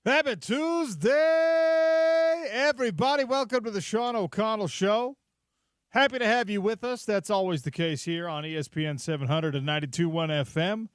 Happy Tuesday, everybody. Welcome to the Sean O'Connell Show. Happy to have you with us. That's always the case here on ESPN 700 and 92.1 FM.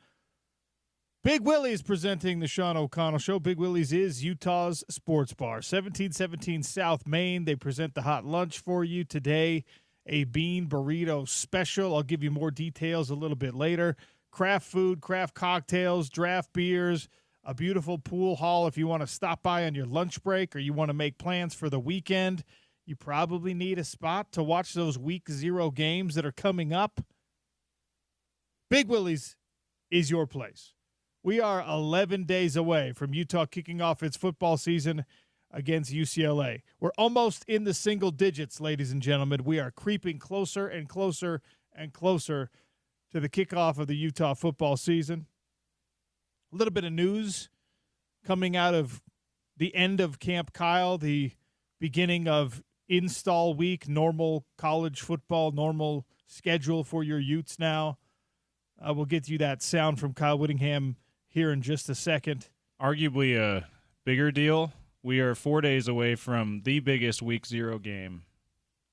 Big Willie's presenting the Sean O'Connell Show. Big Willie's is Utah's sports bar. 1717 South Main. They present the hot lunch for you today. A bean burrito special. I'll give you more details a little bit later. Craft food, craft cocktails, draft beers, a beautiful pool hall if you want to stop by on your lunch break or you want to make plans for the weekend. You probably need a spot to watch those Week 0 games that are coming up. Big Willie's is your place. We are 11 days away from Utah kicking off its football season against UCLA. We're almost in the single digits, ladies and gentlemen. We are creeping closer and closer and closer to the kickoff of the Utah football season. A little bit of news coming out of the end of Camp Kyle, the beginning of install week, normal college football, normal schedule for your Utes now. We'll get you that sound from Kyle Whittingham here in just a second. Arguably a bigger deal. We are 4 days away from the biggest Week 0 game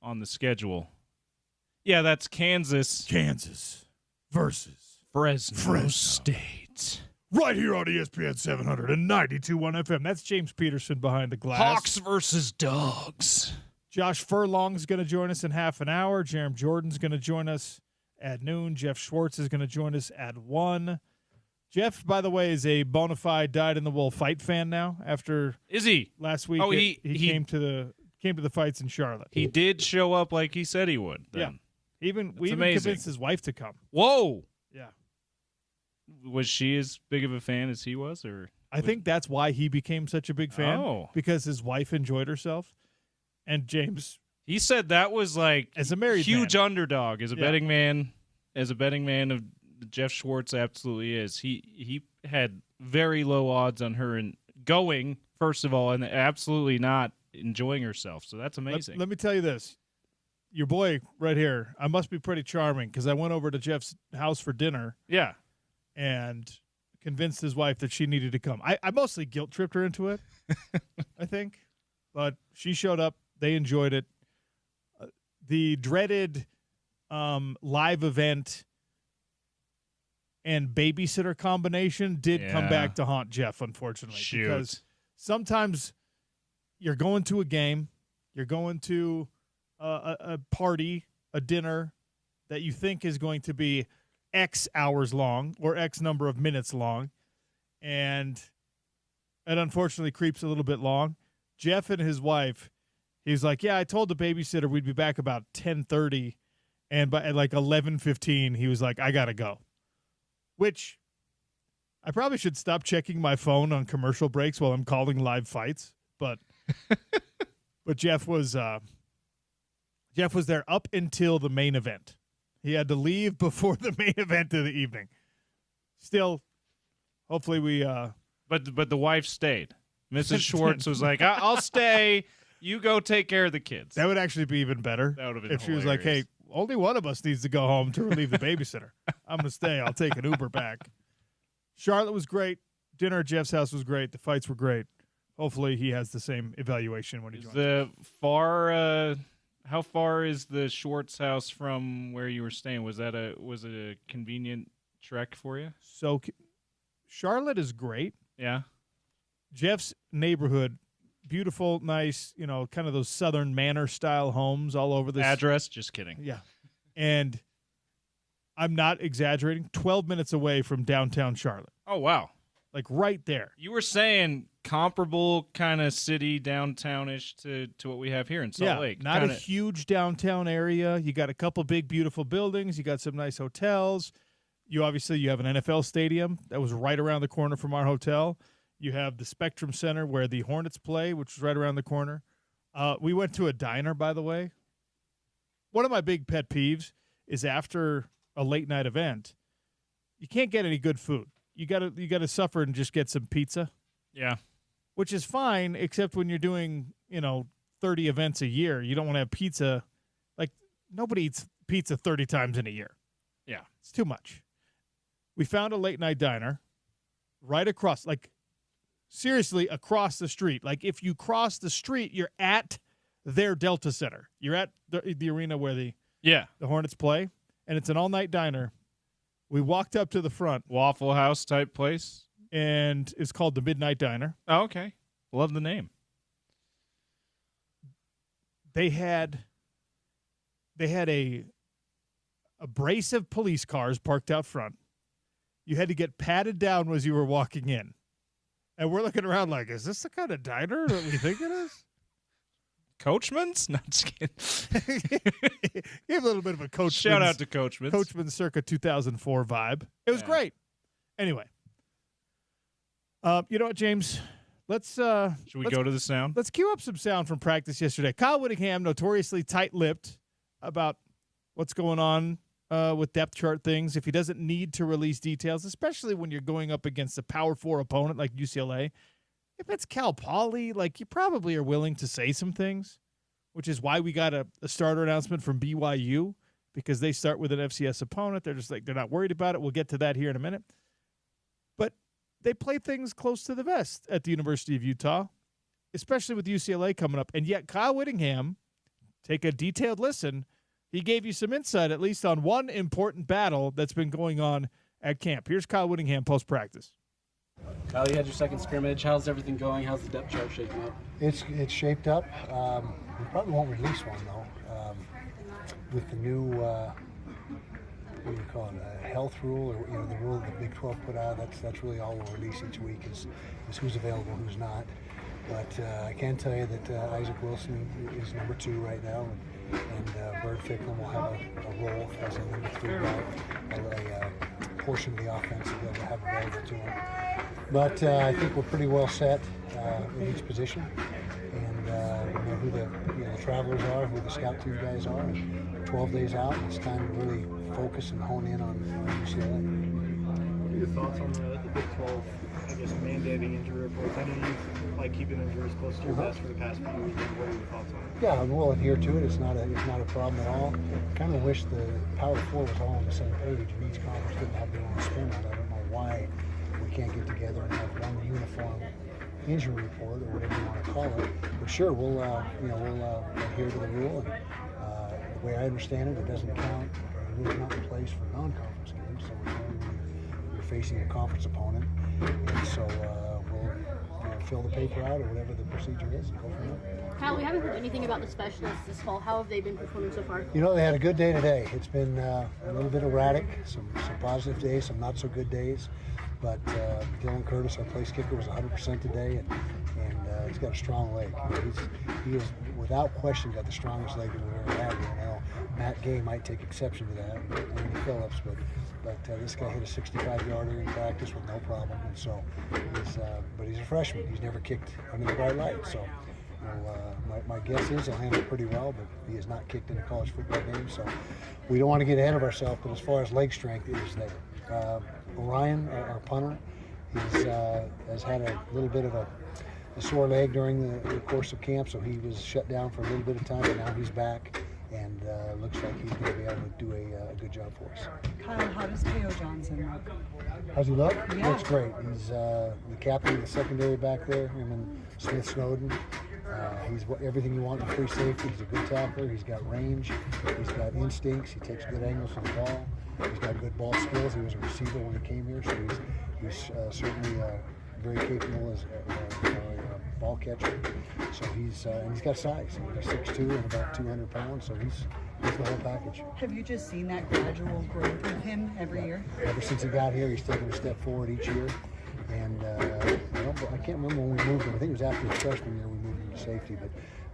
on the schedule. Yeah, that's Kansas. Kansas versus Fresno State. Right here on ESPN 700 and 92.1 FM. That's James Peterson behind the glass. Hawks versus Dogs. Josh Furlong's going to join us in half an hour. Jerem Jordan's going to join us at noon. Jeff Schwartz is going to join us at 1. Jeff, by the way, is a bona fide dyed-in-the-wool fight fan now. After is he last week? Oh, he came to the fights in Charlotte. He did show up like he said he would. Then. Yeah, we even convinced his wife to come. Whoa. Yeah. Was she as big of a fan as he was, or I think that's why he became such a big fan. Oh. Because his wife enjoyed herself, and James. He said that was like as a married huge man. Underdog as a betting man. As a betting man of Jeff Schwartz absolutely is. He had very low odds on her in going, first of all, and absolutely not enjoying herself. So that's amazing. Let me tell you this. Your boy right here, I must be pretty charming because I went over to Jeff's house for dinner. Yeah. And convinced his wife that she needed to come. I mostly guilt-tripped her into it, I think. But she showed up. They enjoyed it. The dreaded live event and babysitter combination did come back to haunt Jeff, unfortunately. Shoot. Because sometimes you're going to a game, you're going to a party, a dinner that you think is going to be X hours long or X number of minutes long, and it unfortunately creeps a little bit long. Jeff and his wife, he's like, yeah, I told the babysitter we'd be back about 10:30, and by like 11:15, he was like, I got to go. Which I probably should stop checking my phone on commercial breaks while I'm calling live fights, but but Jeff was there up until the main event. He had to leave before the main event of the evening. Still, hopefully we But the wife stayed. Mrs. Schwartz was like, I'll stay. You go take care of the kids. That would actually be even better. That would have been if she was like, hey, only one of us needs to go home to relieve the babysitter. I'm going to stay. I'll take an Uber back. Charlotte was great. Dinner at Jeff's house was great. The fights were great. Hopefully he has the same evaluation when he joins. How far is the Schwartz house from where you were staying? Was it a convenient trek for you? So Charlotte is great. Yeah. Jeff's neighborhood, beautiful, nice, kind of those Southern Manor style homes all over the address. Just kidding. Yeah. And I'm not exaggerating, 12 minutes away from downtown Charlotte. Oh, wow. Like right there. You were saying comparable kind of city downtown-ish to what we have here in Salt Lake. Not a huge downtown area. You got a couple big, beautiful buildings. You got some nice hotels. You have an NFL stadium that was right around the corner from our hotel. You have the Spectrum Center where the Hornets play, which is right around the corner. We went to a diner, by the way. One of my big pet peeves is after a late-night event, you can't get any good food. You gotta suffer and just get some pizza. Yeah. Which is fine, except when you're doing, 30 events a year. You don't want to have pizza. Like, nobody eats pizza 30 times in a year. Yeah. It's too much. We found a late-night diner right across, like seriously across the street. Like if you cross the street, you're at their Delta Center. You're at the arena where the Hornets play, and it's an all-night diner. We walked up to the front. Waffle House type place? And it's called the Midnight Diner. Oh, okay. Love the name. They had a brace of police cars parked out front. You had to get patted down as you were walking in. And we're looking around like, is this the kind of diner that we think it is? Coachman's? No, just kidding. Give a little bit of a Coachman's. Shout out to Coachman's. Coachman's circa 2004 vibe. It was great. Anyway. You know what, James? Let's go to the sound? Let's cue up some sound from practice yesterday. Kyle Whittingham, notoriously tight-lipped about what's going on with depth chart things. If he doesn't need to release details, especially when you're going up against a Power 4 opponent like UCLA, if it's Cal Poly, like you probably are willing to say some things, which is why we got a starter announcement from BYU, because they start with an FCS opponent. They're just like, they're not worried about it. We'll get to that here in a minute. But they play things close to the vest at the University of Utah, especially with UCLA coming up. And yet Kyle Whittingham, take a detailed listen, he gave you some insight at least on one important battle that's been going on at camp. Here's Kyle Whittingham post-practice. Kyle, you had your second scrimmage. How's everything going? How's the depth chart shaping up? It's shaped up. We probably won't release one, though. With the new, what do you call it, a health rule, or the rule that the Big 12 put out, that's really all we'll release each week is who's available, who's not. But I can tell you that Isaac Wilson is number 2 right now, and Bird Ficklin will have a role as a number 3 guy, a portion of the offense that they'll have available to him. But I think we're pretty well set in each position, and we know who the travelers are, who the scout team guys are. And 12 days out, it's time to really focus and hone in on UCLA. What are your thoughts on the Big 12, I guess, mandating injury reports? I know you like keeping injuries close to your vest for the past few weeks. What are your thoughts on it? Yeah, we'll adhere to it. It's not a problem at all. Kind of wish the Power 4 was all on the same page, and each conference didn't have their own spin on it. I don't know why we can't get together and have one uniform injury report, or whatever you want to call it. But sure, we'll adhere to the rule. And the way I understand it, it doesn't count. The rule's not in place for non-conference games, so we're facing a conference opponent, and so we'll fill the paper out or whatever the procedure is and go from there. Kyle, we haven't heard anything about the specialists this fall. How have they been performing so far? They had a good day today. It's been a little bit erratic, some positive days, some not so good days. But Dylan Curtis, our place kicker, was 100% today, and he's got a strong leg. He is without question got the strongest leg that we've ever had here now. Matt Gay might take exception to that, and Andy Phillips, but this guy hit a 65-yarder in practice with no problem, and so but he's a freshman. He's never kicked under the bright light, so. My guess is he'll handle it pretty well, but he has not kicked in a college football game, so we don't want to get ahead of ourselves. But as far as leg strength, it is there. Orion, our punter, has had a little bit of a sore leg during the course of camp, so he was shut down for a little bit of time, but now he's back, and looks like he's going to be able to do a good job for us. Kyle, how does K.O. Johnson look? How's he look? Yeah. He looks great. He's the captain of the secondary back there, him and Smith Snowden. He's everything you want in free safety. He's a good tackler. He's got range. He's got instincts. He takes good angles on the ball. He's got good ball skills. He was a receiver when he came here, so he's certainly very capable as a ball catcher. So and he's got size. He's 6'2" and about 200 pounds, so he's the whole package. Have you just seen that gradual growth with him every year? Ever since he got here, he's taken a step forward each year. And I can't remember when we moved him. I think it was after his freshman year we moved him to safety.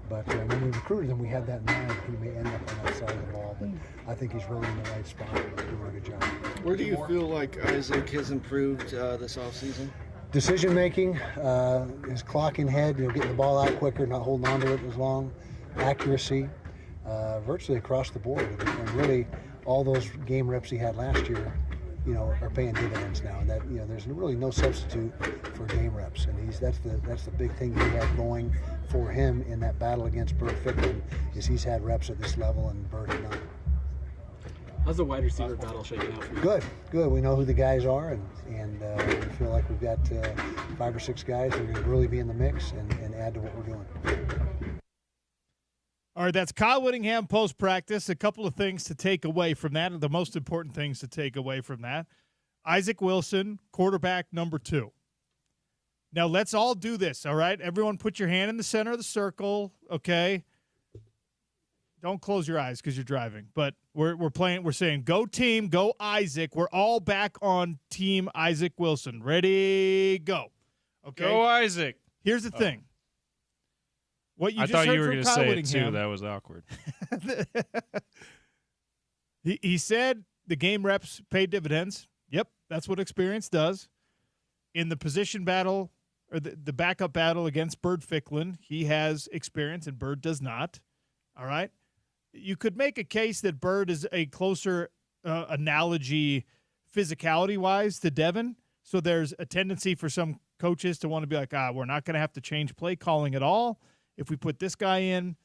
But when we recruited him, we had that in mind. He may end up on that side of the ball. But I think he's really in the right spot and doing a good job. Where do you feel like Isaac has improved this offseason? Decision making, his clocking head, getting the ball out quicker, not holding on to it as long, accuracy, virtually across the board. And really, all those game reps he had last year, are paying dividends now, and that there's really no substitute for game reps, and that's the big thing he had going for him in that battle against Bird Ficklin is he's had reps at this level and Bird did not. How's the wide receiver battle shaking out for you? Good. We know who the guys are, and we feel like we've got 5 or 6 guys who are going to really be in the mix and add to what we're doing. All right, that's Kyle Whittingham post-practice. A couple of things to take away from that, the most important things to take away from that. Isaac Wilson, quarterback number 2. Now, let's all do this, all right? Everyone put your hand in the center of the circle, okay? Don't close your eyes because you're driving. But we're saying, go team, go Isaac. We're all back on team Isaac Wilson. Ready, go. Okay? Go Isaac. Here's the thing. What you I just thought heard you were going to to say it too. That was awkward. He said the game reps paid dividends. Yep, that's what experience does. In the position battle or the backup battle against Bird Ficklin, he has experience and Bird does not. All right? You could make a case that Bird is a closer analogy physicality-wise to Devin, so there's a tendency for some coaches to want to be like, we're not going to have to change play calling at all if we put this guy in.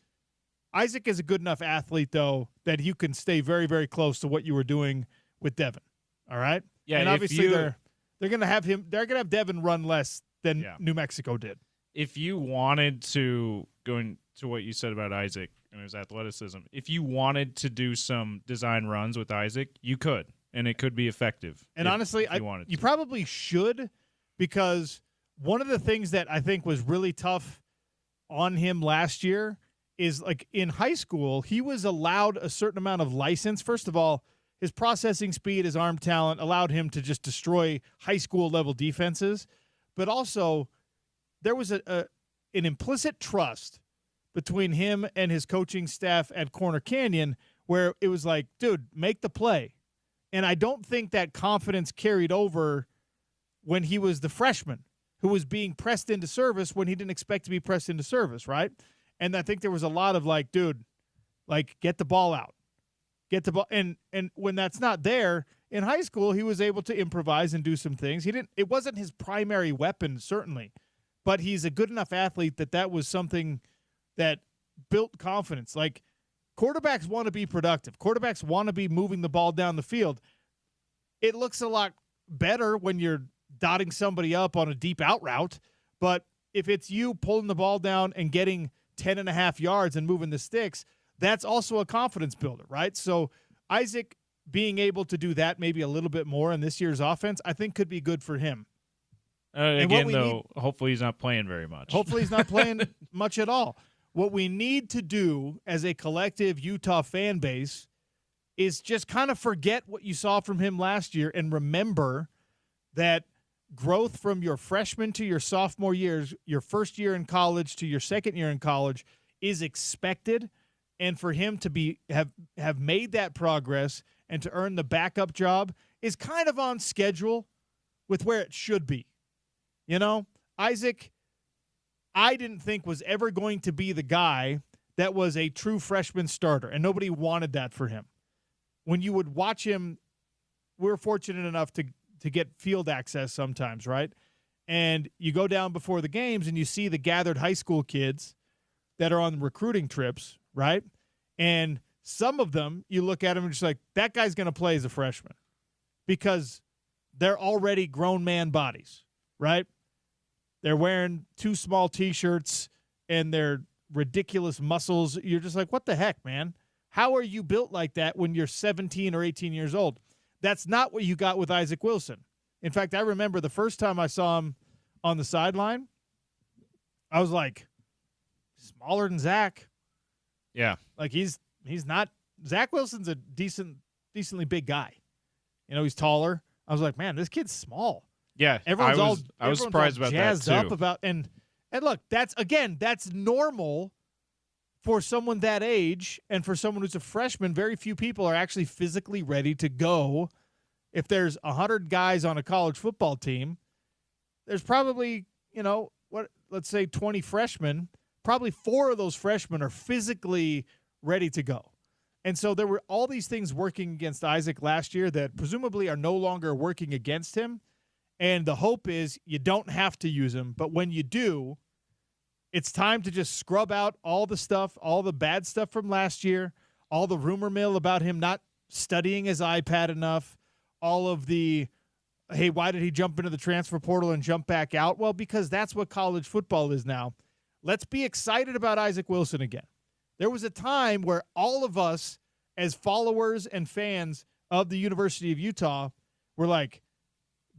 Isaac is a good enough athlete, though, that you can stay very, very close to what you were doing with Devin. All right? Yeah, and obviously they're going to have Devin run less than New Mexico did. If you wanted to go into what you said about Isaac and his athleticism, if you wanted to do some design runs with Isaac, you could, and it could be effective. And honestly, you probably should, because one of the things that I think was really tough on him last year is, like, in high school, he was allowed a certain amount of license. First of all, his processing speed, his arm talent allowed him to just destroy high school level defenses. But also, there was an implicit trust between him and his coaching staff at Corner Canyon where it was like, dude, make the play. And I don't think that confidence carried over when he was the freshman who was being pressed into service when he didn't expect to be pressed into service, right? And I think there was a lot of like, dude, like, get the ball out. Get the ball. And when that's not there, in high school, he was able to improvise and do some things. It wasn't his primary weapon, certainly, but he's a good enough athlete that was something that built confidence. Like, quarterbacks want to be productive. Quarterbacks want to be moving the ball down the field. It looks a lot better when you're dotting somebody up on a deep out route, but if it's you pulling the ball down and getting 10.5 yards and moving the sticks, that's also a confidence builder, right? So Isaac being able to do that maybe a little bit more in this year's offense, I think could be good for him. Again, though, hopefully he's not playing very much. Hopefully he's not playing much at all. What we need to do as a collective Utah fan base is just kind of forget what you saw from him last year and remember that growth from your freshman to your sophomore years, your first year in college to your second year in college, is expected. And for him to have made that progress and to earn the backup job is kind of on schedule with where it should be. You know, Isaac, I didn't think was ever going to be the guy that was a true freshman starter, and nobody wanted that for him. When you would watch him, we were fortunate enough to get field access sometimes, right? And you go down before the games and you see the gathered high school kids that are on recruiting trips, right? And some of them, you look at them and just like, that guy's going to play as a freshman because they're already grown man bodies, right? They're wearing too small T-shirts and they're ridiculous muscles. You're just like, what the heck, man? How are you built like that when you're 17 or 18 years old? That's not what you got with Isaac Wilson. In fact, I remember the first time I saw him on the sideline, I was like, smaller than Zach. Yeah. Like he's not – Zach Wilson's a decently big guy. You know, he's taller. I was like, man, this kid's small. Yeah, I was surprised about that jazzed too. Up about, and look, that's normal for someone that age, and for someone who's a freshman. Very few people are actually physically ready to go. If there's 100 guys on a college football team, there's probably, let's say 20 freshmen. Probably 4 of those freshmen are physically ready to go. And so there were all these things working against Isaac last year that presumably are no longer working against him. And the hope is you don't have to use him. But when you do, it's time to just scrub out all the stuff, all the bad stuff from last year, all the rumor mill about him not studying his iPad enough, all of the, hey, why did he jump into the transfer portal and jump back out? Well, because that's what college football is now. Let's be excited about Isaac Wilson again. There was a time where all of us as followers and fans of the University of Utah were like,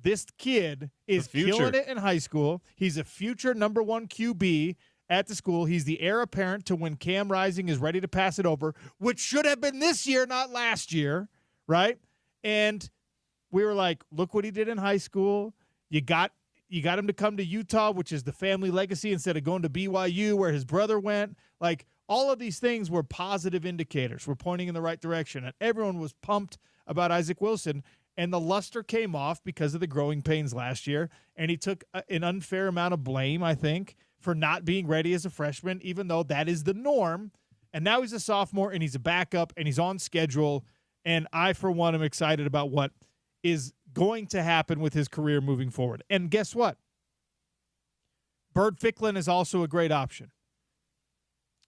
this kid is killing it in high school. He's a future number 1 QB at the school. He's the heir apparent to when Cam Rising is ready to pass it over, which should have been this year, not last year, right? And we were like, look what he did in high school. You got him to come to Utah, which is the family legacy, instead of going to BYU where his brother went. Like, all of these things were positive indicators. We're pointing in the right direction. And everyone was pumped about Isaac Wilson. And the luster came off because of the growing pains last year. And he took an unfair amount of blame, I think, for not being ready as a freshman, even though that is the norm. And now he's a sophomore, and he's a backup, and he's on schedule. And I, for one, am excited about what is going to happen with his career moving forward. And guess what? Bird Ficklin is also a great option.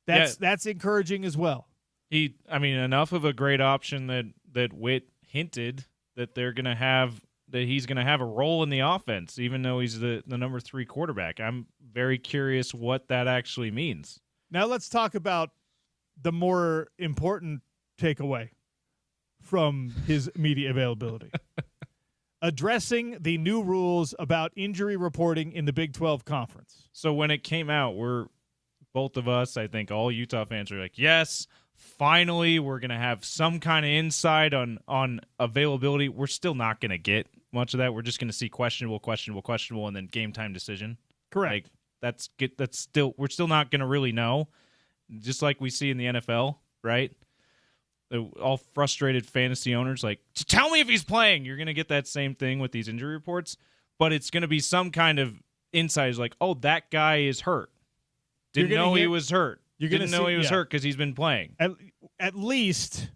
That's encouraging as well. Enough of a great option that Witt hinted that he's going to have a role in the offense, even though he's the number 3 quarterback. I'm very curious what that actually means. Now let's talk about the more important takeaway from his media availability. Addressing the new rules about injury reporting in the Big 12 Conference. So when it came out, both of us, I think all Utah fans are like, yes, finally we're going to have some kind of insight on availability. We're still not going to get much of that. We're just going to see questionable, and then game time decision. Correct. Like, we're still not going to really know, just like we see in the NFL, right? All frustrated fantasy owners like, tell me if he's playing. You're going to get that same thing with these injury reports, but it's going to be some kind of insight, like, oh, that guy is hurt. Didn't know he was hurt. Didn't know he was hurt because he's been playing. At least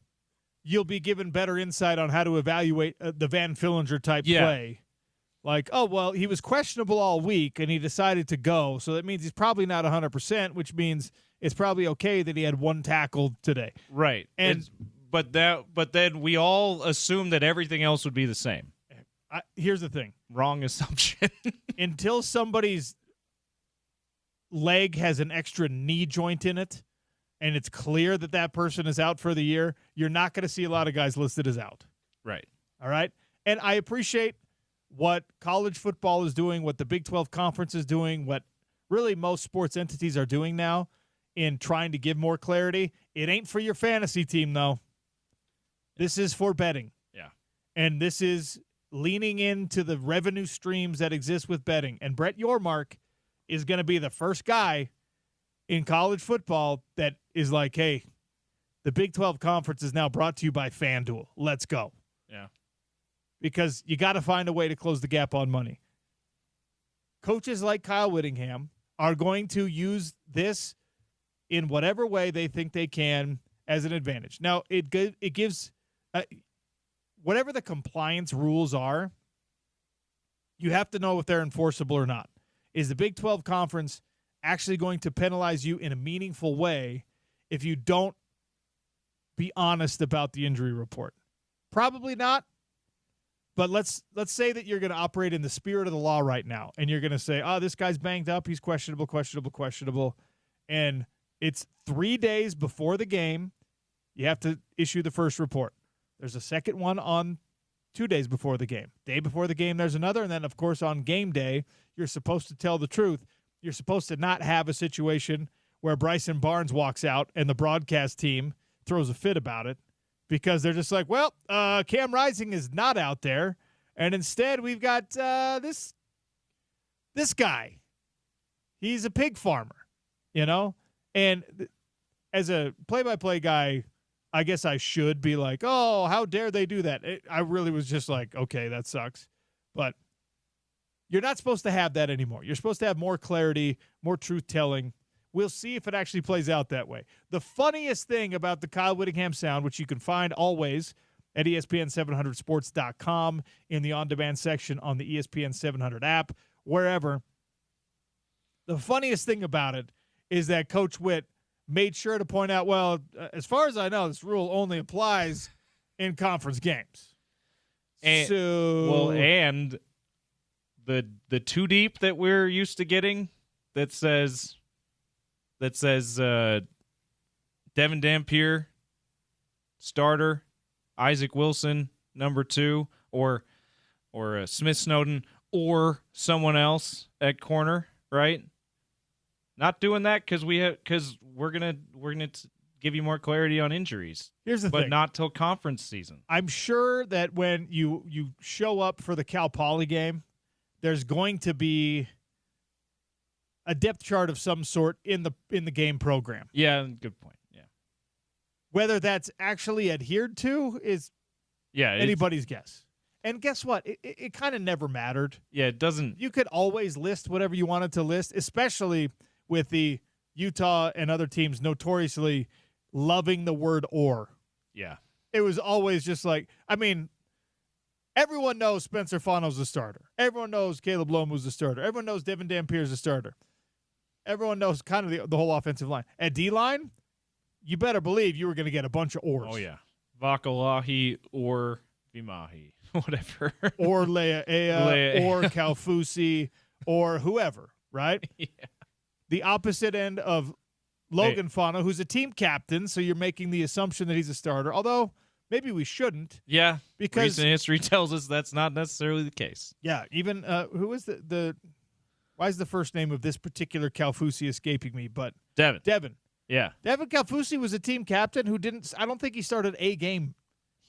you'll be given better insight on how to evaluate the Van Fillinger type play. Like, oh, well, he was questionable all week and he decided to go, so that means he's probably not 100%, which means it's probably okay that he had 1 tackle today. Right. But then we all assume that everything else would be the same. Here's the thing. Wrong assumption. Until somebody's leg has an extra knee joint in it and it's clear that that person is out for the year, you're not going to see a lot of guys listed as out. Right. All right? And I appreciate what college football is doing, what the Big 12 Conference is doing, what really most sports entities are doing now in trying to give more clarity. It ain't for your fantasy team, though. This is for betting. Yeah. And this is leaning into the revenue streams that exist with betting. And Brett Yormark is going to be the first guy in college football that is like, hey, the Big 12 Conference is now brought to you by FanDuel. Let's go. Yeah. Because you got to find a way to close the gap on money. Coaches like Kyle Whittingham are going to use this in whatever way they think they can as an advantage. Now, it gives whatever the compliance rules are, you have to know if they're enforceable or not. Is the Big 12 Conference actually going to penalize you in a meaningful way if you don't be honest about the injury report? Probably not. But let's say that you're going to operate in the spirit of the law right now, and you're going to say, oh, this guy's banged up, he's questionable, and it's 3 days before the game. You have to issue the first report. There's a second one on 2 days before the game. Day before the game, there's another, and then, of course, on game day, you're supposed to tell the truth. You're supposed to not have a situation where Bryson Barnes walks out and the broadcast team throws a fit about it, because they're just like, well, Cam Rising is not out there, and instead we've got this guy. He's a pig farmer, you know? And as a play-by-play guy, I guess I should be like, oh, how dare they do that? I really was just like, okay, that sucks. But you're not supposed to have that anymore. You're supposed to have more clarity, more truth-telling. We'll see if it actually plays out that way. The funniest thing about the Kyle Whittingham sound, which you can find always at ESPN700sports.com in the on-demand section on the ESPN 700 app, wherever. The funniest thing about it is that Coach Witt made sure to point out, well, as far as I know, this rule only applies in conference games. And the too deep that we're used to getting that says Devin Dampier starter, Isaac Wilson number 2, or Smith Snowden or someone else at corner, right? Not doing that because we're gonna give you more clarity on injuries. Here's the thing. But not till conference season. I'm sure that when you show up for the Cal Poly game, there's going to be a depth chart of some sort in the game program. Yeah, good point. Yeah. Whether that's actually adhered to is anybody's guess. And guess what? It kind of never mattered. Yeah, it doesn't. You could always list whatever you wanted to list, especially with the Utah and other teams notoriously loving the word or. Yeah. It was always just like, I mean, everyone knows Spencer Fano's the starter. Everyone knows Caleb Lomu's the starter. Everyone knows Devin Dampier's the starter. Everyone knows kind of the whole offensive line. At D-line, you better believe you were going to get a bunch of ors. Oh, yeah. Vakalahi or Vimahi, whatever. Or Lea'ea or Kaufusi or whoever, right? Yeah. The opposite end of Logan Fano, who's a team captain, so you're making the assumption that he's a starter, although maybe we shouldn't. Yeah, because recent history tells us that's not necessarily the case. Yeah, even who is the why is the first name of this particular Kaufusi escaping me? But Devin. Yeah. Devin Kaufusi was a team captain who I don't think he started a game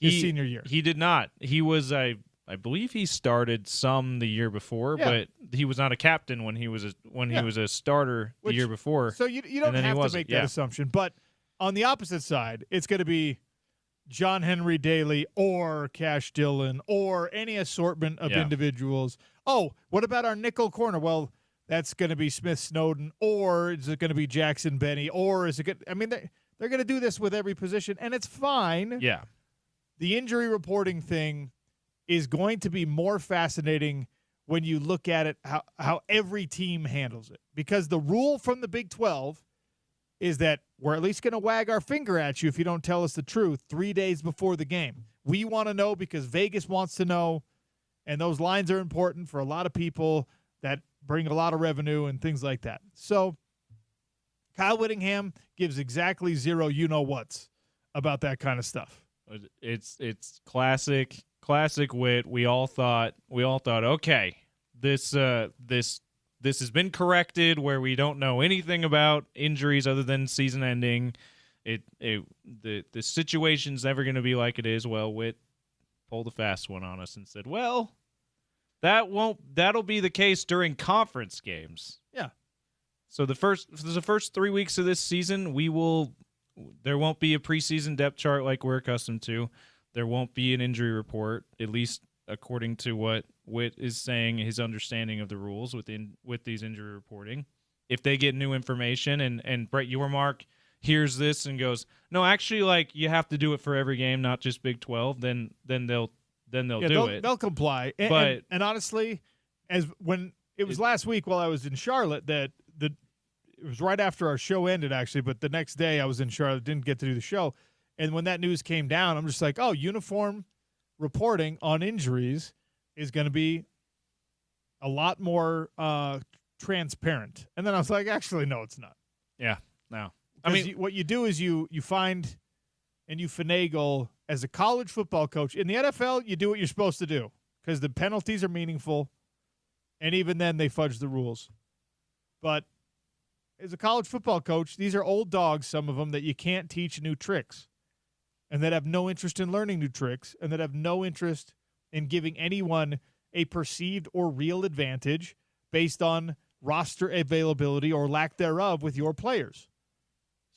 his senior year. He did not. He was I believe he started some the year before, but he was not a captain when he was a starter the year before. So you don't have to make that assumption. But on the opposite side, it's going to be John Henry Daly or Cash Dillon or any assortment of individuals. Oh, what about our nickel corner? Well, that's going to be Smith Snowden, or is it going to be Jackson Benny, or is it going I mean, they're going to do this with every position, and it's fine. Yeah. The injury reporting thing is going to be more fascinating when you look at it, how every team handles it. Because the rule from the Big 12 is that we're at least going to wag our finger at you if you don't tell us the truth 3 days before the game. We want to know because Vegas wants to know, and those lines are important for a lot of people that bring a lot of revenue and things like that. So Kyle Whittingham gives exactly zero you-know-whats about that kind of stuff. It's classic Whit. We all thought, okay, this has been corrected where we don't know anything about injuries other than season ending. The situation's never going to be like it is. Well, Whit pulled a fast one on us and said, well, that'll be the case during conference games. Yeah. So the first 3 weeks of this season, there won't be a preseason depth chart like we're accustomed to. There won't be an injury report, at least according to what Whit is saying, his understanding of the rules with these injury reporting. If they get new information and Brett Yormark hears this and goes, no, actually, like you have to do it for every game, not just Big 12, then they'll do it. They'll comply. And honestly, as when it was last week while I was in Charlotte, it was right after our show ended actually, but the next day I was in Charlotte, didn't get to do the show. And when that news came down, I'm just like, oh, uniform reporting on injuries is going to be a lot more transparent. And then I was like, actually, no, it's not. Yeah, no. I mean, what you do is you find and you finagle as a college football coach. In the NFL, you do what you're supposed to do because the penalties are meaningful, and even then they fudge the rules. But as a college football coach, these are old dogs, some of them, that you can't teach new tricks and that have no interest in learning new tricks and that have no interest in giving anyone a perceived or real advantage based on roster availability or lack thereof with your players.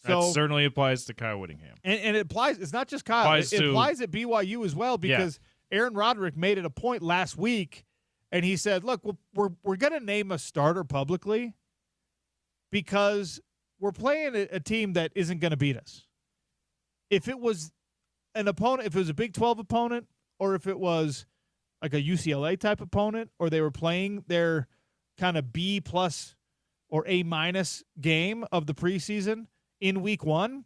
So, that certainly applies to Kyle Whittingham. And it applies – it's not just Kyle. It applies at BYU as well because Aaron Roderick made it a point last week, and he said, look, we're going to name a starter publicly because we're playing a team that isn't going to beat us. If it was an opponent, if it was a Big 12 opponent, or if it was like a UCLA type opponent, or they were playing their kind of B+ or A- game of the preseason in week 1,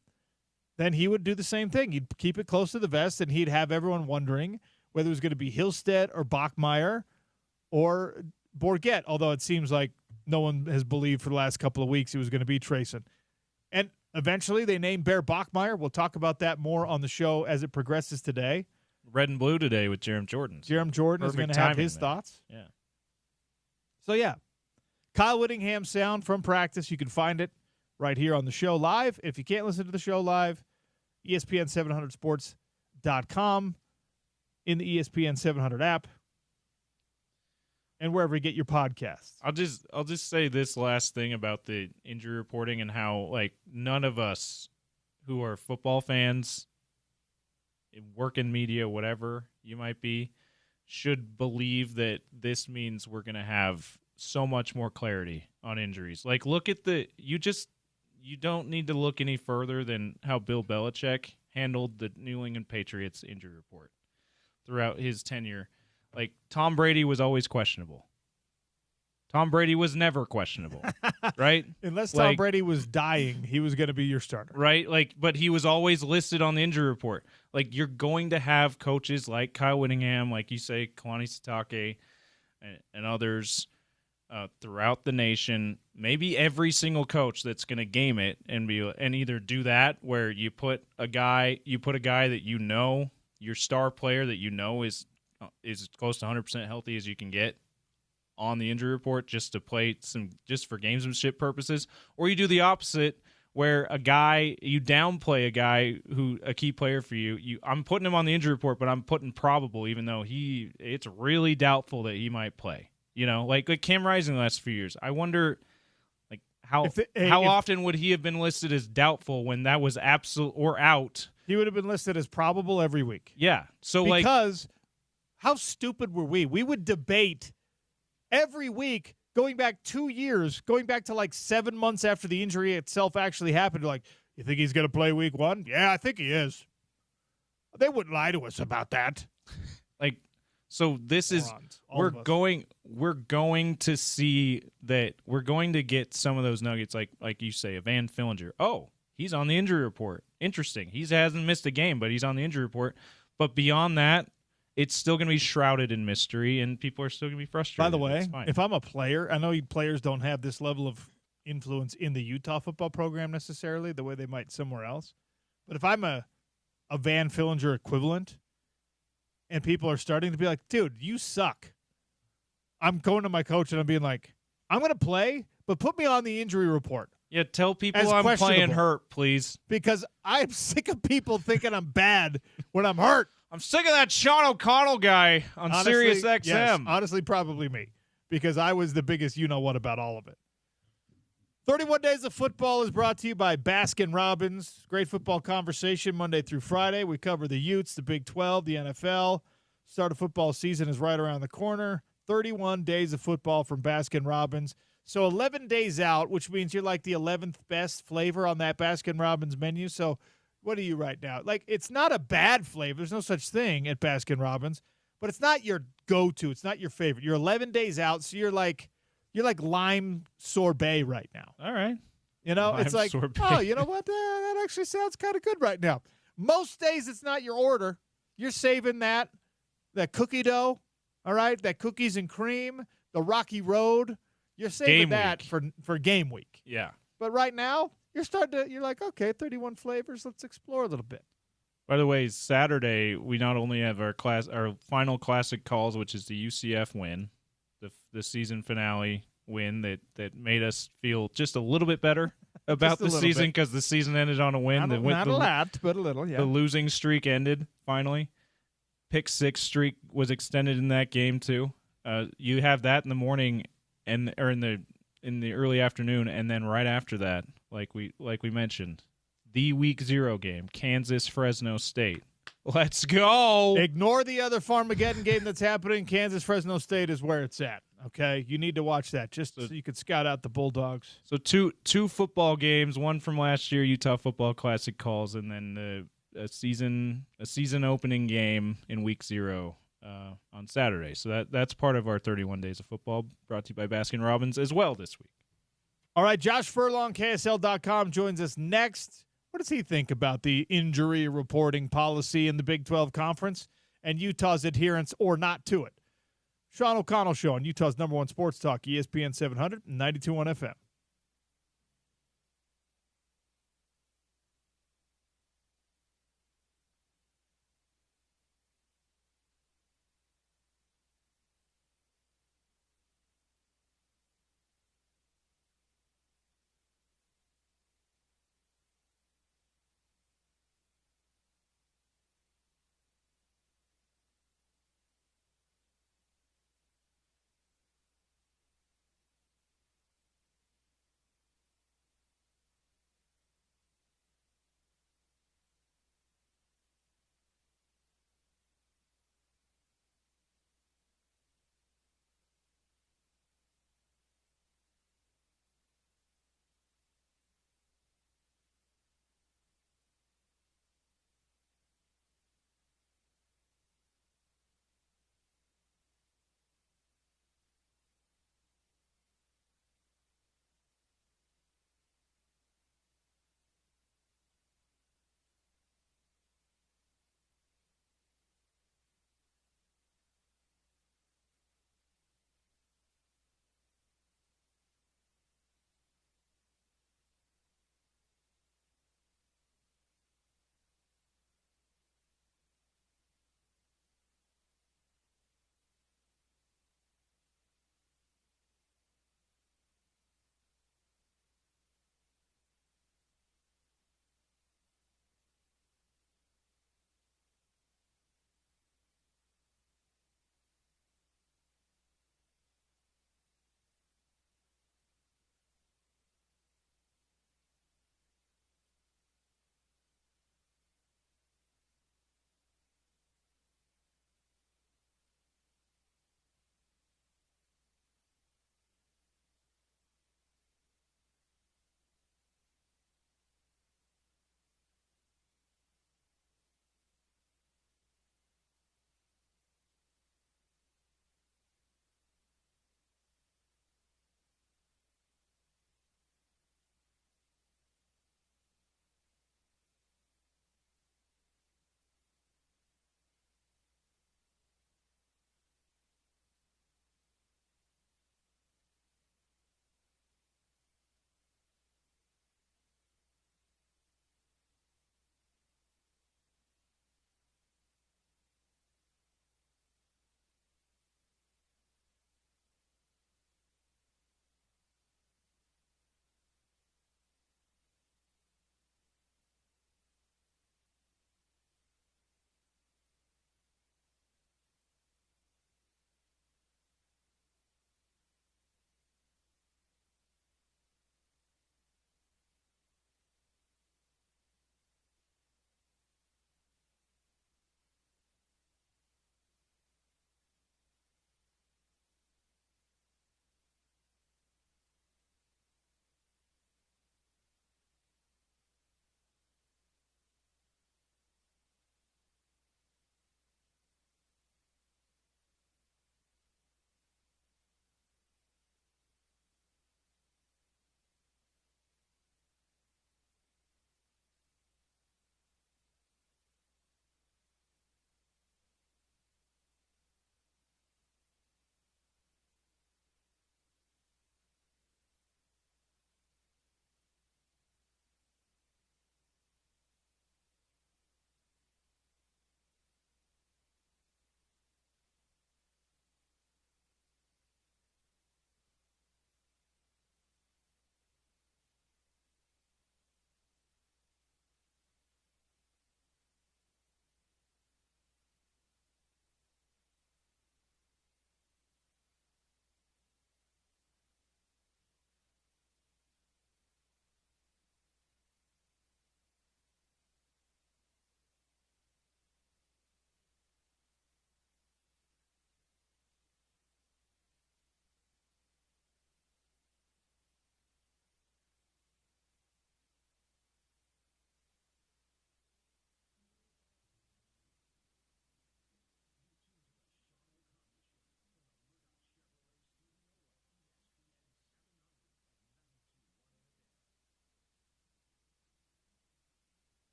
then he would do the same thing. He'd keep it close to the vest, and he'd have everyone wondering whether it was going to be Hillstead or Bachmeier or Bourget, although it seems like no one has believed for the last couple of weeks it was going to be Trayson. And eventually they named Bear Bachmeier. We'll talk about that more on the show as it progresses today. Red and blue today with Jerem Jordan. Jerem Jordan is going to have his there. thoughts. Yeah. So, yeah, Kyle Whittingham's sound from practice. You can find it right here on the show live. If you can't listen to the show live, ESPN700sports.com, in the ESPN 700 app, and wherever you get your podcasts. I'll just say this last thing about the injury reporting and how, like, none of us who are football fans, work in media, whatever you might be, should believe that this means we're going to have so much more clarity on injuries. Like, look at you don't need to look any further than how Bill Belichick handled the New England Patriots injury report throughout his tenure. Like, Tom Brady was always questionable. Tom Brady was never questionable, right? Unless Tom Brady was dying, he was going to be your starter. Right? Like, but he was always listed on the injury report. Like, you're going to have coaches like Kyle Whittingham, like you say, Kalani Sitake, and others throughout the nation. Maybe every single coach that's going to game it and either do that where you put a guy that you know, your star player that you know is close to 100% healthy as you can get on the injury report just to play just for gamesmanship purposes, or you do the opposite where you downplay a key player for you. I'm putting him on the injury report, but I'm putting probable, even though it's really doubtful that he might play. You know, like Cam Rising the last few years. I wonder, like, how often would he have been listed as doubtful when that was absolute or out? He would have been listed as probable every week. Yeah. So because how stupid were we? We would debate every week going back 2 years, going back to like 7 months after the injury itself actually happened. Like, you think he's going to play week 1? Yeah, I think he is. They wouldn't lie to us about that. Like, so this is we're going to see that we're going to get some of those nuggets, like you say, a Van Fillinger. Oh, he's on the injury report. Interesting. He hasn't missed a game, but he's on the injury report. But beyond that, it's still going to be shrouded in mystery, and people are still going to be frustrated. By the way, if I'm a player, I know players don't have this level of influence in the Utah football program necessarily, the way they might somewhere else. But if I'm a Van Fillinger equivalent, and people are starting to be like, dude, you suck, I'm going to my coach and I'm being like, I'm going to play, but put me on the injury report. Yeah, tell people I'm playing hurt, please. Because I'm sick of people thinking I'm bad when I'm hurt. I'm sick of that Sean O'Connell guy on Sirius XM. Yes, honestly, probably me, because I was the biggest you-know-what about all of it. 31 Days of Football is brought to you by Baskin-Robbins. Great football conversation Monday through Friday. We cover the Utes, the Big 12, the NFL. Start of football season is right around the corner. 31 Days of Football from Baskin-Robbins. So 11 days out, which means you're like the 11th best flavor on that Baskin-Robbins menu. So what are you right now? Like, it's not a bad flavor. There's no such thing at Baskin-Robbins, but it's not your go-to. It's not your favorite. You're 11 days out, so you're like lime sorbet right now. All right. You know, Lime it's like, sorbet. oh, you know what? That actually sounds kind of good right now. Most days it's not your order. You're saving that cookie dough, all right, that cookies and cream, the Rocky Road. You're saving that for game week. Yeah. But right now, you're like, okay, 31 flavors. Let's explore a little bit. By the way, Saturday, we not only have our final classic calls, which is the UCF win, the season finale win that made us feel just a little bit better about the season because the season ended on a win. Not a lot, but a little, yeah. The losing streak ended, finally. Pick six streak was extended in that game, too. You have that in the morning or in the early afternoon, and then right after that, like we mentioned, the Week 0 game, Kansas-Fresno State. Let's go. Ignore the other Farmageddon game that's happening. Kansas-Fresno State is where it's at, okay? You need to watch that just so you could scout out the Bulldogs. So two football games, one from last year, Utah Football Classic calls, and then a season opening game in Week 0 on Saturday. So that's part of our 31 Days of Football, brought to you by Baskin-Robbins as well this week. All right, Josh Furlong, KSL.com, joins us next. What does he think about the injury reporting policy in the Big 12 Conference and Utah's adherence or not to it? Sean O'Connell Show on Utah's #1 sports talk, ESPN 700 and 92.1 FM.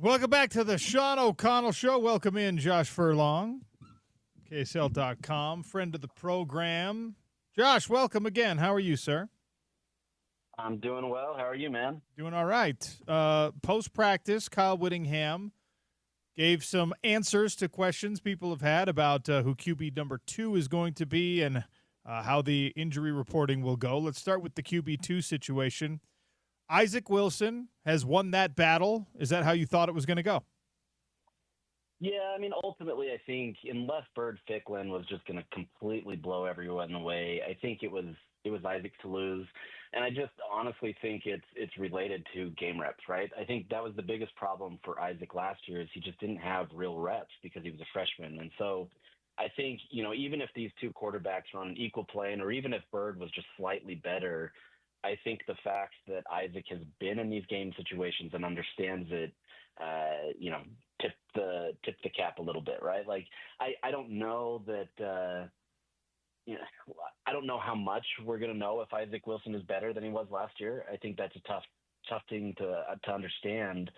Welcome back to the Sean O'Connell Show. Welcome in Josh Furlong, KSL.com, friend of the program. Josh, welcome again. How are you, sir? I'm doing well. How are you, man? Doing all right. Post-practice, Kyle Whittingham gave some answers to questions people have had about who QB number 2 is going to be and how the injury reporting will go. Let's start with the QB2 situation. Isaac Wilson has won that battle. Is that how you thought it was going to go? Yeah, I mean, ultimately, I think unless Bird Ficklin was just going to completely blow everyone away, I think it was Isaac to lose. And I just honestly think it's related to game reps, right? I think that was the biggest problem for Isaac last year is he just didn't have real reps because he was a freshman. And so I think, even if these two quarterbacks are on an equal plane or even if Bird was just slightly better, I think the fact that Isaac has been in these game situations and understands it, tip the cap a little bit, right? Like, I don't know that, I don't know how much we're going to know if Isaac Wilson is better than he was last year. I think that's a tough thing to understand.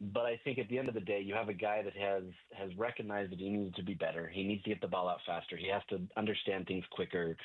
But I think at the end of the day, you have a guy that has recognized that he needs to be better. He needs to get the ball out faster. He has to understand things quicker.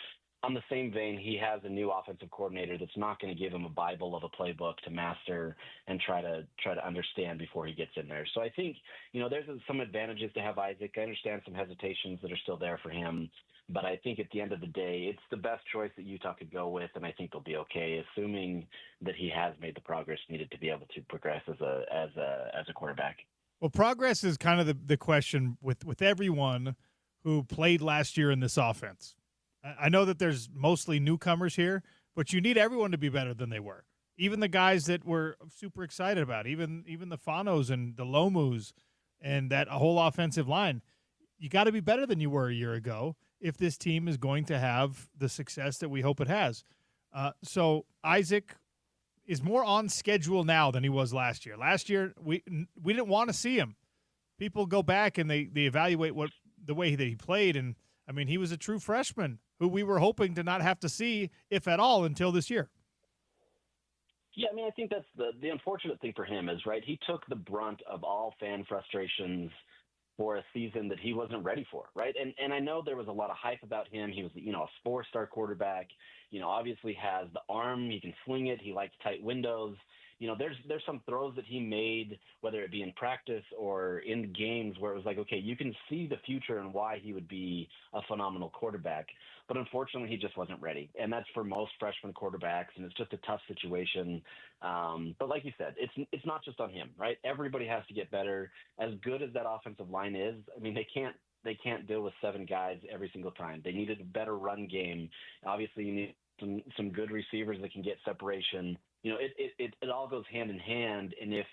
On the same vein, he has a new offensive coordinator that's not going to give him a Bible of a playbook to master and try to understand before he gets in there. So I think, there's some advantages to have Isaac. I understand some hesitations that are still there for him. But I think at the end of the day, it's the best choice that Utah could go with, and I think they'll be okay, assuming that he has made the progress needed to be able to progress as a quarterback. Well, progress is kind of the question with everyone who played last year in this offense. I know that there's mostly newcomers here, but you need everyone to be better than they were. Even the guys that we're super excited about, even the Fanos and the Lomus and that whole offensive line. You got to be better than you were a year ago if this team is going to have the success that we hope it has. So Isaac is more on schedule now than he was last year. Last year, we didn't want to see him. People go back and they evaluate the way that he played, and, I mean, he was a true freshman who we were hoping to not have to see, if at all, until this year. Yeah, I mean, I think that's the unfortunate thing for him is, right, he took the brunt of all fan frustrations for a season that he wasn't ready for, right? And I know there was a lot of hype about him. He was, a 4-star quarterback, obviously has the arm, he can sling it, he likes tight windows. There's some throws that he made, whether it be in practice or in games, where it was like, okay, you can see the future and why he would be a phenomenal quarterback. But unfortunately, he just wasn't ready. And that's for most freshman quarterbacks, and it's just a tough situation. But like you said, it's not just on him, right? Everybody has to get better. As good as that offensive line is, I mean, they can't deal with 7 guys every single time. They needed a better run game. Obviously, you need some good receivers that can get separation. It all goes hand in hand, and if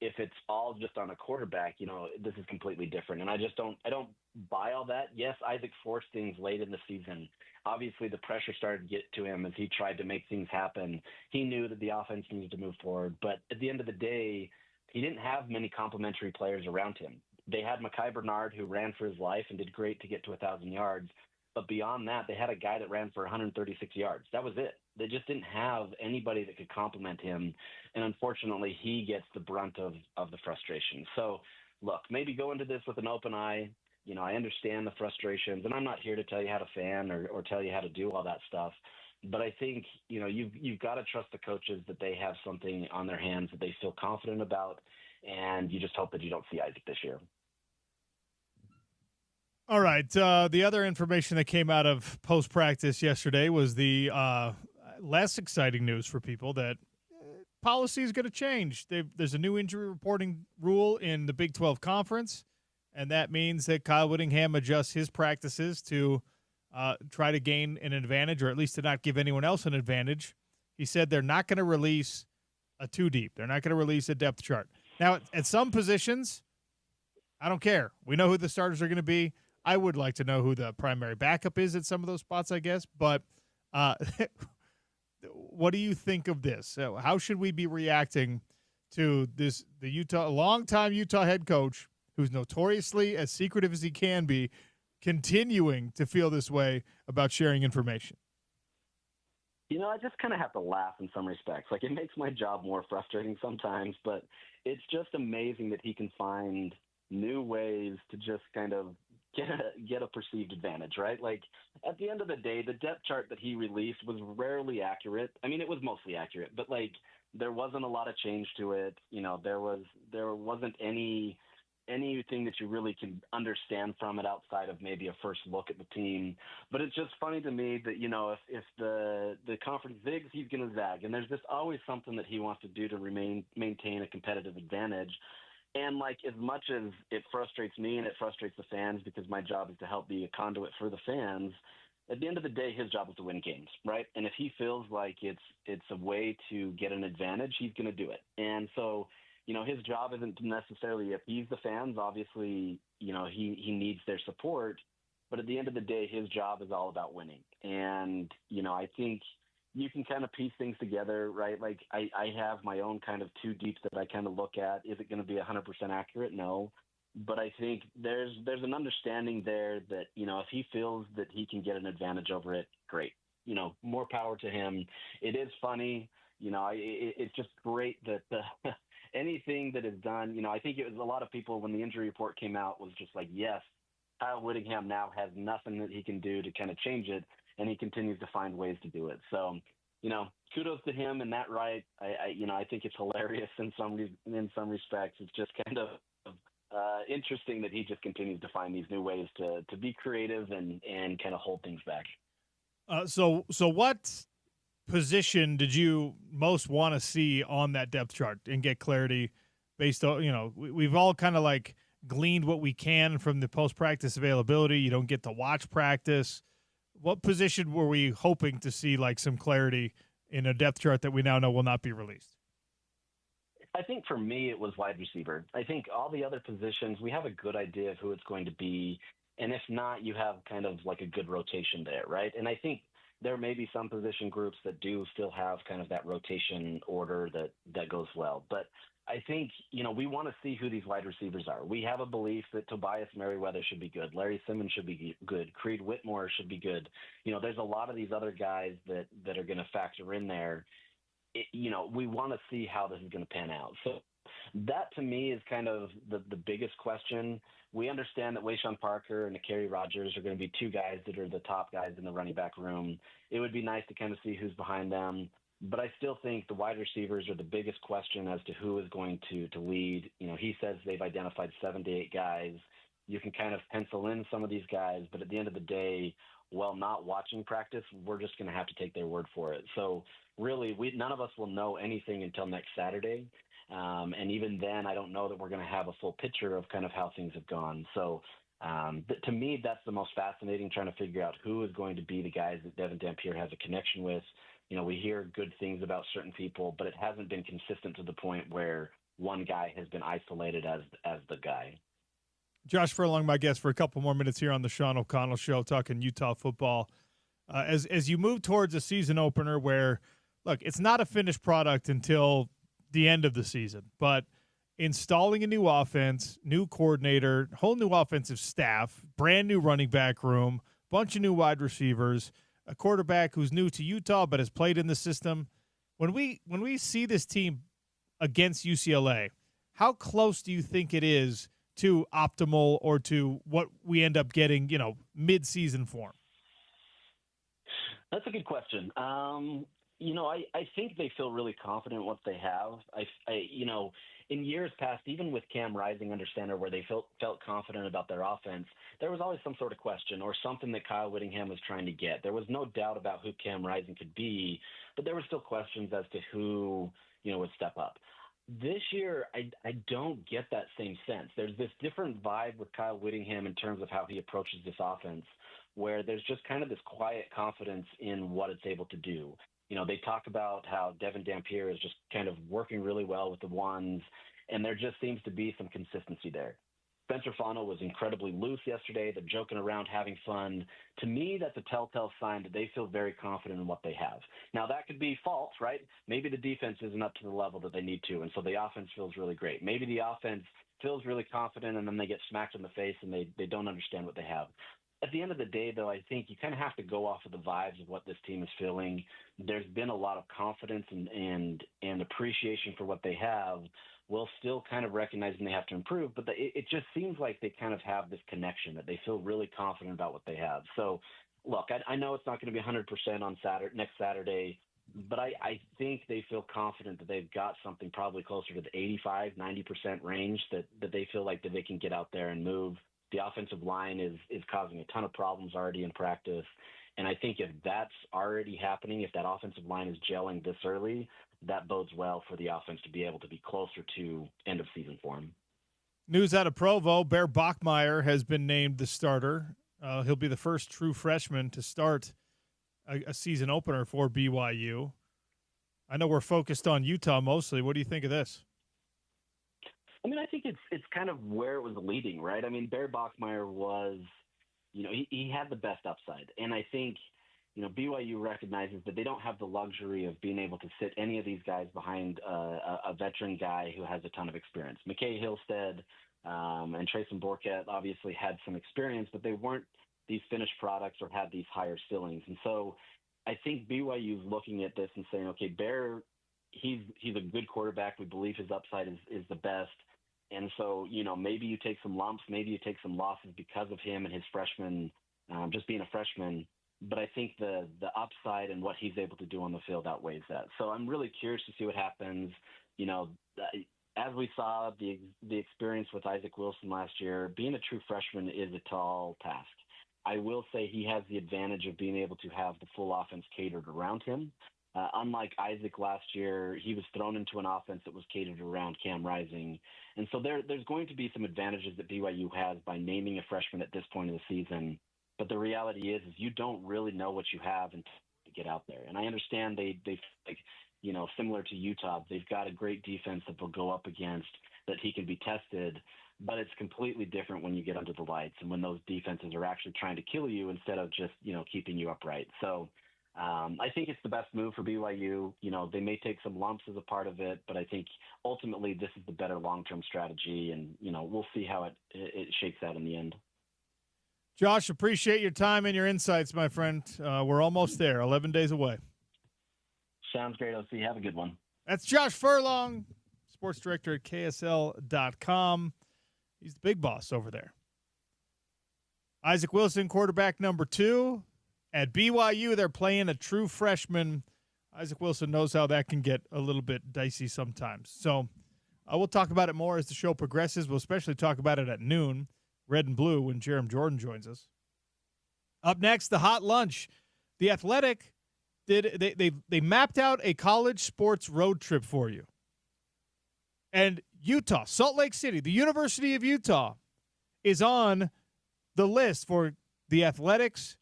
it's all just on a quarterback, this is completely different. And I don't buy all that. Yes, Isaac forced things late in the season. Obviously, the pressure started to get to him as he tried to make things happen. He knew that the offense needed to move forward, but at the end of the day, he didn't have many complementary players around him. They had Mekhi Bernard, who ran for his life and did great to get to 1,000 yards. But beyond that, they had a guy that ran for 136 yards. That was it. They just didn't have anybody that could complement him. And unfortunately, he gets the brunt of the frustration. So, look, maybe go into this with an open eye. I understand the frustrations, and I'm not here to tell you how to fan or tell you how to do all that stuff. But I think, you've got to trust the coaches that they have something on their hands that they feel confident about, and you just hope that you don't see Isaac this year. All right. The other information that came out of post-practice yesterday was the less exciting news for people that policy is going to change. There's a new injury reporting rule in the Big 12 Conference, and that means that Kyle Whittingham adjusts his practices to try to gain an advantage, or at least to not give anyone else an advantage. He said they're not going to release a 2-deep. They're not going to release a depth chart. Now, at some positions, I don't care. We know who the starters are going to be. I would like to know who the primary backup is at some of those spots, I guess. But what do you think of this? How should we be reacting to this? The longtime Utah head coach, who's notoriously as secretive as he can be, continuing to feel this way about sharing information. I just kind of have to laugh in some respects. Like, it makes my job more frustrating sometimes, but it's just amazing that he can find new ways to just kind of get a perceived advantage, right? Like, at the end of the day, the depth chart that he released was rarely accurate. I mean, it was mostly accurate, but like, there wasn't a lot of change to it. There wasn't anything that you really can understand from it outside of maybe a first look at the team. But it's just funny to me that, if the conference zigs, he's going to zag. And there's just always something that he wants to do to maintain a competitive advantage. And like, as much as it frustrates me and it frustrates the fans, because my job is to help be a conduit for the fans, at the end of the day, his job is to win games, right? And if he feels like it's a way to get an advantage, he's going to do it. And so, his job isn't to necessarily appease the fans. Obviously, he needs their support. But at the end of the day, his job is all about winning. And, I think you can kind of piece things together, right? Like, I have my own kind of two deeps that I kind of look at. Is it going to be 100% accurate? No. But I think there's an understanding there that, if he feels that he can get an advantage over it, great. More power to him. It is funny. It's just great that anything that is done, I think it was a lot of people when the injury report came out was just like, yes, Kyle Whittingham now has nothing that he can do to kind of change it, and he continues to find ways to do it. So, kudos to him in that right. I think it's hilarious in some respects. It's just kind of interesting that he just continues to find these new ways to be creative and kind of hold things back. So what position did you most want to see on that depth chart and get clarity based on, we've all kind of like gleaned what we can from the post-practice availability. You don't get to watch practice. What position were we hoping to see like some clarity in a depth chart that we now know will not be released? I think for me, it was wide receiver. I think all the other positions, we have a good idea of who it's going to be. And if not, you have kind of like a good rotation there, right? And I think there may be some position groups that do still have kind of that rotation order that goes well. But I think, we want to see who these wide receivers are. We have a belief that Tobias Merriweather should be good. Larry Simmons should be good. Creed Whitmore should be good. There's a lot of these other guys that are going to factor in there. We want to see how this is going to pan out. So that to me is kind of the biggest question. We understand that Wayshawn Parker and Akari Rogers are going to be two guys that are the top guys in the running back room. It would be nice to kind of see who's behind them. But I still think the wide receivers are the biggest question as to who is going to lead. He says they've identified 7 to 8 guys. You can kind of pencil in some of these guys, but at the end of the day, while not watching practice, we're just going to have to take their word for it. So really, none of us will know anything until next Saturday. And even then, I don't know that we're going to have a full picture of kind of how things have gone. So but to me, that's the most fascinating, trying to figure out who is going to be the guys that Devin Dampier has a connection with. We hear good things about certain people, but it hasn't been consistent to the point where one guy has been isolated as the guy. Josh Furlong, my guest, for a couple more minutes here on the Sean O'Connell Show, talking Utah football. As you move towards a season opener where, look, it's not a finished product until the end of the season, but installing a new offense, new coordinator, whole new offensive staff, brand new running back room, bunch of new wide receivers, a quarterback who's new to Utah but has played in the system. When we see this team against UCLA, how close do you think it is to optimal or to what we end up getting, mid-season form? That's a good question. I think they feel really confident in what they have. In years past, even with Cam Rising under center, where they felt confident about their offense, there was always some sort of question or something that Kyle Whittingham was trying to get. There was no doubt about who Cam Rising could be, but there were still questions as to who, would step up. This year, I don't get that same sense. There's this different vibe with Kyle Whittingham in terms of how he approaches this offense, where there's just kind of this quiet confidence in what it's able to do. They talk about how Devin Dampier is just kind of working really well with the ones, and there just seems to be some consistency there. Spencer Fano was incredibly loose yesterday. They're joking around, having fun. To me, that's a telltale sign that they feel very confident in what they have. Now, that could be false, right? Maybe the defense isn't up to the level that they need to, and so the offense feels really great. Maybe the offense feels really confident, and then they get smacked in the face, and they don't understand what they have. at the end of the day, though, I think you kind of have to go off of the vibes of what this team is feeling. There's been a lot of confidence and appreciation for what they have, while still kind of recognizing they have to improve. But it just seems like they kind of have this connection that they feel really confident about what they have. So, look, I know it's not going to be 100% on next Saturday, but I think they feel confident that they've got something probably closer to the 85, 90% range that they feel like that they can get out there and move. The offensive line is causing a ton of problems already in practice. And I think if that's already happening, if that offensive line is gelling this early, that bodes well for the offense to be able to be closer to end of season form. News out of Provo, Bear Bachmeyer has been named the starter. He'll be the first true freshman to start a season opener for BYU. I know we're focused on Utah mostly. What do you think of this? I mean, I think it's kind of where it was leading, right? I mean, Bear Bachmeyer was, he had the best upside. And I think, BYU recognizes that they don't have the luxury of being able to sit any of these guys behind a veteran guy who has a ton of experience. McKay Hillstead and Trayson Borket obviously had some experience, but they weren't these finished products or had these higher ceilings. And so I think BYU is looking at this and saying, okay, Bear, he's a good quarterback. We believe his upside is the best. And so, maybe you take some lumps, maybe you take some losses because of him and his freshman, just being a freshman. But I think the upside and what he's able to do on the field outweighs that. So I'm really curious to see what happens. As we saw the experience with Isaac Wilson last year, being a true freshman is a tall task. I will say he has the advantage of being able to have the full offense catered around him. Unlike Isaac last year, he was thrown into an offense that was catered around Cam Rising. And so there's going to be some advantages that BYU has by naming a freshman at this point of the season. But the reality is you don't really know what you have until you get out there. And I understand they similar to Utah, they've got a great defense that they'll go up against, that he can be tested. But it's completely different when you get under the lights and when those defenses are actually trying to kill you instead of just, keeping you upright. So I think it's the best move for BYU. They may take some lumps as a part of it, but I think ultimately this is the better long-term strategy, and, we'll see how it shakes out in the end. Josh, appreciate your time and your insights, my friend. We're almost there, 11 days away. Sounds great, OC. Have a good one. That's Josh Furlong, sports director at KSL.com. He's the big boss over there. Isaac Wilson, quarterback number 2. At BYU, they're playing a true freshman. Isaac Wilson knows how that can get a little bit dicey sometimes. So we'll talk about it more as the show progresses. We'll especially talk about it at noon, red and blue, when Jerem Jordan joins us. Up next, the hot lunch. The Athletic they mapped out a college sports road trip for you. And Utah, Salt Lake City, the University of Utah, is on the list for the Athletics'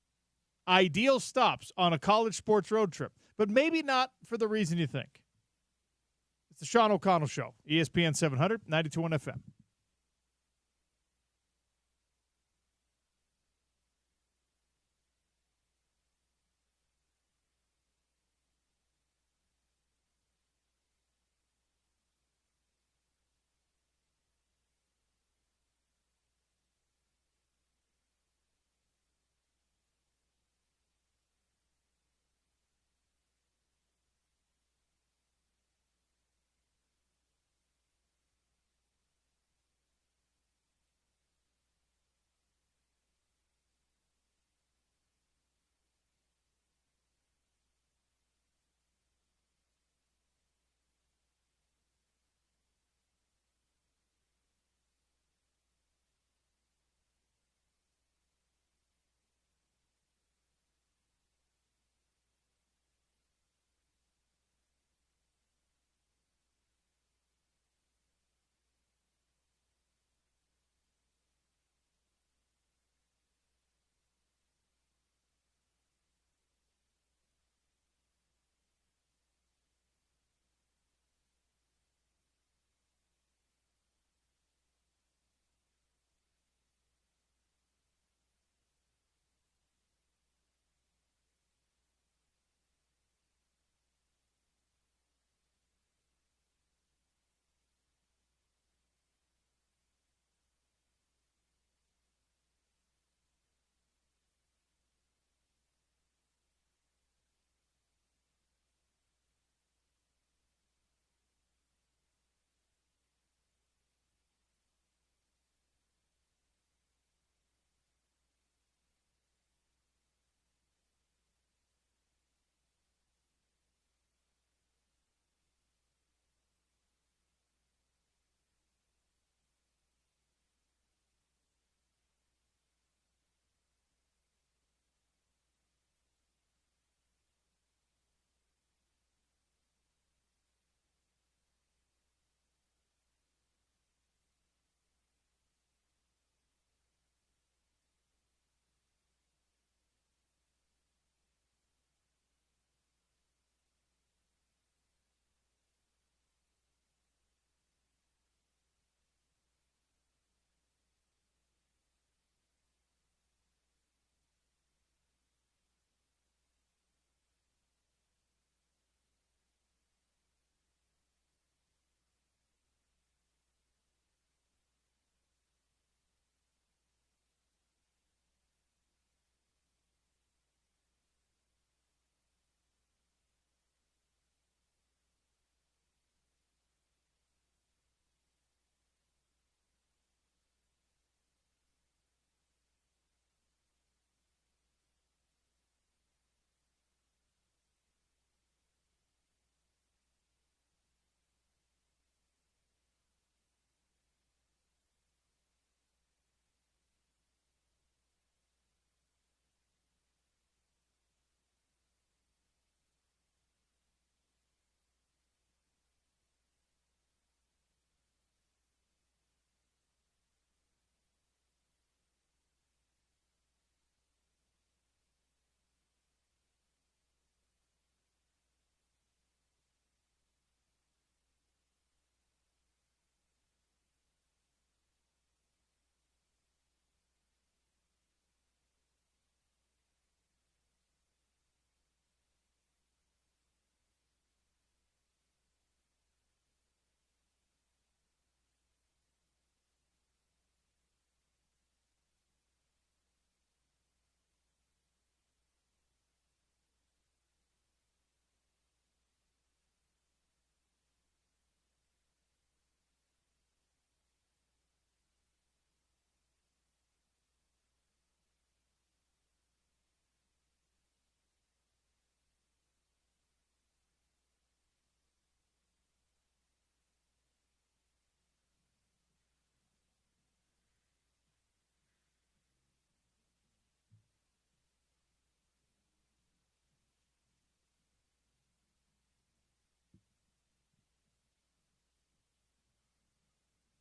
ideal stops on a college sports road trip, but maybe not for the reason you think. It's the Sean O'Connell Show, ESPN 700, 92.1 FM.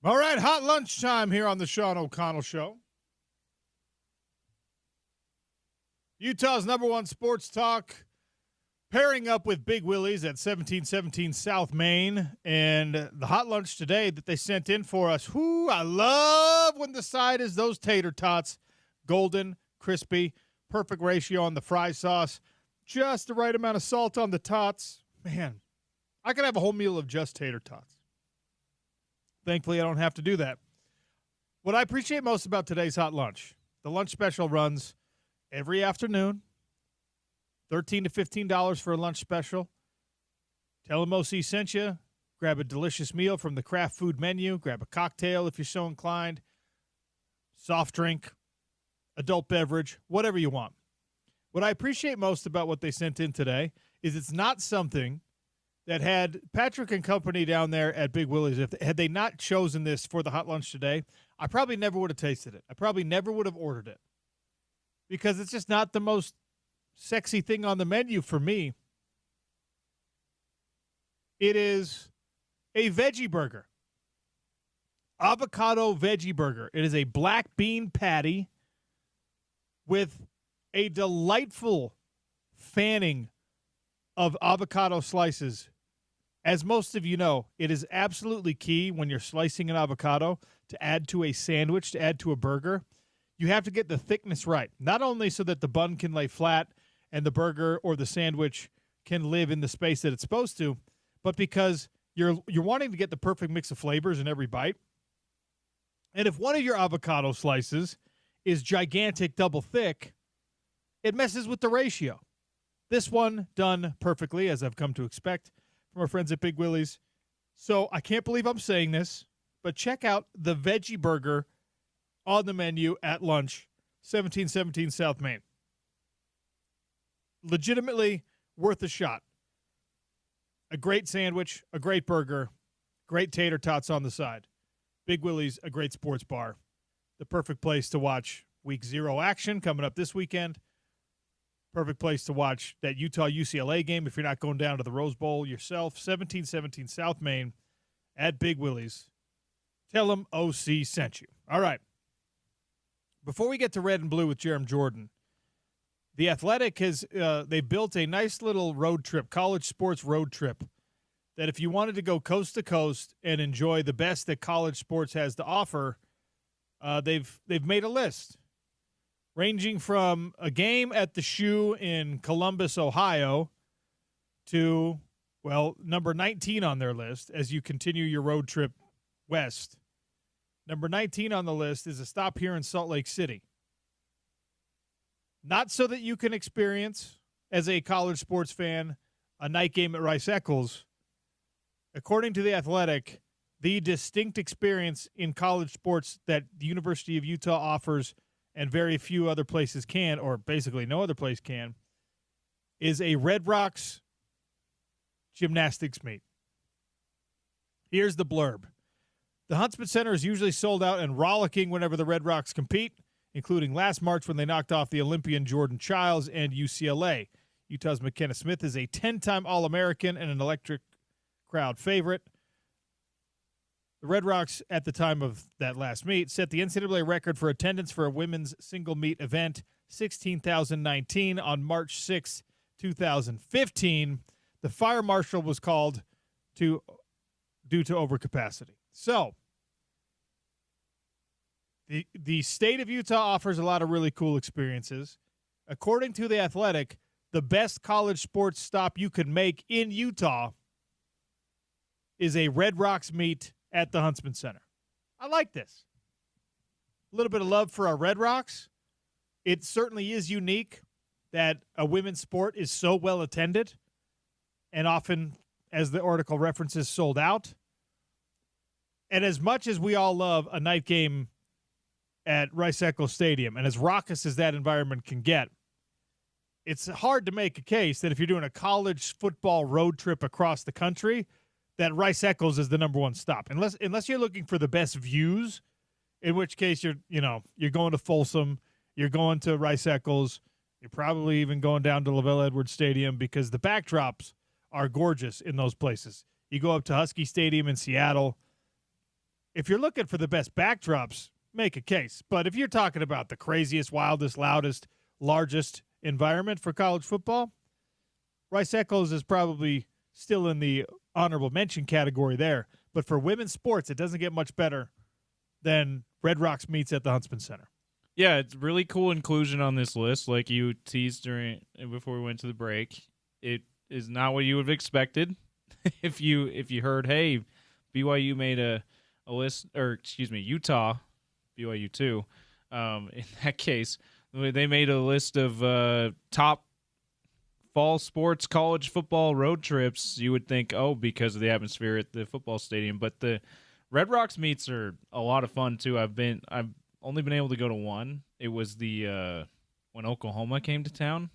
All right, hot lunchtime here on the Sean O'Connell Show. Utah's number one sports talk, pairing up with Big Willie's at 1717 South Main. And the hot lunch today that they sent in for us, whoo, I love when the side is those tater tots. Golden, crispy, perfect ratio on the fry sauce, just the right amount of salt on the tots. Man, I could have a whole meal of just tater tots. Thankfully, I don't have to do that. What I appreciate most about today's hot lunch, the lunch special runs every afternoon, $13 to $15 for a lunch special. Tell them OC sent you. Grab a delicious meal from the craft food menu. Grab a cocktail if you're so inclined. Soft drink, adult beverage, whatever you want. What I appreciate most about what they sent in today is it's not something that had Patrick and company down there at Big Willie's, had they not chosen this for the hot lunch today, I probably never would have tasted it. I probably never would have ordered it because it's just not the most sexy thing on the menu for me. It is a veggie burger, avocado veggie burger. It is a black bean patty with a delightful fanning of avocado slices. As most of you know, it is absolutely key when you're slicing an avocado to add to a sandwich, to add to a burger. You have to get the thickness right, not only so that the bun can lay flat and the burger or the sandwich can live in the space that it's supposed to, but because you're wanting to get the perfect mix of flavors in every bite. And if one of your avocado slices is gigantic, double thick, it messes with the ratio. This one done perfectly, as I've come to expect from our friends at Big Willie's. So I can't believe I'm saying this, but check out the veggie burger on the menu at lunch, 1717 South Main. Legitimately worth a shot. A great sandwich, a great burger, great tater tots on the side. Big Willie's, a great sports bar. The perfect place to watch Week 0 action coming up this weekend. Perfect place to watch that Utah-UCLA game if you're not going down to the Rose Bowl yourself. 1717 South Main at Big Willie's. Tell them OC sent you. All right. Before we get to Red and Blue with Jerem Jordan, The Athletic has they built a nice little road trip, college sports road trip, that if you wanted to go coast to coast and enjoy the best that college sports has to offer, they've made a list. Ranging from a game at the Shoe in Columbus, Ohio, to, well, number 19 on their list as you continue your road trip west. Number 19 on the list is a stop here in Salt Lake City. Not so that you can experience, as a college sports fan, a night game at Rice Eccles. According to The Athletic, the distinct experience in college sports that the University of Utah offers and very few other places can, or basically no other place can, is a Red Rocks gymnastics meet. Here's the blurb. The Huntsman Center is usually sold out and rollicking whenever the Red Rocks compete, including last March when they knocked off the Olympian Jordan Childs and UCLA. Utah's McKenna Smith is a 10-time All-American and an electric crowd favorite. The Red Rocks, at the time of that last meet, set the NCAA record for attendance for a women's single meet event, 16,019, on March 6, 2015. The fire marshal was called due to overcapacity. So, the state of Utah offers a lot of really cool experiences. According to The Athletic, the best college sports stop you could make in Utah is a Red Rocks meet at the Huntsman Center. I like this. A little bit of love for our Red Rocks. It certainly is unique that a women's sport is so well attended and often, as the article references, sold out. And as much as we all love a night game at Rice Eccles Stadium, and as raucous as that environment can get, it's hard to make a case that if you're doing a college football road trip across the country, that Rice Eccles is the number one stop. Unless you're looking for the best views, in which case you're going to Folsom, you're going to Rice Eccles, you're probably even going down to LaVelle Edwards Stadium because the backdrops are gorgeous in those places. You go up to Husky Stadium in Seattle, if you're looking for the best backdrops, make a case. But if you're talking about the craziest, wildest, loudest, largest environment for college football, Rice Eccles is probably still in the honorable mention category there. But for women's sports, it doesn't get much better than Red Rocks meets at the Huntsman Center. Yeah, it's really cool inclusion on this list. Like you teased before we went to the break, it is not what you would have expected. if you heard, hey, BYU made a list, or excuse me, Utah, BYU too. In that case, they made a list of top fall sports college football road trips. You would think, oh, because of the atmosphere at the football stadium, but the Red Rocks meets are a lot of fun too. I've only been able to go to one. It was the when Oklahoma came to town,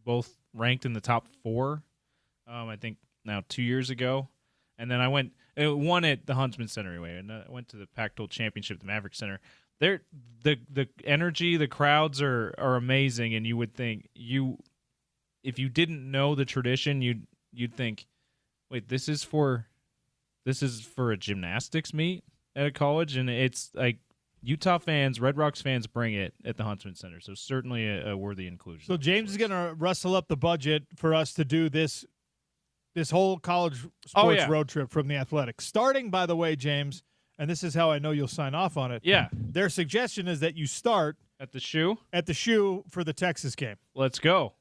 both ranked in the top 4. I think now 2 years ago, and then I went one at the Huntsman Center anyway, and I went to the Pac-12 Championship, at the Maverick Center. There, the energy, the crowds are amazing, and you would think if you didn't know the tradition, you'd think, wait, this is for a gymnastics meet at a college, and it's like Utah fans, Red Rocks fans bring it at the Huntsman Center, so certainly a worthy inclusion. So James is going to rustle up the budget for us to do this whole college sports road trip from the Athletics. Starting, by the way, James, and this is how I know you'll sign off on it. Yeah. Their suggestion is that you start at the shoe for the Texas game. Let's go.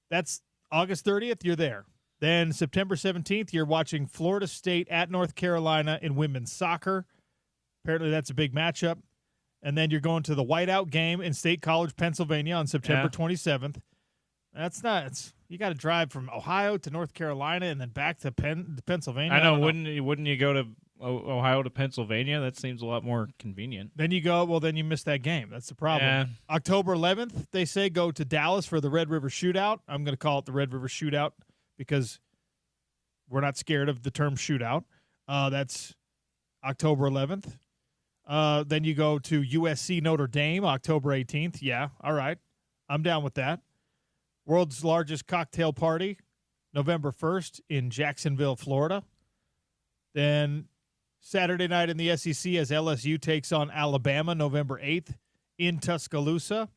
That's August 30th. You're there. Then September 17th, you're watching Florida State at North Carolina in women's soccer. Apparently that's a big matchup. And then you're going to the whiteout game in State College, Pennsylvania on September 27th. That's nuts. You got to drive from Ohio to North Carolina and then back to Pennsylvania. I know. Wouldn't you go to Ohio to Pennsylvania? That seems a lot more convenient. Then you go, well, then you miss that game. That's the problem. Yeah. October 11th, they say go to Dallas for the Red River Shootout. I'm going to call it the Red River Shootout because we're not scared of the term shootout. That's October 11th. Then you go to USC Notre Dame, October 18th. Yeah, all right. I'm down with that. World's largest cocktail party, November 1st in Jacksonville, Florida. Then Saturday night in the SEC as LSU takes on Alabama, November 8th in Tuscaloosa.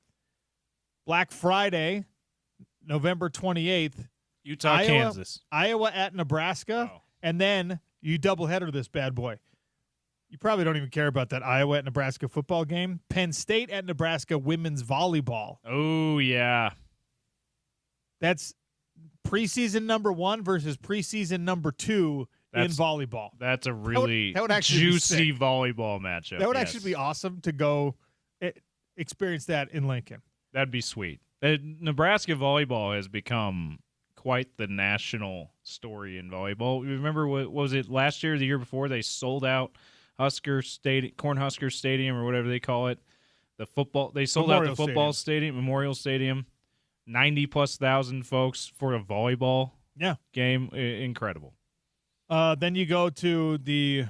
Black Friday, November 28th. Kansas. Iowa at Nebraska. Oh. And then you doubleheader this bad boy. You probably don't even care about that Iowa at Nebraska football game. Penn State at Nebraska women's volleyball. Oh, yeah. That's preseason number 1 versus preseason number 2 in volleyball. That's a really that would actually juicy volleyball matchup. That would actually be awesome to go experience that in Lincoln. That'd be sweet. Nebraska volleyball has become quite the national story in volleyball. Remember, what was it last year or the year before? They sold out Cornhusker Stadium or whatever they call it. They sold out the football stadium, Memorial Stadium. 90+ thousand folks for a volleyball game. Incredible. Then you go to the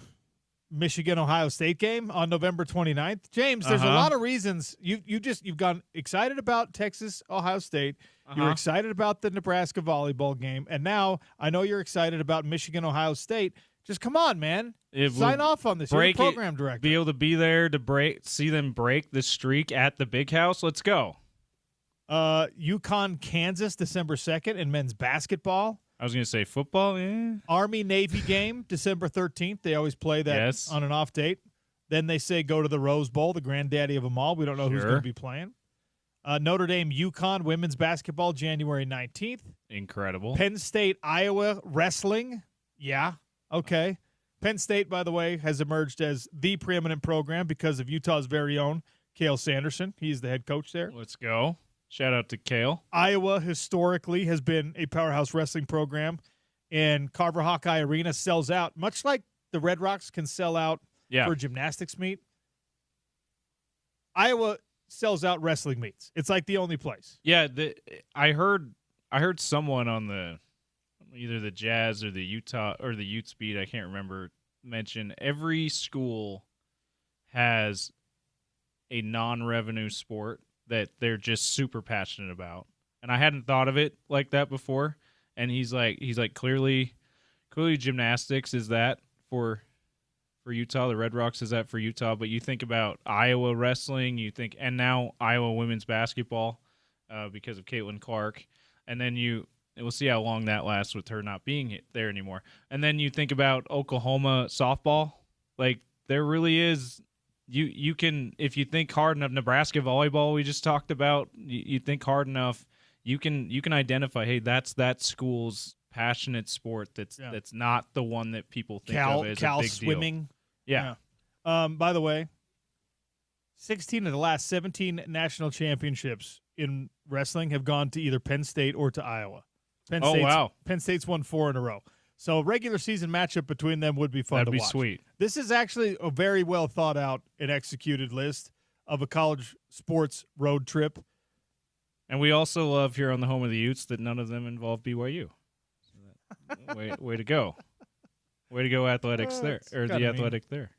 Michigan-Ohio State game on November 29th. James, there's a lot of reasons. You've gotten excited about Texas-Ohio State. You're excited about the Nebraska volleyball game. And now I know you're excited about Michigan-Ohio State. Just come on, man. Sign off on this. You're the program director. Be able to be there to see them break the streak at the Big House. Let's go. UConn, Kansas, December 2nd in men's basketball. I was going to say football, yeah. Army-Navy game, December 13th. They always play that on an off date. Then they say go to the Rose Bowl, the granddaddy of them all. We don't know who's going to be playing. Notre Dame, UConn, women's basketball, January 19th. Incredible. Penn State, Iowa, wrestling. Yeah, okay. Penn State, by the way, has emerged as the preeminent program because of Utah's very own Cale Sanderson. He's the head coach there. Let's go. Shout out to Cale. Iowa historically has been a powerhouse wrestling program, and Carver Hawkeye Arena sells out, much like the Red Rocks can sell out for a gymnastics meet. Iowa sells out wrestling meets. It's like the only place. Yeah, I heard someone on either the Jazz or the Utah or the Ute Speed, I can't remember, mention every school has a non-revenue sport that they're just super passionate about. And I hadn't thought of it like that before. And he's like clearly gymnastics is that for for Utah. The Red Rocks is that for Utah. But you think about Iowa wrestling, and now Iowa women's basketball because of Caitlin Clark. And then we'll see how long that lasts with her not being there anymore. And then you think about Oklahoma softball. Like, there really is, you can, if you think hard enough, Nebraska volleyball we just talked about, you think hard enough, you can identify, hey, that's that school's passionate sport that's not the one that people think of as a big swimming. Deal. Yeah. By the way, 16 of the last 17 national championships in wrestling have gone to either Penn State or to Iowa. Penn State's won 4 in a row. So a regular season matchup between them would be fun to watch. That'd be sweet. This is actually a very well thought out and executed list of a college sports road trip. And we also love here on the home of the Utes that none of them involve BYU. So way to go. Way to go athletics there, or the athletic there.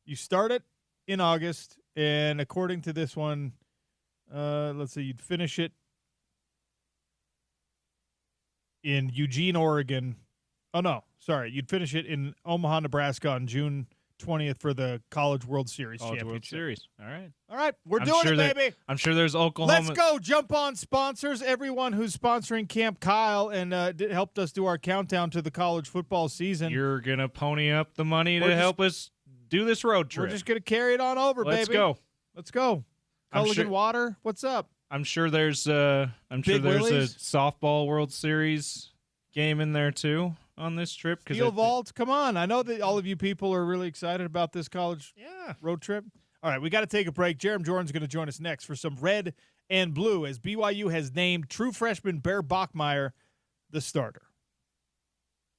You start it in August, and according to this one, let's see, you'd finish it in Eugene, Oregon. Oh, no, sorry. You'd finish it in Omaha, Nebraska on June 20th for the College World Series Championship. World Series. All right. We're doing it, baby. I'm sure there's Oklahoma. Let's go. Jump on sponsors. Everyone who's sponsoring Camp Kyle and helped us do our countdown to the college football season. You're going to pony up the money to help us do this road trip. We're just going to carry it on over, Let's baby. Let's go. Culligan Water, what's up? I'm sure there's a softball World Series game in there too on this trip. Steel Vault, come on! I know that all of you people are really excited about this college road trip. All right, we got to take a break. Jerem Jordan's going to join us next for some red and blue as BYU has named true freshman Bear Bachmeier the starter.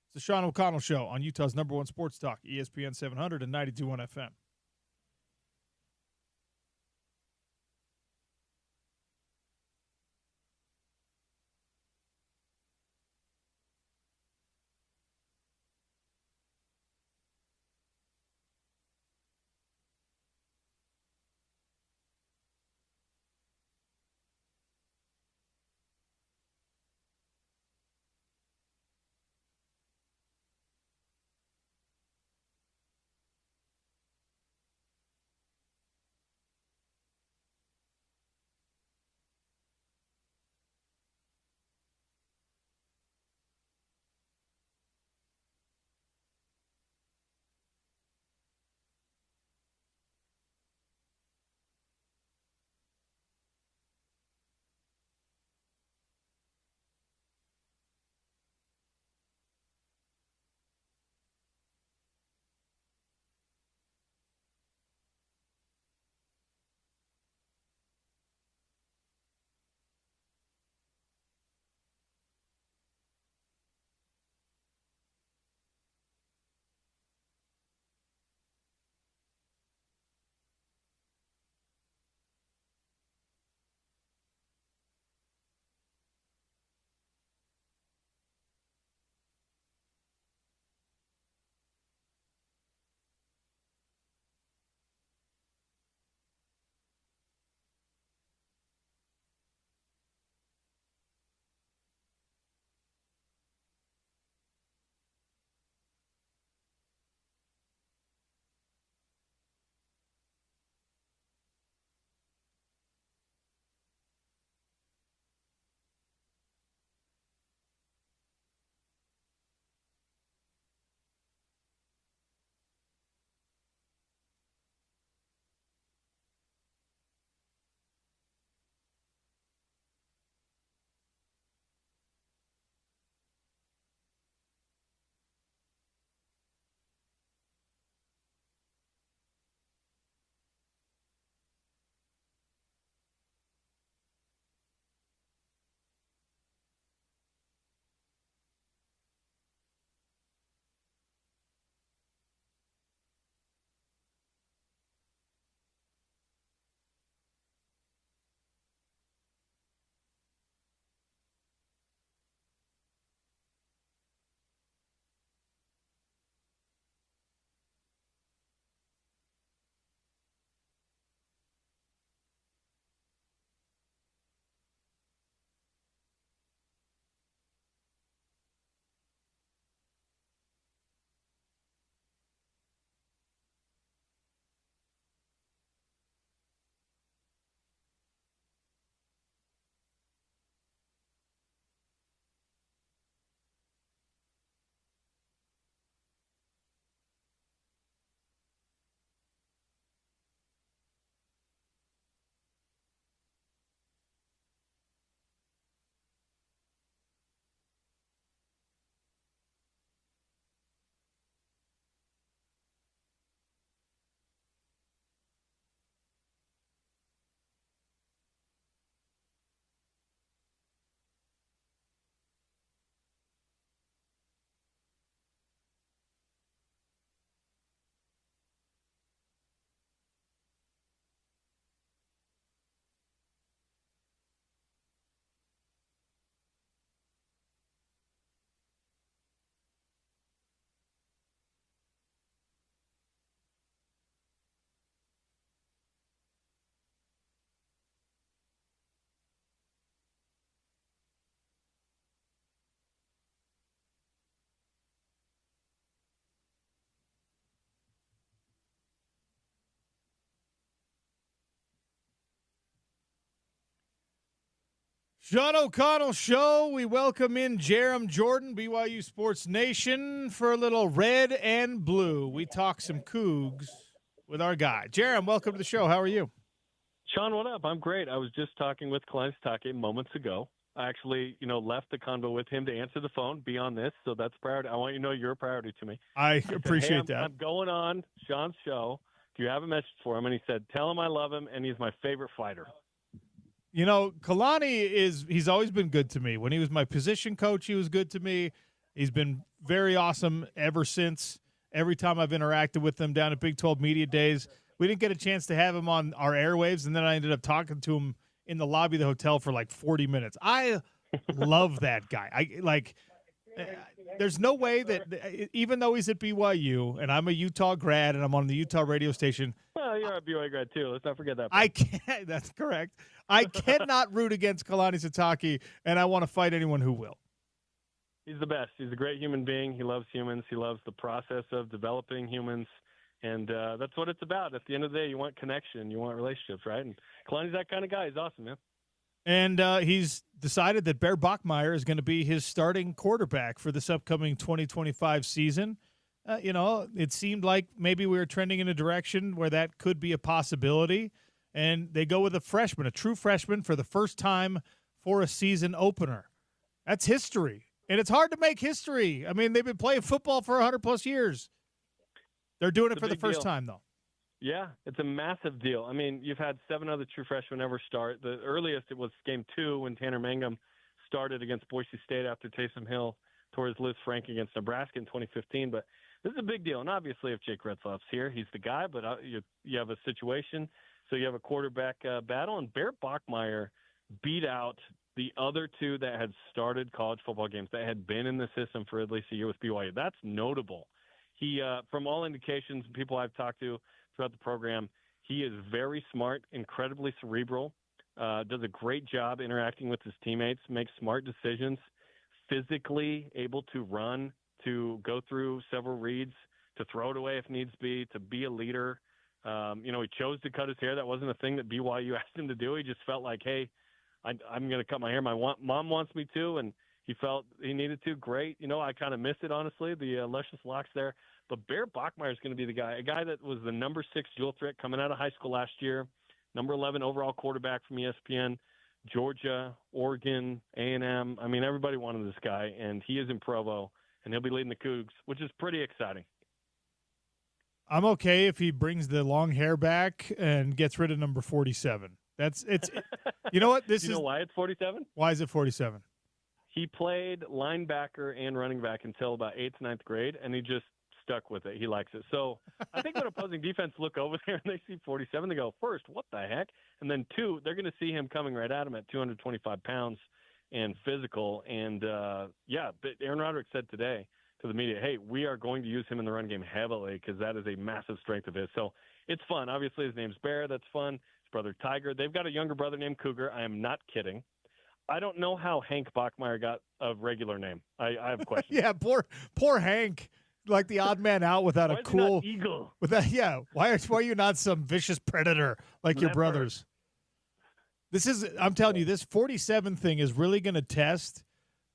It's the Sean O'Connell Show on Utah's #1 sports talk, ESPN 700 and 92.1 FM. John O'Connell Show. We welcome in Jerem Jordan, BYU Sports Nation, for a little red and blue. We talk some Cougs with our guy. Jerem, welcome to the show. How are you? Sean, what up? I'm great. I was just talking with Kalani Sitake moments ago. I actually, left the convo with him to answer the phone, be on this, so that's priority. I want you to know you're a priority to me. I appreciate that. I'm going on Sean's show. Do you have a message for him? And he said, tell him I love him, and he's my favorite fighter. Kalani he's always been good to me. When he was my position coach, he was good to me. He's been very awesome ever since. Every time I've interacted with him down at Big 12 Media Days, we didn't get a chance to have him on our airwaves, and then I ended up talking to him in the lobby of the hotel for like 40 minutes. I love that guy. There's no way that even though he's at BYU and I'm a Utah grad and I'm on the Utah radio station. Well, you're a BYU grad too. Let's not forget that. I can't. That's correct. I cannot root against Kalani Sitake, and I want to fight anyone who will. He's the best. He's a great human being. He loves humans. He loves the process of developing humans. And that's what it's about. At the end of the day, you want connection. You want relationships, right? And Kalani's that kind of guy. He's awesome, man. And he's decided that Bear Bachmeier is going to be his starting quarterback for this upcoming 2025 season. It seemed like maybe we were trending in a direction where that could be a possibility. And they go with a freshman, a true freshman, for the first time for a season opener. That's history. And it's hard to make history. I mean, they've been playing football for 100-plus years. They're doing it for the first time, though. Yeah, it's a massive deal. I mean, you've had 7 other true freshmen ever start. The earliest, it was game 2 when Tanner Mangum started against Boise State after Taysom Hill tore his Liz Frank against Nebraska in 2015. But this is a big deal. And obviously, if Jake Retzloff's here, he's the guy. But you have a situation, so you have a quarterback battle. And Bear Bachmeier beat out the other 2 that had started college football games, that had been in the system for at least a year with BYU. That's notable. He, from all indications, people I've talked to throughout the program, he is very smart, incredibly cerebral, does a great job interacting with his teammates, makes smart decisions, physically able to run, to go through several reads, to throw it away if needs be a leader. He chose to cut his hair. That wasn't a thing that BYU asked him to do. He just felt like, hey, I'm going to cut my hair. My mom wants me to, and he felt he needed to. Great. I kind of missed it, honestly, the luscious locks there. But Bear Bachmeier is going to be the guy, a guy that was the number 6 dual threat coming out of high school last year, number 11 overall quarterback from ESPN, Georgia, Oregon, A&M. I mean, everybody wanted this guy, and he is in Provo, and he'll be leading the Cougs, which is pretty exciting. I'm okay if he brings the long hair back and gets rid of number 47. You know what? You know why it's 47? Why is it 47? He played linebacker and running back until about 8th, 9th grade, and he just stuck with it. He likes it. So I think when opposing defense look over there and they see 47, they go, first, what the heck? And then 2, they're going to see him coming right at him at 225 pounds and physical. And, but Aaron Roderick said today to the media, hey, we are going to use him in the run game heavily because that is a massive strength of his. So it's fun. Obviously, his name's Bear. That's fun. His brother Tiger. They've got a younger brother named Cougar. I am not kidding. I don't know how Hank Bachmeier got a regular name. I have questions. Yeah, poor Hank. Like the odd man out without a cool eagle. Why are you not some vicious predator like your brothers? I'm telling you, this 47 thing is really going to test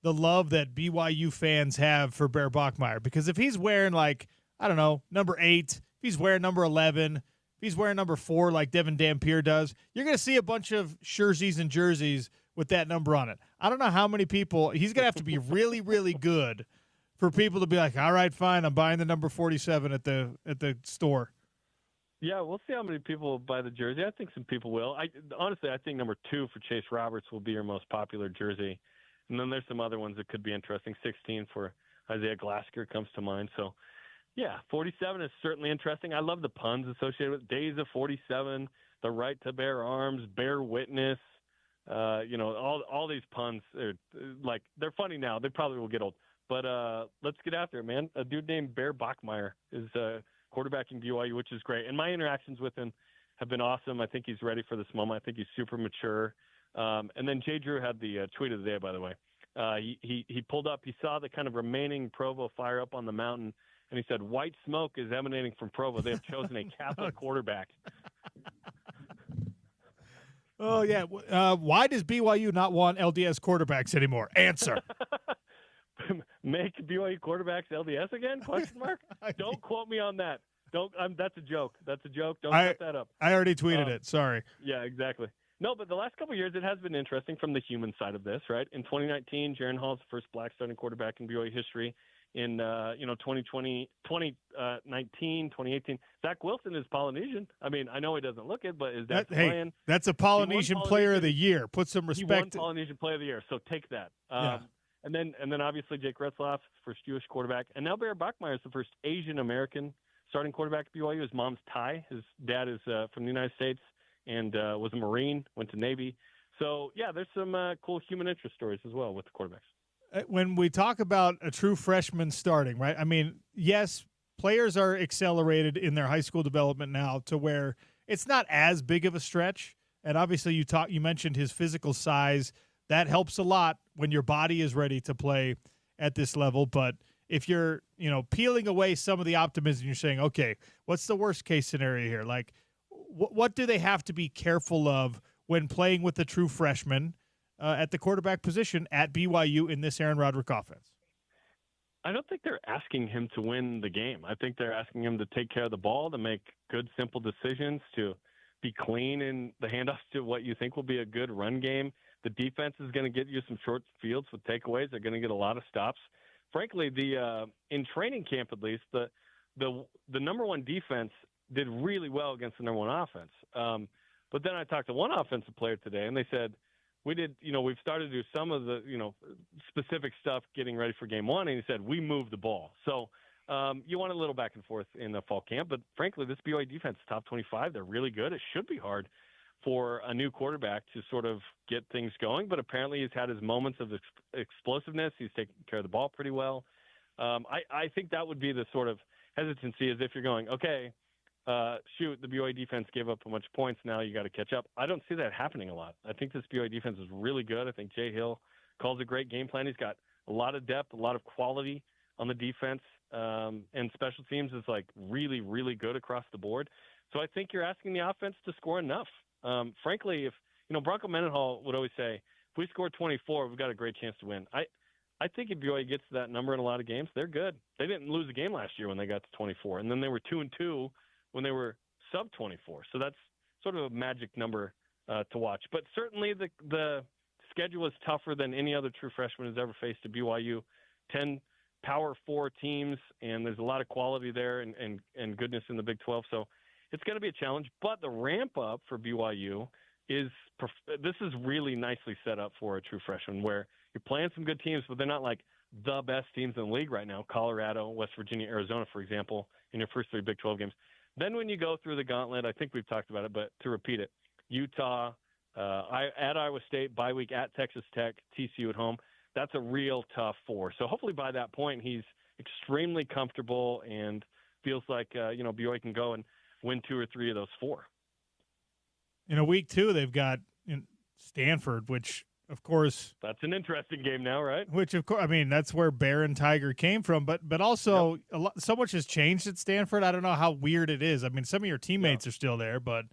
the love that BYU fans have for Bear Bachmeier. Because if he's wearing number 8, if he's wearing number 11, if he's wearing number 4 like Devin Dampier does, you're going to see a bunch of jerseys and jerseys with that number on it. I don't know how many people. He's going to have to be really, really good for people to be like, all right, fine, I'm buying the number 47 at the store. Yeah, we'll see how many people buy the jersey. I think some people will. Honestly, I think number 2 for Chase Roberts will be your most popular jersey. And then there's some other ones that could be interesting. 16 for Isaiah Glasker comes to mind. So, yeah, 47 is certainly interesting. I love the puns associated with Days of 47, the right to bear arms, bear witness. All these puns are they're funny now. They probably will get old. But let's get after it, man. A dude named Bear Bachmeier is quarterbacking BYU, which is great. And my interactions with him have been awesome. I think he's ready for this moment. I think he's super mature. And then Jay Drew had the tweet of the day, by the way. He pulled up. He saw the kind of remaining Provo fire up on the mountain, and he said, white smoke is emanating from Provo. They have chosen a Catholic quarterback. Oh, yeah. Why does BYU not want LDS quarterbacks anymore? Answer. Make BYU quarterbacks LDS again? Question mark. Don't quote me on that. Don't. That's a joke. That's a joke. Don't set that up. I already tweeted it. Sorry. Yeah, exactly. No, but the last couple of years it has been interesting from the human side of this, right? In 2019, Jaron Hall is the first black starting quarterback in BYU history. In 2019, 2018, Zach Wilson is Polynesian. I mean, I know he doesn't look it, but is that playing? That's a Polynesian Player of the Year. Put some respect. He won Polynesian Player of the Year, so take that. Yeah. And then obviously Jake Retzlaff, first Jewish quarterback, and now Bear Bachmeier is the first Asian American starting quarterback at BYU. His mom's Thai. His dad is from the United States and was a Marine, went to Navy. So yeah, there's some cool human interest stories as well with the quarterbacks. When we talk about a true freshman starting, right? I mean, yes, players are accelerated in their high school development now to where it's not as big of a stretch. And obviously, you mentioned his physical size. That helps a lot when your body is ready to play at this level. But if you're, peeling away some of the optimism, you're saying, okay, what's the worst case scenario here? Like, what do they have to be careful of when playing with the true freshman at the quarterback position at BYU in this Aaron Roderick offense? I don't think they're asking him to win the game. I think they're asking him to take care of the ball, to make good, simple decisions, to be clean in the handoffs to what you think will be a good run game. The defense is going to get you some short fields with takeaways. They're going to get a lot of stops. Frankly, in training camp at least, the number one defense did really well against the number one offense. But then I talked to one offensive player today, and they said, we've started to do some of the, specific stuff getting ready for game one. And he said, we moved the ball. So you want a little back and forth in the fall camp. But frankly, this BYU defense is top 25. They're really good. It should be hard for a new quarterback to sort of get things going. But apparently he's had his moments of explosiveness. He's taking care of the ball pretty well. I think that would be the sort of hesitancy, as if you're going, okay, the BYU defense gave up a bunch of points. Now you got to catch up. I don't see that happening a lot. I think this BYU defense is really good. I think Jay Hill calls a great game plan. He's got a lot of depth, a lot of quality on the defense, and special teams is like really, really good across the board. So I think you're asking the offense to score enough. Frankly, if Bronco Mendenhall would always say, if we score 24, we've got a great chance to win. I think if BYU gets to that number in a lot of games, they're good. They didn't lose a game last year when they got to 24, and then they were 2-2 when they were sub 24. So that's sort of a magic number to watch. But certainly the schedule is tougher than any other true freshman has ever faced at BYU. 10 Power 4 teams, and there's a lot of quality there and goodness in the Big 12. So it's going to be a challenge. But the ramp up for BYU is really nicely set up for a true freshman, where you're playing some good teams, but they're not like the best teams in the league right now. Colorado, West Virginia, Arizona, for example, in your first 3 Big 12 games. Then when you go through the gauntlet, I think we've talked about it, but to repeat it, Utah, at Iowa State, bye week at Texas Tech, TCU at home, that's a real tough 4. So hopefully by that point he's extremely comfortable and feels like, BYU can go and win 2 or 3 of those 4. In week 2, they've got Stanford, which, of course, that's an interesting game now, right? Which, of course, I mean, that's where Bear and Tiger came from. But also, so much has changed at Stanford. I don't know how weird it is. I mean, some of your teammates are still there, but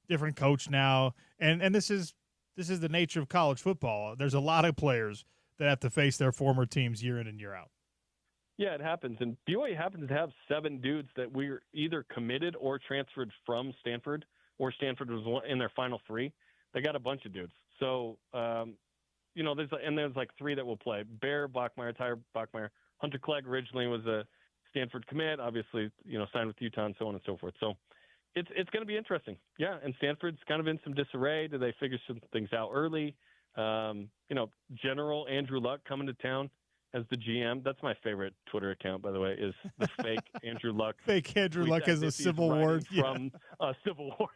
different coach now. And this is the nature of college football. There's a lot of players that have to face their former teams year in and year out. Yeah, it happens. And BYU happens to have 7 dudes that we're either committed or transferred from Stanford, or Stanford was in their final 3. They got a bunch of dudes. So, there's like 3 that will play. Bear Bachmeier, Tyler Bachmeier. Hunter Clegg originally was a Stanford commit, obviously, signed with Utah and so on and so forth. So it's going to be interesting. Yeah, and Stanford's kind of in some disarray. Do they figure some things out early? General Andrew Luck coming to town as the GM. That's my favorite Twitter account, by the way, is the fake Andrew Luck. Fake Andrew Luck as a Civil War. From a Civil War.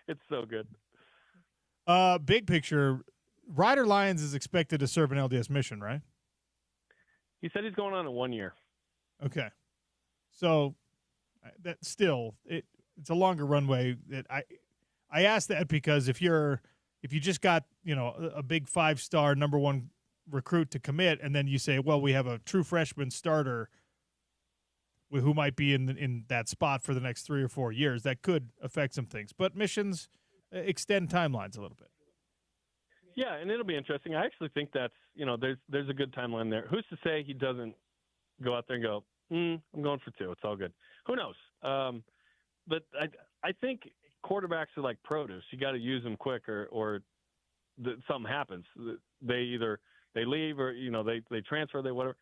It's so good. Big picture, Ryder Lyons is expected to serve an LDS mission, right? He said he's going on in 1 year. Okay. So that still it's a longer runway. That I asked that because if you just got, a big 5-star number 1 recruit to commit, and then you say, well, we have a true freshman starter who might be in that spot for the next 3 or 4 years, that could affect some things. But missions, extend timelines a little bit. Yeah, and it'll be interesting. I actually think that's, there's a good timeline there. Who's to say he doesn't go out there and go, I'm going for 2. It's all good. Who knows? But I think quarterbacks are like produce. You got to use them quick or something happens. They leave or, they transfer, whatever.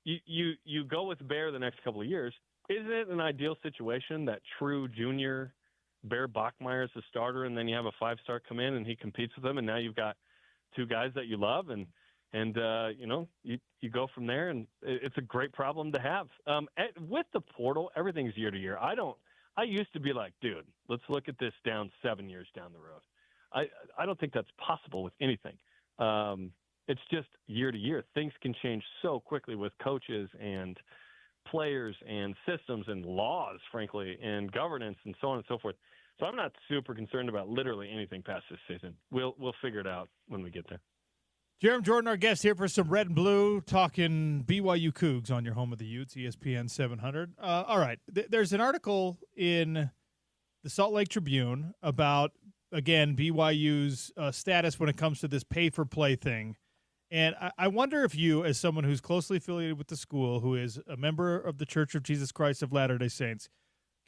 You go with Bear the next couple of years. Isn't it an ideal situation that true junior Bear Bachmeier is the starter, and then you have a 5-star come in and he competes with them, and now you've got 2 guys that you love, and you go from there, and it's a great problem to have. With the portal, everything's year to year. I used to be like, dude, let's look at this down 7 years down the road. I don't think that's possible with anything. It's just year to year. Things can change so quickly with coaches and players and systems and laws, frankly, and governance and so on and so forth. So I'm not super concerned about literally anything past this season. We'll figure it out when we get there. Jeremy Jordan, our guest here for some Red and Blue, talking BYU Cougs on your home of the Utes, ESPN 700. All right, there's an article in the Salt Lake Tribune about, again, BYU's status when it comes to this pay-for-play thing. And I wonder if you, as someone who's closely affiliated with the school, who is a member of the Church of Jesus Christ of Latter-day Saints,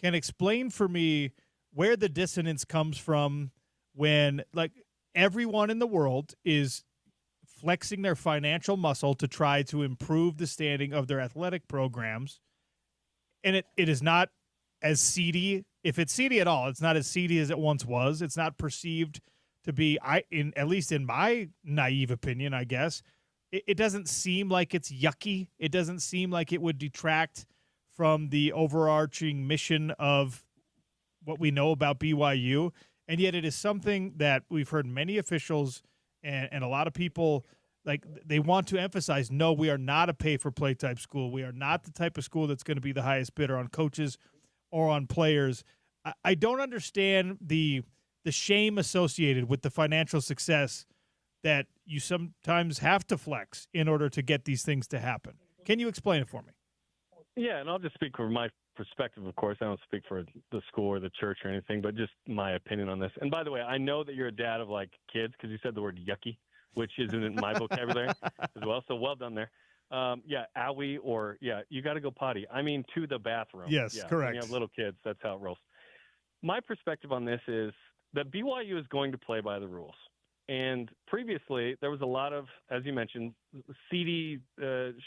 can explain for me where the dissonance comes from when, like, everyone in the world is flexing their financial muscle to try to improve the standing of their athletic programs. And it is not as seedy. If it's seedy at all, it's not as seedy as it once was. It's not perceived to be, at least in my naive opinion, I guess, it doesn't seem like it's yucky. It doesn't seem like it would detract from the overarching mission of what we know about BYU. And yet it is something that we've heard many officials and a lot of people, like, they want to emphasize, no, we are not a pay-for-play type school. We are not the type of school that's going to be the highest bidder on coaches or on players. I don't understand the shame associated with the financial success that you sometimes have to flex in order to get these things to happen. Can you explain it for me? Yeah, and I'll just speak from my perspective, of course. I don't speak for the school or the church or anything, but just my opinion on this. And by the way, I know that you're a dad of, like, kids, because you said the word yucky, which isn't in my vocabulary as well. So well done there. Owie, or, you got to go potty. I mean, to the bathroom. Yes, correct. When you have little kids, that's how it rolls. My perspective on this is that BYU is going to play by the rules. And previously, there was a lot of, as you mentioned, seedy,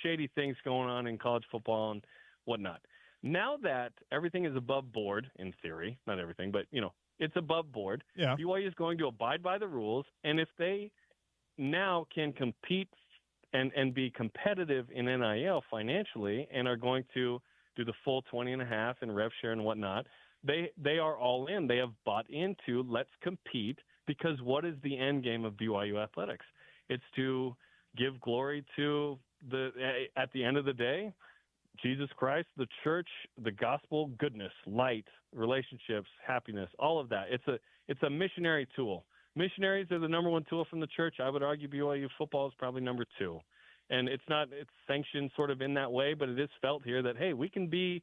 shady things going on in college football and whatnot. Now that everything is above board, in theory, not everything, but, it's above board, BYU is going to abide by the rules. And if they now can compete and be competitive in NIL financially and are going to do the full 20.5 and rev share and whatnot, they are all in. They have bought into let's compete, because what is the end game of BYU athletics? It's to give glory to at the end of the day, Jesus Christ, the church, the gospel, goodness, light, relationships, happiness, all of that. It's a missionary tool. Missionaries are the number one tool from the church. I would argue BYU football is probably number 2. And it's sanctioned sort of in that way, but it is felt here that, hey, we can be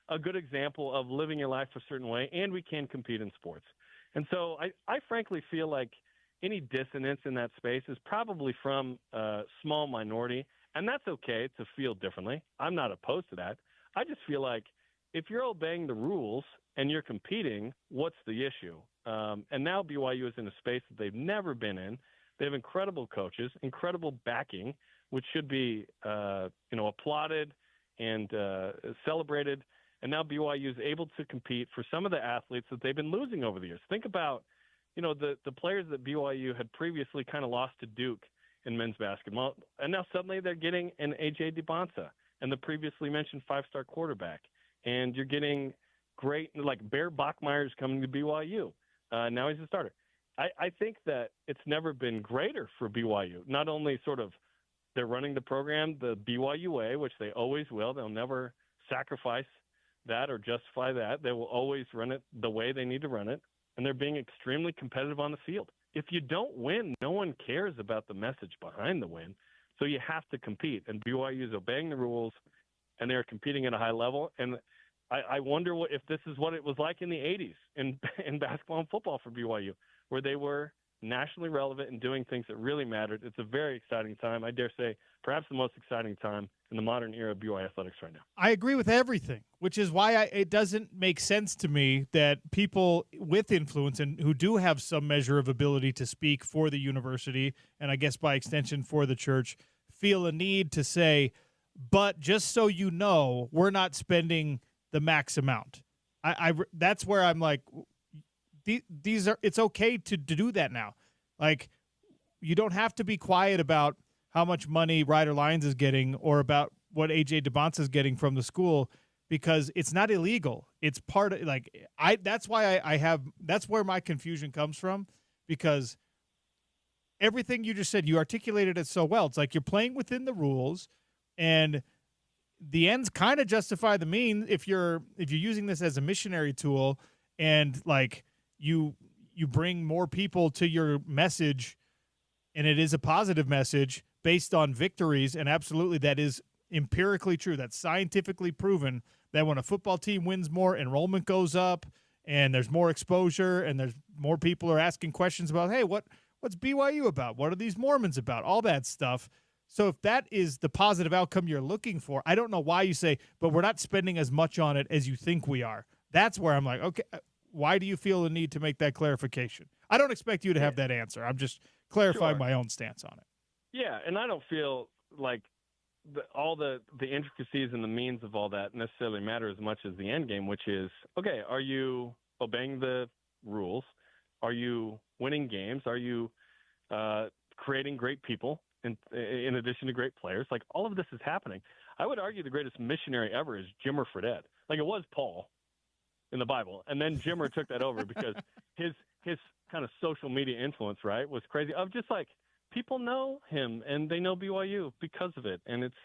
a good example of living your life a certain way, and we can compete in sports. And so I frankly feel like any dissonance in that space is probably from a small minority, and that's okay to feel differently. I'm not opposed to that. I just feel like if you're obeying the rules and you're competing, what's the issue? And now BYU is in a space that they've never been in. They have incredible coaches, incredible backing, which should be applauded and celebrated. And now BYU is able to compete for some of the athletes that they've been losing over the years. Think about, the players that BYU had previously kind of lost to Duke in men's basketball, and now suddenly they're getting an A.J. DeBonta and the previously mentioned 5-star quarterback. And you're getting great, like Bear Bachmeier is coming to BYU. Now he's a starter. I think that it's never been greater for BYU. Not only sort of they're running the program the BYU way, which they always will. They'll never sacrifice that or justify that. They will always run it the way they need to run it, and they're being extremely competitive on the field. If you don't win, no one cares about the message behind the win, so you have to compete, and BYU is obeying the rules, and they're competing at a high level, and I wonder if this is what it was like in the 80s in basketball and football for BYU. where they were nationally relevant and doing things that really mattered. It's a very exciting time. I dare say perhaps the most exciting time in the modern era of BYU athletics right now. I agree with everything, which is why it doesn't make sense to me that people with influence and who do have some measure of ability to speak for the university, and I guess by extension for the church, feel a need to say, but just so you know, we're not spending the max amount. That's where I'm like, these are. It's okay to do that now. Like, you don't have to be quiet about how much money Ryder Lyons is getting or about what AJ DeBonce is getting from the school, because it's not illegal. It's part of that's why that's where my confusion comes from, because everything you just said, you articulated it so well. It's like you're playing within the rules, and the ends kind of justify the means if you're using this as a missionary tool, and like you bring more people to your message, and it is a positive message based on victories, and absolutely that is empirically true. That's scientifically proven that when a football team wins more, enrollment goes up, and there's more exposure, and there's more people are asking questions about, hey, what's BYU about? What are these Mormons about? All that stuff. So if that is the positive outcome you're looking for, I don't know why you say, but we're not spending as much on it as you think we are. That's where I'm like, okay, why do you feel the need to make that clarification? I don't expect you to have that answer. I'm just clarifying my own stance on it. Yeah, and I don't feel like all the intricacies and the means of all that necessarily matter as much as the end game, which is, okay, are you obeying the rules? Are you winning games? Are you creating great people in addition to great players? Like, all of this is happening. I would argue the greatest missionary ever is Jimmer Fredette. Like, it was Paul in the Bible, and then Jimmer took that over because his kind of social media influence, right, was crazy. Of just like, people know him and they know BYU because of it, and it's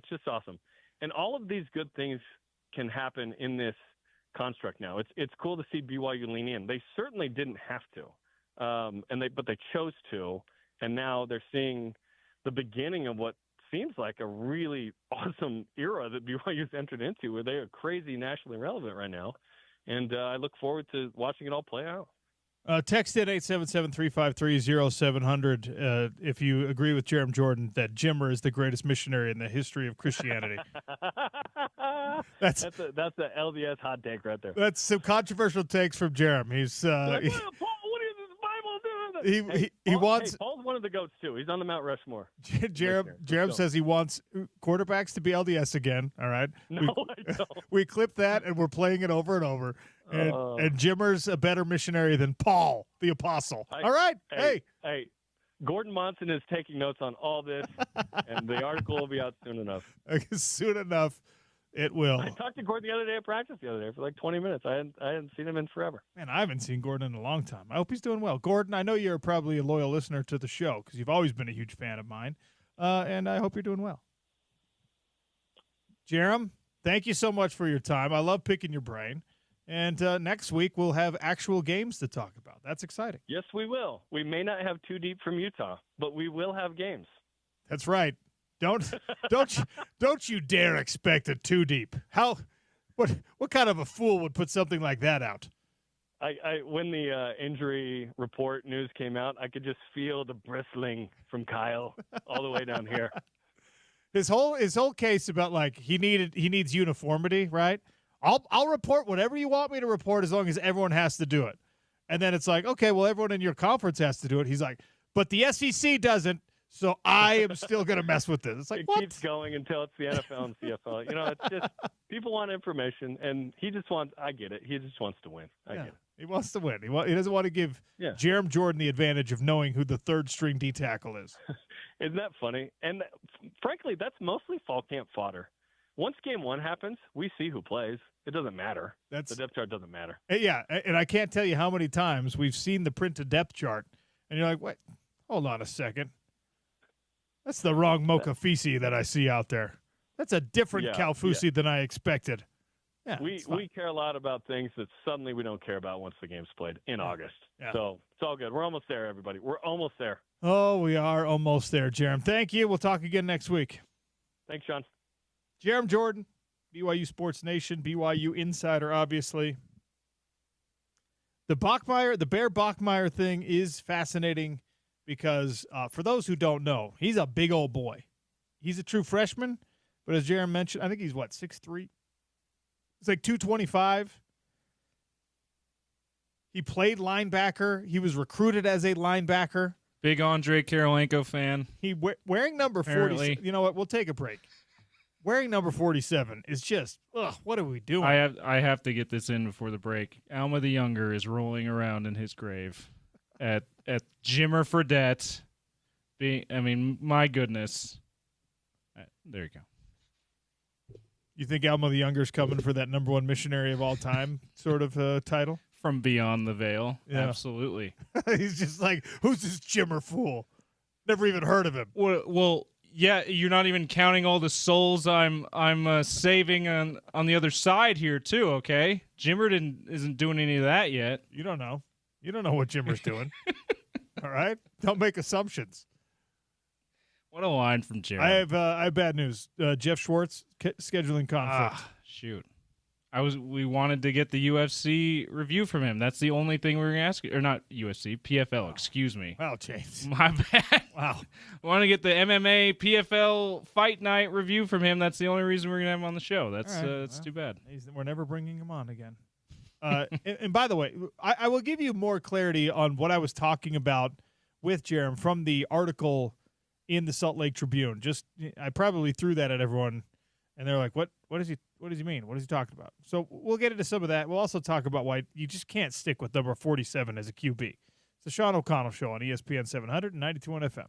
just awesome. And all of these good things can happen in this construct now. It's cool to see BYU lean in. They certainly didn't have to, but they chose to, and now they're seeing the beginning of what seems like a really awesome era that BYU's entered into, where they are crazy nationally relevant right now, and I look forward to watching it all play out. Text in 877-353-0700 if you agree with Jerem Jordan that Jimmer is the greatest missionary in the history of Christianity. That's the LDS hot take right there. That's some controversial takes from Jerem. He's Paul, what is this Bible doing? He wants. Paul's one of the goats too. He's on the Mount Rushmore. Jerem says he wants quarterbacks to be LDS again. All right. No, I don't. We clipped that and we're playing it over and over. And Jimmer's a better missionary than Paul, the apostle. All right. Hey. Gordon Monson is taking notes on all this, and the article will be out soon enough. Soon enough, it will. I talked to Gordon the other day at practice for like 20 minutes. I hadn't seen him in forever. Man, I haven't seen Gordon in a long time. I hope he's doing well. Gordon, I know you're probably a loyal listener to the show because you've always been a huge fan of mine, and I hope you're doing well. Jerem, thank you so much for your time. I love picking your brain. And next week we'll have actual games to talk about. That's exciting. Yes, we will. We may not have too deep from Utah, but we will have games. That's right. Don't you dare expect a too deep. What kind of a fool would put something like that out? When the injury report news came out, I could just feel the bristling from Kyle all the way down here. His whole case about like he needs uniformity, right? I'll report whatever you want me to report as long as everyone has to do it. And then it's like, okay, well, everyone in your conference has to do it. He's like, but the SEC doesn't, so I am still going to mess with this. It's like, what? Keeps going until it's the NFL and CFL. You know, it's just people want information, and I get it. He just wants to win. I get it. He wants to win. He doesn't want to give Jerem Jordan the advantage of knowing who the third string D tackle is. Isn't that funny? And frankly, that's mostly fall camp fodder. Once game one happens, we see who plays. It doesn't matter. The depth chart doesn't matter. Yeah, and I can't tell you how many times we've seen the printed depth chart, and you're like, wait, hold on a second. That's the wrong Mokafisi that I see out there. That's a different Calfusi than I expected. Yeah, we care a lot about things that suddenly we don't care about once the game's played in August. Yeah. So it's all good. We're almost there, everybody. We're almost there. Oh, we are almost there, Jerem. Thank you. We'll talk again next week. Thanks, Sean. Jerem Jordan, BYU Sports Nation, BYU insider, obviously. The Bear Bachmeier thing is fascinating because for those who don't know, he's a big old boy. He's a true freshman, but as Jarom mentioned, I think he's 6'3". It's like 225. He played linebacker. He was recruited as a linebacker. Big Andre Karolinko fan. He wearing number 40. You know what? We'll take a break. Wearing number 47 is just, what are we doing? I have to get this in before the break. Alma the Younger is rolling around in his grave at Jimmer Fredette. My goodness. There you go. You think Alma the Younger's coming for that number 1 missionary of all time sort of title? From beyond the veil. Yeah. Absolutely. He's just like, who's this Jimmer fool? Never even heard of him. Well, yeah, you're not even counting all the souls I'm saving on the other side here too. Okay, Jimmer isn't doing any of that yet. You don't know. You don't know what Jimmer's doing. All right, don't make assumptions. What a line from Jerry. I have bad news. Jeff Schwartz scheduling conflict. Shoot. We wanted to get the UFC review from him. That's the only thing we were going to ask. Or not UFC, PFL, excuse me. Wow, James. My bad. Wow. We want to get the MMA PFL fight night review from him. That's the only reason we're going to have him on the show. That's too bad. We're never bringing him on again. And by the way, I will give you more clarity on what I was talking about with Jarom from the article in the Salt Lake Tribune. I probably threw that at everyone, and they're like, "What does he mean? What is he talking about?" So we'll get into some of that. We'll also talk about why you just can't stick with number 47 as a QB. It's the Sean O'Connell Show on ESPN 700 and 92.1 FM.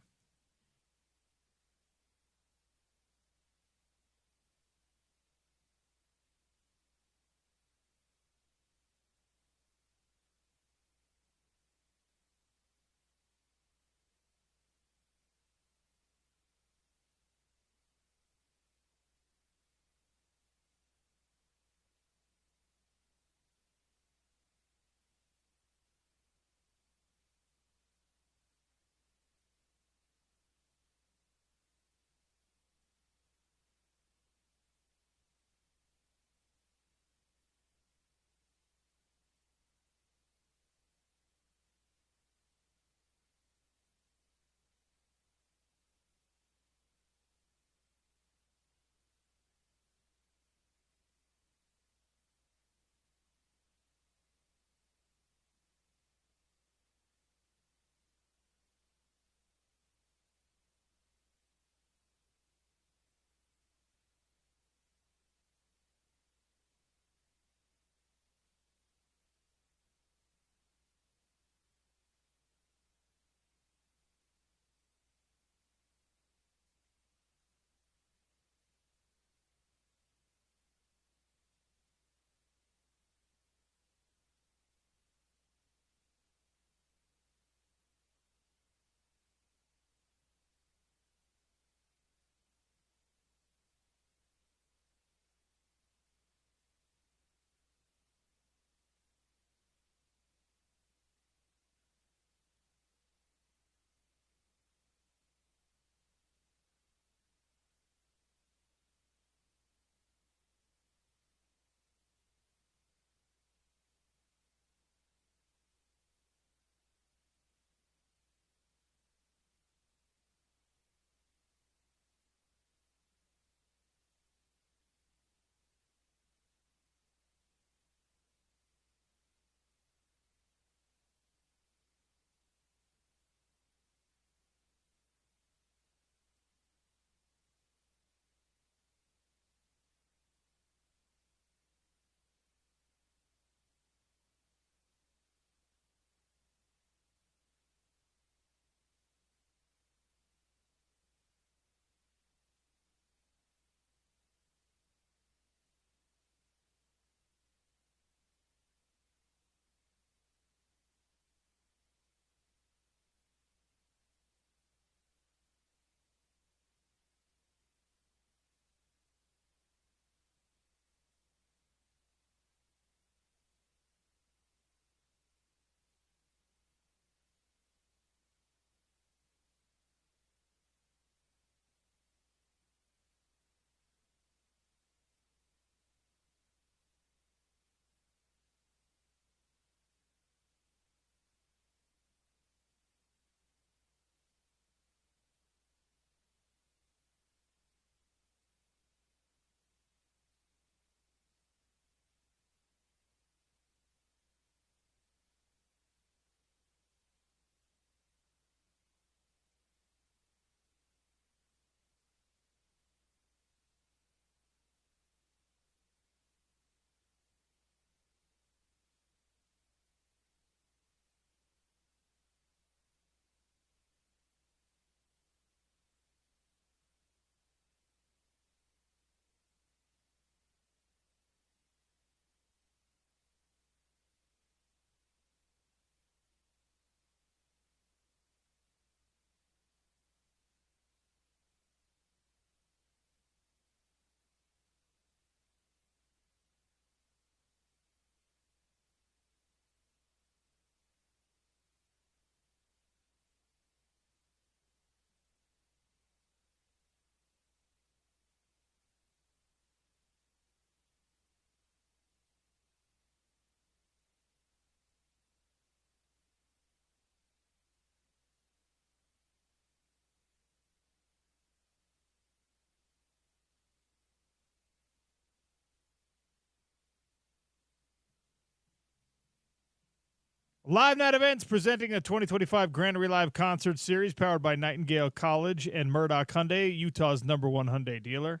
Live Night Events presenting the 2025 Granary Live Concert Series powered by Nightingale College and Murdoch Hyundai, Utah's #1 Hyundai dealer.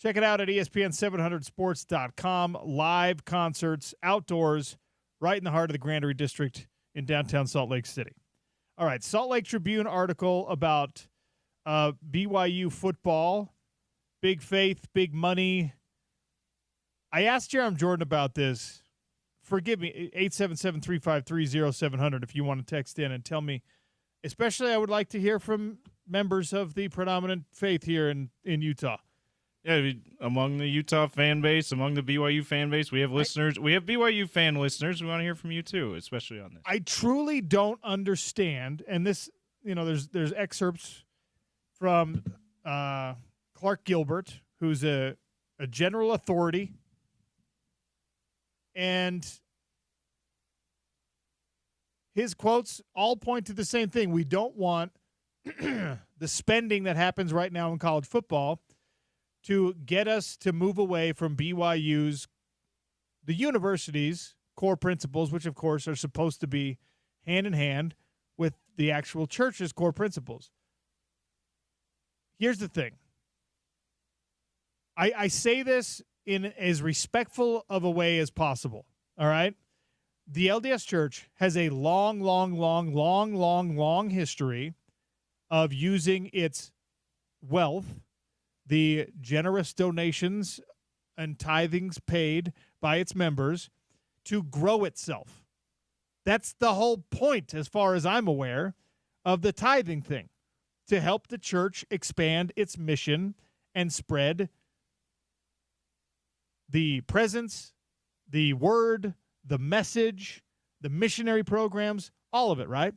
Check it out at ESPN700sports.com. Live concerts, outdoors, right in the heart of the Granary District in downtown Salt Lake City. All right, Salt Lake Tribune article about BYU football, big faith, big money. I asked Jerem Jordan about this. Forgive me, 877-353-0700 if you want to text in and tell me. Especially I would like to hear from members of the predominant faith here in Utah. Yeah, among the Utah fan base, among the BYU fan base, we have listeners. We have BYU fan listeners. We want to hear from you too, especially on this. I truly don't understand, and this, there's excerpts from Clark Gilbert, who's a general authority, and his quotes all point to the same thing. We don't want the spending that happens right now in college football to get us to move away from BYU's, the university's core principles, which, of course, are supposed to be hand in hand with the actual church's core principles. Here's the thing. I say this in as respectful of a way as possible, all right? The LDS Church has a long history of using its wealth, the generous donations and tithings paid by its members, to grow itself. That's the whole point, as far as I'm aware, of the tithing thing, to help the church expand its mission and spread the presence, the word, the message, the missionary programs, all of it, right?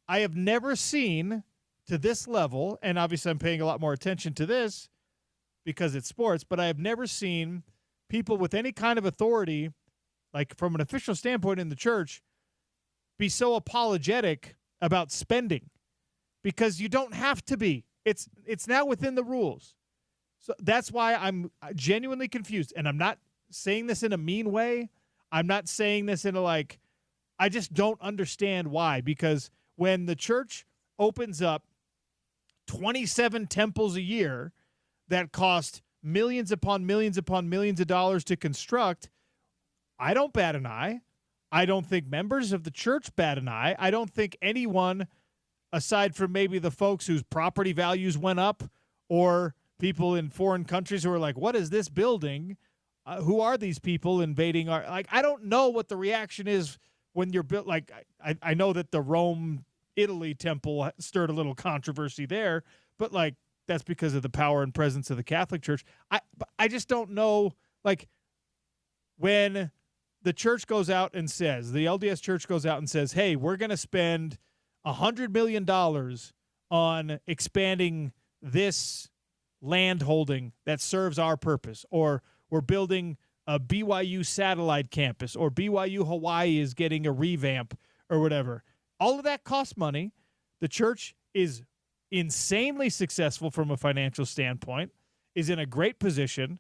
I have never seen to this level, and obviously I'm paying a lot more attention to this because it's sports, but I have never seen people with any kind of authority, like from an official standpoint in the church, be so apologetic about spending, because you don't have to be. It's now within the rules. So that's why I'm genuinely confused, and I'm not saying this in a mean way. I'm not saying this in a I just don't understand why, because when the church opens up 27 temples a year that cost millions upon millions upon millions of dollars to construct, I don't bat an eye. I don't think members of the church bat an eye. I don't think anyone, aside from maybe the folks whose property values went up or people in foreign countries who are like, what is this building? Who are these people invading our, I don't know what the reaction is when you're built. I know that the Rome, Italy temple stirred a little controversy there, but that's because of the power and presence of the Catholic Church. I just don't know, when the church goes out and says, the LDS Church goes out and says, hey, we're going to spend $100 million on expanding this land holding that serves our purpose, or we're building a BYU satellite campus, or BYU Hawaii is getting a revamp or whatever. All of that costs money. The church is insanely successful from a financial standpoint, is in a great position.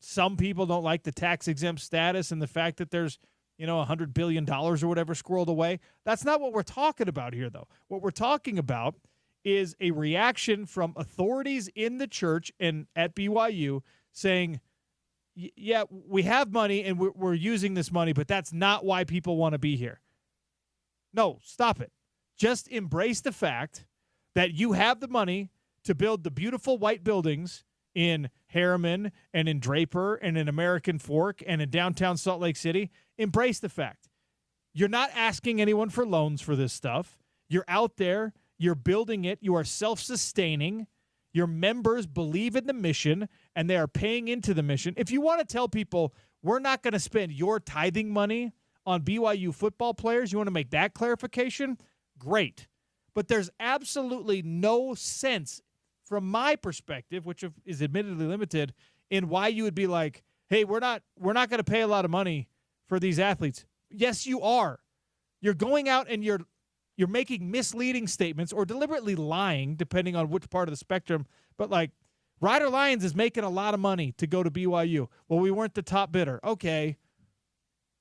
Some people don't like the tax-exempt status and the fact that there's, $100 billion or whatever squirreled away. That's not what we're talking about here, though. What we're talking about is a reaction from authorities in the church and at BYU saying, yeah, we have money and we're using this money, but that's not why people want to be here. No, stop it. Just embrace the fact that you have the money to build the beautiful white buildings in Harriman and in Draper and in American Fork and in downtown Salt Lake City. Embrace the fact. You're not asking anyone for loans for this stuff. You're out there. You're building it. You are self-sustaining. Your members believe in the mission, and they are paying into the mission. If you want to tell people we're not going to spend your tithing money on BYU football players, you want to make that clarification? Great. But there's absolutely no sense from my perspective, which is admittedly limited, in why you would be like, hey, we're not going to pay a lot of money for these athletes. Yes, you are. You're going out and you're making misleading statements or deliberately lying, depending on which part of the spectrum. But Ryder Lyons is making a lot of money to go to BYU. Well, we weren't the top bidder. Okay.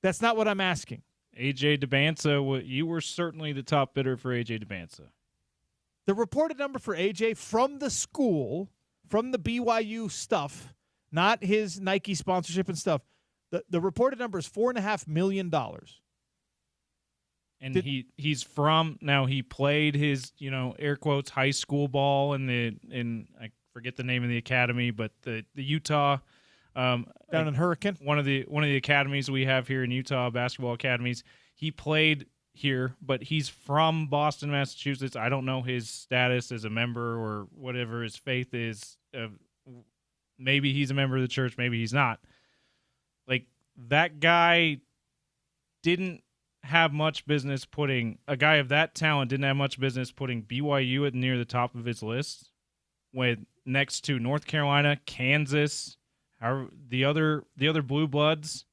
That's not what I'm asking. AJ DeBanza, you were certainly the top bidder for AJ DeBanza. The reported number for AJ from the school, from the BYU stuff, not his Nike sponsorship and stuff, the reported number is $4.5 million. And he's from, now he played his, air quotes, high school ball in I forget the name of the academy, but the Utah down in Hurricane, one of the academies we have here in Utah, basketball academies. He played here, but he's from Boston, Massachusetts. I don't know his status as a member or whatever his faith is. Maybe he's a member of the church, maybe he's not. Like, that guy didn't have much business a guy of that talent didn't have much business putting BYU at near the top of his list, with next to North Carolina, Kansas, the other blue bloods,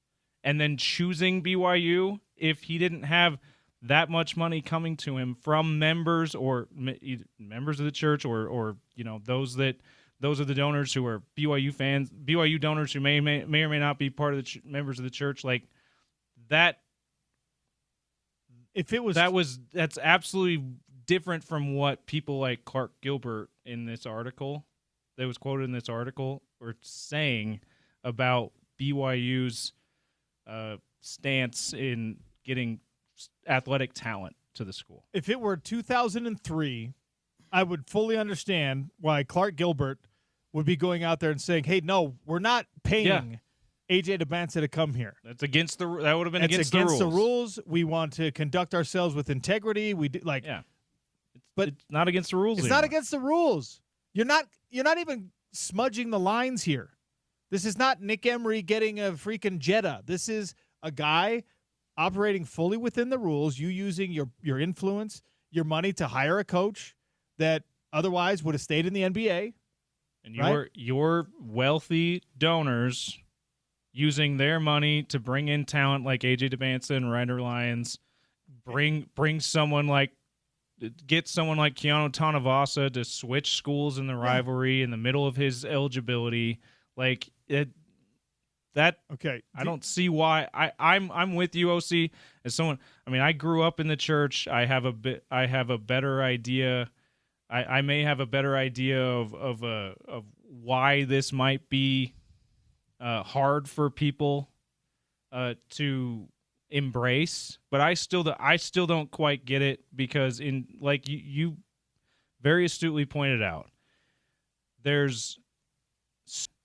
and then choosing BYU if he didn't have that much money coming to him from members or members of the church or those are the donors who are BYU fans, BYU donors who may or may not be part of the members of the church. Like that, that's absolutely different from what people like Clark Gilbert in this article that was quoted in this article were saying about BYU's stance in getting athletic talent to the school. If it were 2003, I would fully understand why Clark Gilbert would be going out there and saying, "Hey, no, we're not paying AJ DeBanza to come here. That would have been against the rules. The rules. We want to conduct ourselves with integrity. We do but it's not against the rules. It's not against the rules. You're not even smudging the lines here. This is not Nick Emery getting a freaking Jetta. This is a guy operating fully within the rules, you using your influence, your money to hire a coach that otherwise would have stayed in the NBA. And your wealthy donors using their money to bring in talent like AJ DeBanza and Ryder Lyons, get someone like Keanu Tanavasa to switch schools in the rivalry in the middle of his eligibility. Like it. That I don't see why. I'm with you, OC. As someone, I grew up in the church. I have a better idea. I may have a better idea of why this might be hard for people to embrace. But I still don't quite get it, because in like you very astutely pointed out, there's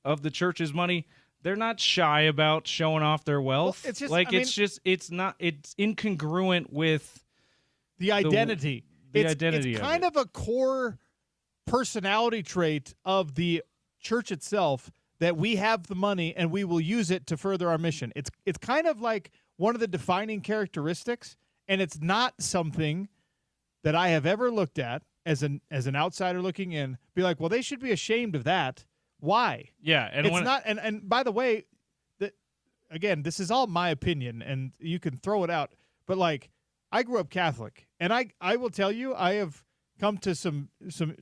of the church's money. They're not shy about showing off their wealth. Well, it's incongruent with the identity. It's kind of a core personality trait of the church itself that we have the money and we will use it to further our mission. It's kind of like one of the defining characteristics, and it's not something that I have ever looked at as an outsider looking in, be like, well, they should be ashamed of that. Why? Yeah, and it's not. And by the way, again, this is all my opinion, and you can throw it out. But like, I grew up Catholic, and I will tell you, I have come to some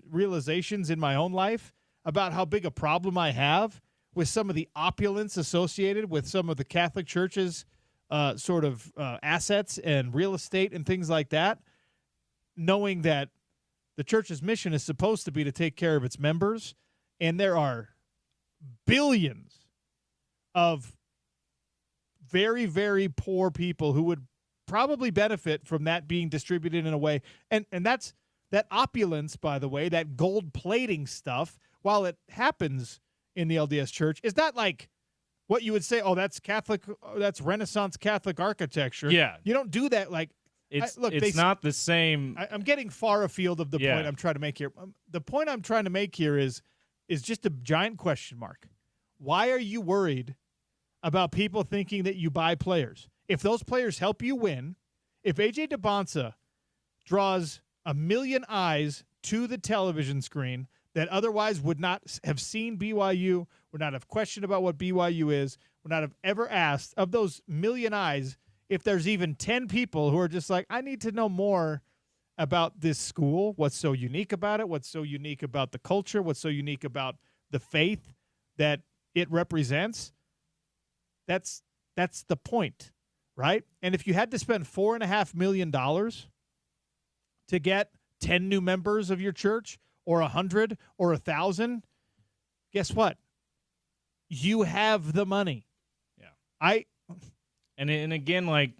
realizations in my own life about how big a problem I have with some of the opulence associated with some of the Catholic Church's assets and real estate and things like that. Knowing that the church's mission is supposed to be to take care of its members. And there are billions of very, very poor people who would probably benefit from that being distributed in a way. And that's that opulence, by the way, that gold plating stuff, while it happens in the LDS Church, is not like what you would say, oh, that's Catholic, that's Renaissance Catholic architecture. Yeah. You don't do that like. It's not the same. I'm getting far afield of the point I'm trying to make here. The point I'm trying to make here is just a giant question mark. Why are you worried about people thinking that you buy players? If those players help you win, if AJ DeBanza draws 1 million eyes to the television screen that otherwise would not have seen BYU, would not have questioned about what BYU is, would not have ever asked, of those 1 million eyes, if there's even 10 people who are just like, I need to know more about this school, what's so unique about it, what's so unique about the culture, what's so unique about the faith that it represents. That's the point, right? And if you had to spend $4.5 million to get 10 new members of your church, or 100 or 1,000, guess what? You have the money. Yeah. And again, like,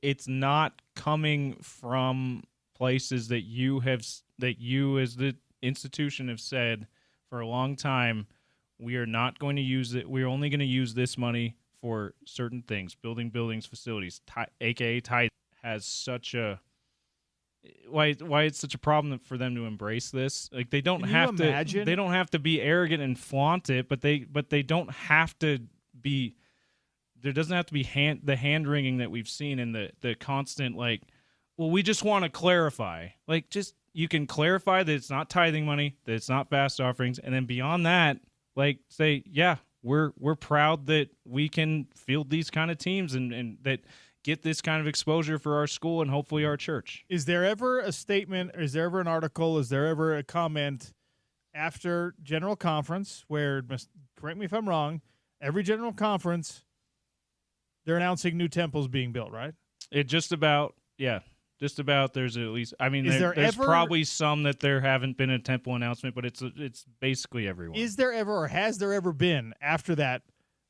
it's not coming from places that you as the institution have said for a long time, we are not going to use it. We're only going to use this money for certain things, building buildings, facilities, aka tithe has such a why it's such a problem for them to embrace this. Like, they don't have to imagine? They don't have to be arrogant and flaunt it, but they don't have to be. There doesn't have to be the hand wringing that we've seen in the constant, like, well, we just want to clarify. Like, just, you can clarify that it's not tithing money, that it's not fast offerings, and then beyond that, like, say, yeah, we're proud that we can field these kind of teams and that get this kind of exposure for our school and hopefully our church. Is there ever a statement, is there ever an article, is there ever a comment after General Conference where, correct me if I'm wrong, every General Conference, they're announcing new temples being built, right? There's at least, I mean, there's probably some that there haven't been a temple announcement, but it's basically everyone. Is there ever, or has there ever been after that,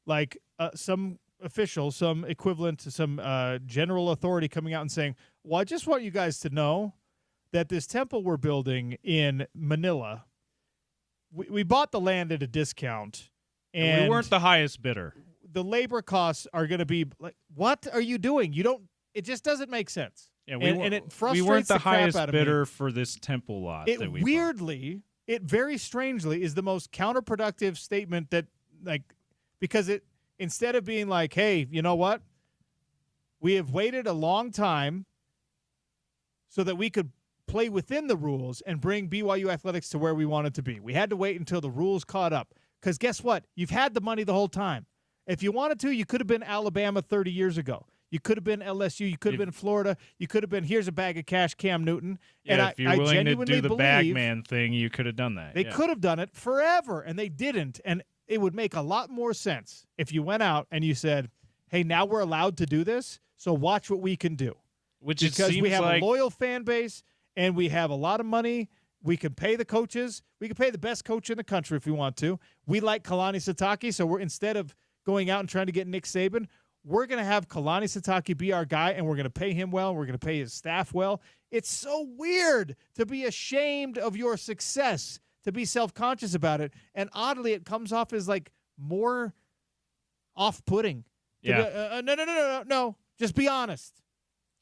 like some official, some equivalent to some general authority coming out and saying, well, I just want you guys to know that this temple we're building in Manila, we bought the land at a discount. And we weren't the highest bidder. The labor costs are going to be like, what are you doing? It just doesn't make sense. Yeah, and it frustrates we weren't the crap highest out of bidder me. for this temple lot. It that we weirdly, it very strangely is the most counterproductive statement that, like, because it, instead of being like, hey, you know what? We have waited a long time so that we could play within the rules and bring BYU athletics to where we wanted to be. We had to wait until the rules caught up. Because guess what? You've had the money the whole time. If you wanted to, you could have been Alabama 30 years ago. You could have been LSU. You could have been Florida. You could have been, here's a bag of cash, Cam Newton. Yeah, and if you're willing to do the bagman thing, you could have done that. They could have done it forever, and they didn't. And it would make a lot more sense if you went out and you said, hey, now we're allowed to do this, so watch what we can do. Because we have a loyal fan base, and we have a lot of money. We can pay the coaches. We can pay the best coach in the country if we want to. We like Kalani Sitake, so we're, instead of going out and trying to get Nick Saban, we're going to have Kalani Sitake be our guy, and we're going to pay him well. We're going to pay his staff well. It's so weird to be ashamed of your success, to be self-conscious about it. And oddly, it comes off as like more off-putting. Yeah. No. Just be honest.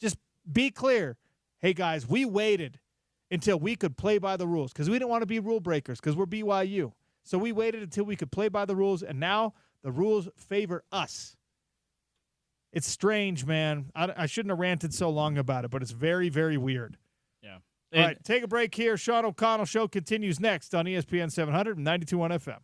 Just be clear. Hey, guys, we waited until we could play by the rules because we didn't want to be rule breakers because we're BYU. So we waited until we could play by the rules, and now the rules favor us. It's strange, man. I shouldn't have ranted so long about it, but it's very, very weird. Yeah. All right, take a break here. Sean O'Connell Show continues next on ESPN 700 and 92.1 FM.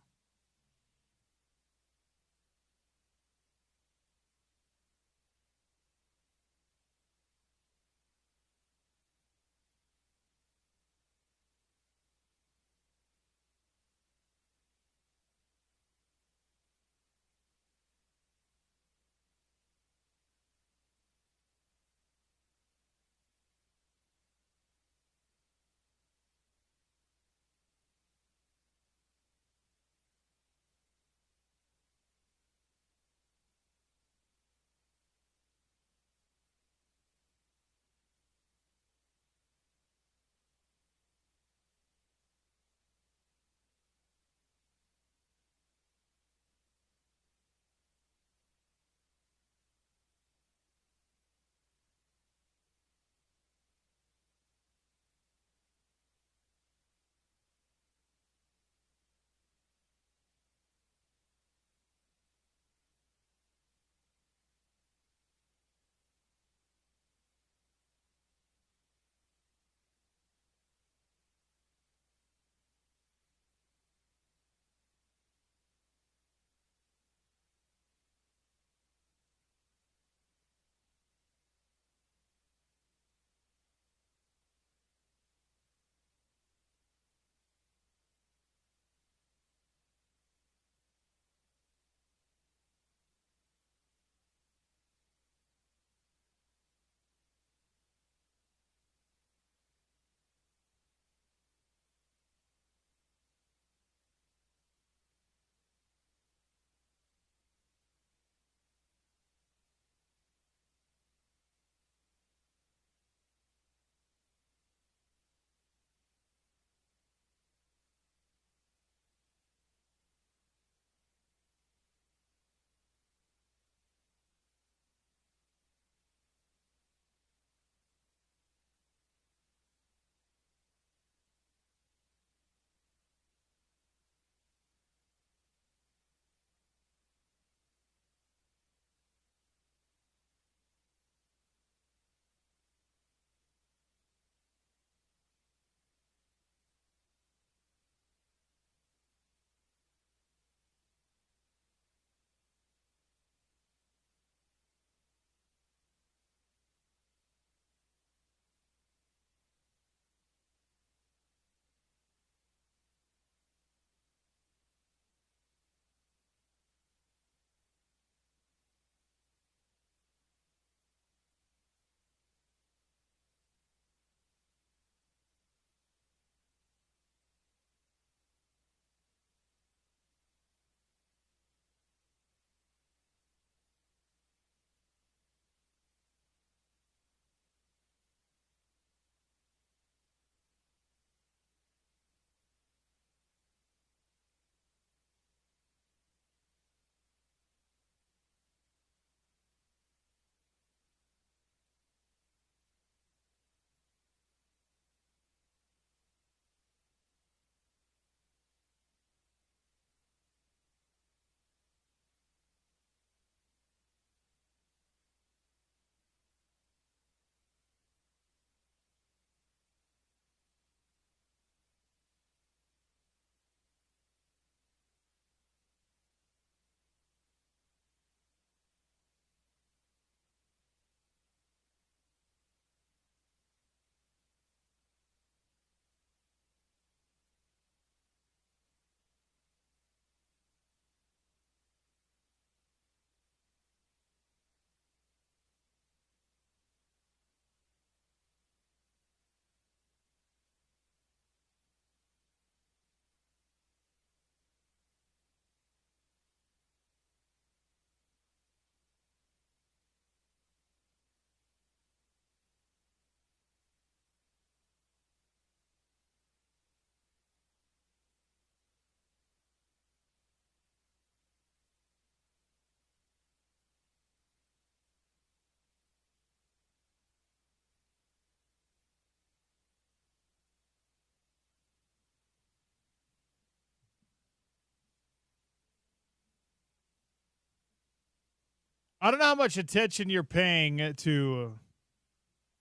I don't know how much attention you're paying to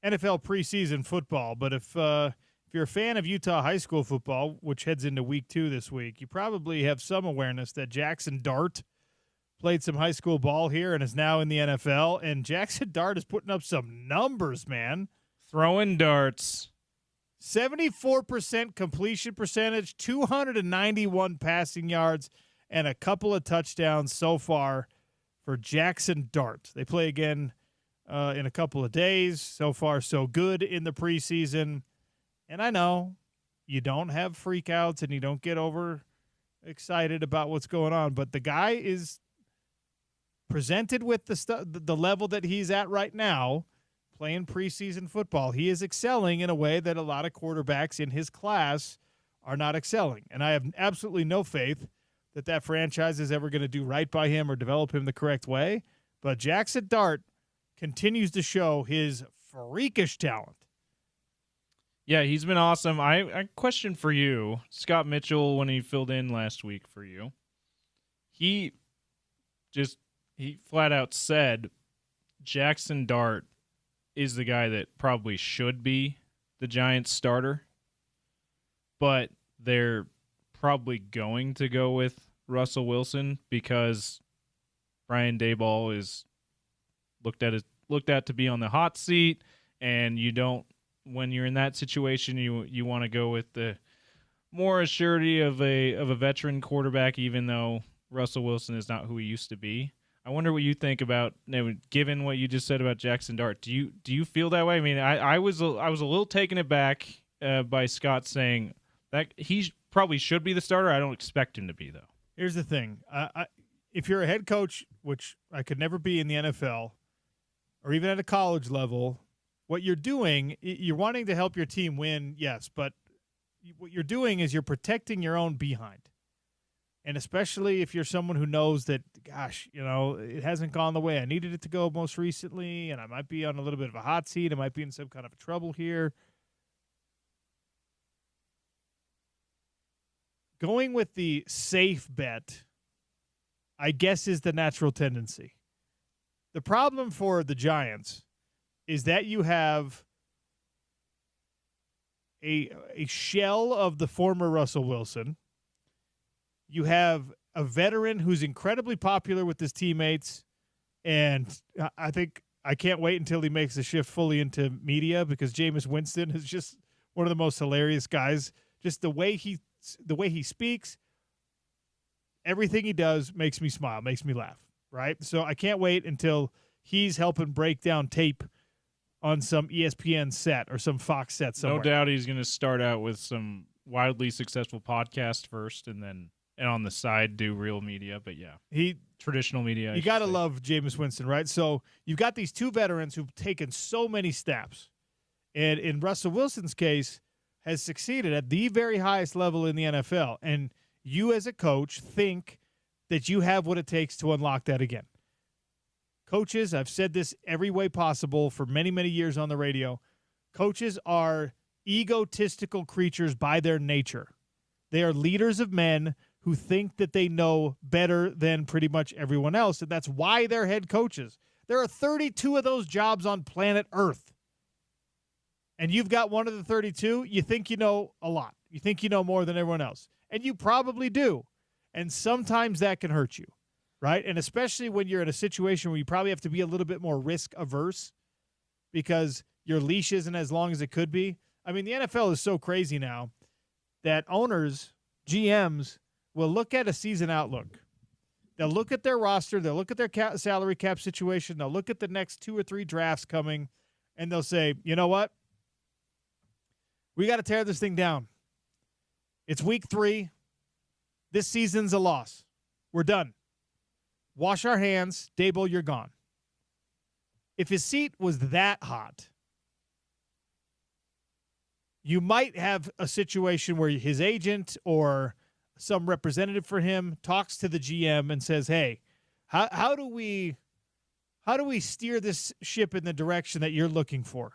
NFL preseason football, but if you're a fan of Utah high school football, which heads into week 2 this week, you probably have some awareness that Jackson Dart played some high school ball here and is now in the NFL. And Jackson Dart is putting up some numbers, man. Throwing darts. 74% completion percentage, 291 passing yards, and a couple of touchdowns so far for Jackson Dart. They play again in a couple of days. So far, so good in the preseason. And I know you don't have freakouts and you don't get over excited about what's going on, but the guy is presented with the level that he's at right now, playing preseason football. He is excelling in a way that a lot of quarterbacks in his class are not excelling. And I have absolutely no faith that franchise is ever going to do right by him or develop him the correct way. But Jackson Dart continues to show his freakish talent. Yeah, he's been awesome. I question for you, Scott Mitchell, when he filled in last week for you, he flat out said Jackson Dart is the guy that probably should be the Giants starter, but they're probably going to go with Russell Wilson because Brian Daboll is looked at to be on the hot seat, and you don't. When you're in that situation, you want to go with the more assurity of a veteran quarterback, even though Russell Wilson is not who he used to be. I wonder what you think about, given what you just said about Jackson Dart. Do you feel that way? I mean, I was a little taken aback by Scott saying that he probably should be the starter. I don't expect him to be, though. Here's the thing: if you're a head coach, which I could never be in the NFL, or even at a college level, what you're doing, you're wanting to help your team win, yes, but what you're doing is you're protecting your own behind. And especially if you're someone who knows that, gosh, it hasn't gone the way I needed it to go most recently, and I might be on a little bit of a hot seat. I might be in some kind of trouble here. Going with the safe bet, I guess, is the natural tendency. The problem for the Giants is that you have a shell of the former Russell Wilson. You have a veteran who's incredibly popular with his teammates, and I can't wait until he makes the shift fully into media because Jameis Winston is just one of the most hilarious guys. Just the way he speaks, everything he does makes me smile, makes me laugh, right? So I can't wait until he's helping break down tape on some ESPN set or some Fox set somewhere. No doubt he's going to start out with some wildly successful podcast first and on the side do real media. But yeah, traditional media. You got to love Jameis Winston, right? So you've got these two veterans who've taken so many steps. And in Russell Wilson's case, has succeeded at the very highest level in the NFL. And you as a coach think that you have what it takes to unlock that again. Coaches, I've said this every way possible for many, many years on the radio. Coaches are egotistical creatures by their nature. They are leaders of men who think that they know better than pretty much everyone else, and that's why they're head coaches. There are 32 of those jobs on planet Earth. And you've got one of the 32, you think you know a lot. You think you know more than everyone else. And you probably do. And sometimes that can hurt you. Right? And especially when you're in a situation where you probably have to be a little bit more risk averse because your leash isn't as long as it could be. I mean, the NFL is so crazy now that owners, GMs, will look at a season outlook. They'll look at their roster. They'll look at their salary cap situation. They'll look at the next 2 or 3 drafts coming, and they'll say, you know what? We got to tear this thing down. It's week 3. This season's a loss. We're done. Wash our hands. Daboll, you're gone. If his seat was that hot, you might have a situation where his agent or some representative for him talks to the GM and says, hey, how do we steer this ship in the direction that you're looking for?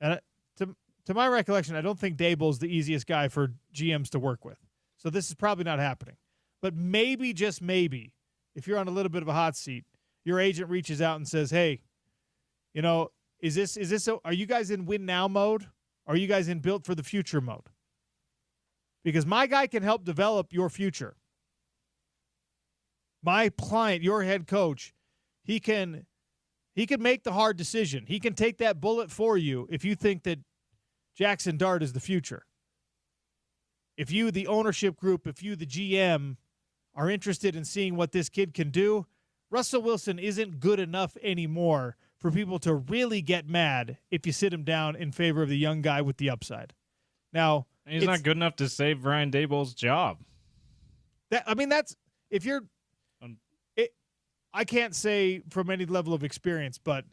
And to my recollection, I don't think Daboll's the easiest guy for GMs to work with. So this is probably not happening. But maybe, just maybe, if you're on a little bit of a hot seat your agent reaches out and says, hey, you know, are you guys in win now mode? Or are you guys in built for the future mode? Because my guy can help develop your future. My client, your head coach, he can make the hard decision. He can take that bullet for you if you think that Jackson Dart is the future. If you, the ownership group, if you, the GM, are interested in seeing what this kid can do, Russell Wilson isn't good enough anymore for people to really get mad if you sit him down in favor of the young guy with the upside. Now, he's not good enough to save Brian Daboll's job. I can't say from any level of experience, but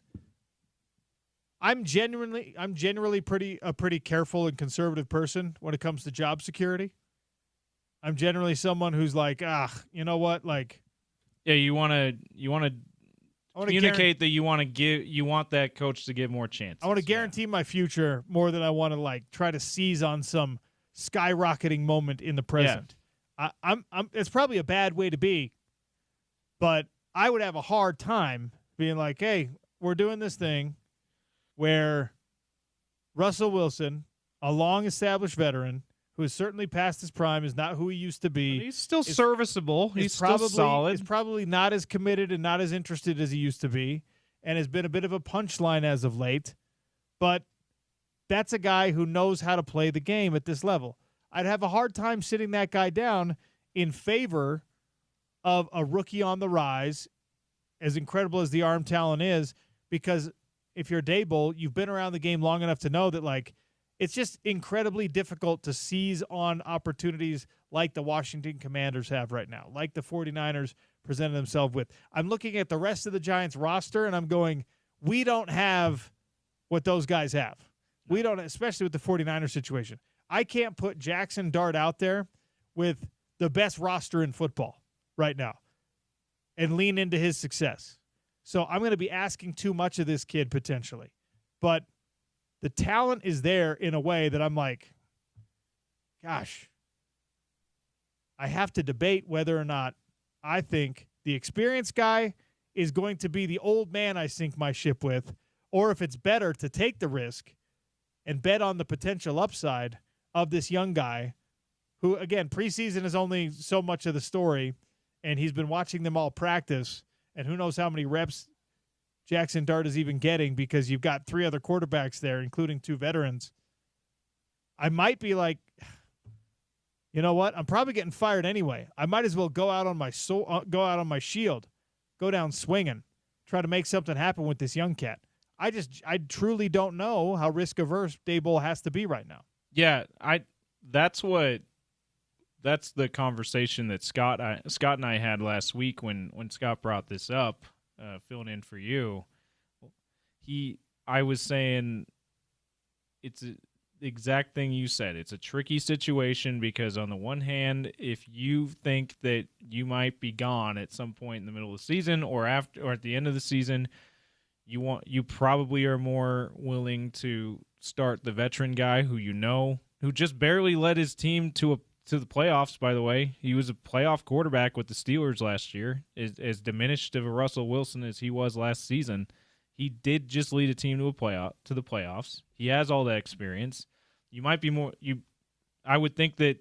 I'm generally a pretty careful and conservative person when it comes to job security. I'm generally someone who's like, you know what, like, yeah, you want to communicate that you want that coach to get more chances. I want to guarantee my future more than I want to like try to seize on some skyrocketing moment in the present. Yeah. I'm it's probably a bad way to be, but I would have a hard time being like, hey, we're doing this thing where Russell Wilson, a long-established veteran who has certainly past his prime, is not who he used to be. He's still serviceable. He's still solid. He's probably not as committed and not as interested as he used to be, and has been a bit of a punchline as of late. But that's a guy who knows how to play the game at this level. I'd have a hard time sitting that guy down in favor of a rookie on the rise, as incredible as the arm talent is, because if you're Daboll, you've been around the game long enough to know that, like, it's just incredibly difficult to seize on opportunities like the Washington Commanders have right now, like the 49ers presented themselves with. I'm looking at the rest of the Giants roster, and I'm going, we don't have what those guys have. We don't, especially with the 49ers situation. I can't put Jackson Dart out there with the best roster in football right now and lean into his success. So I'm going to be asking too much of this kid potentially. But the talent is there in a way that I'm like, gosh, I have to debate whether or not I think the experienced guy is going to be the old man I sink my ship with, or if it's better to take the risk and bet on the potential upside of this young guy who, again, preseason is only so much of the story, and he's been watching them all practice, and who knows how many reps Jackson Dart is even getting because you've got 3 other quarterbacks there, including 2 veterans. I might be like, you know what? I'm probably getting fired anyway. I might as well go out on my shield, go down swinging, try to make something happen with this young cat. I truly don't know how risk averse Daboll has to be right now. Yeah, that's the conversation that Scott and I had last week when Scott brought this up, filling in for you. I was saying it's the exact thing you said. It's a tricky situation because on the one hand, if you think that you might be gone at some point in the middle of the season or at the end of the season, you probably are more willing to start the veteran guy who just barely led his team to the playoffs, by the way. He was a playoff quarterback with the Steelers last year, as diminished of a Russell Wilson as he was last season. He did just lead a team to the playoffs. He has all that experience. You might be I would think that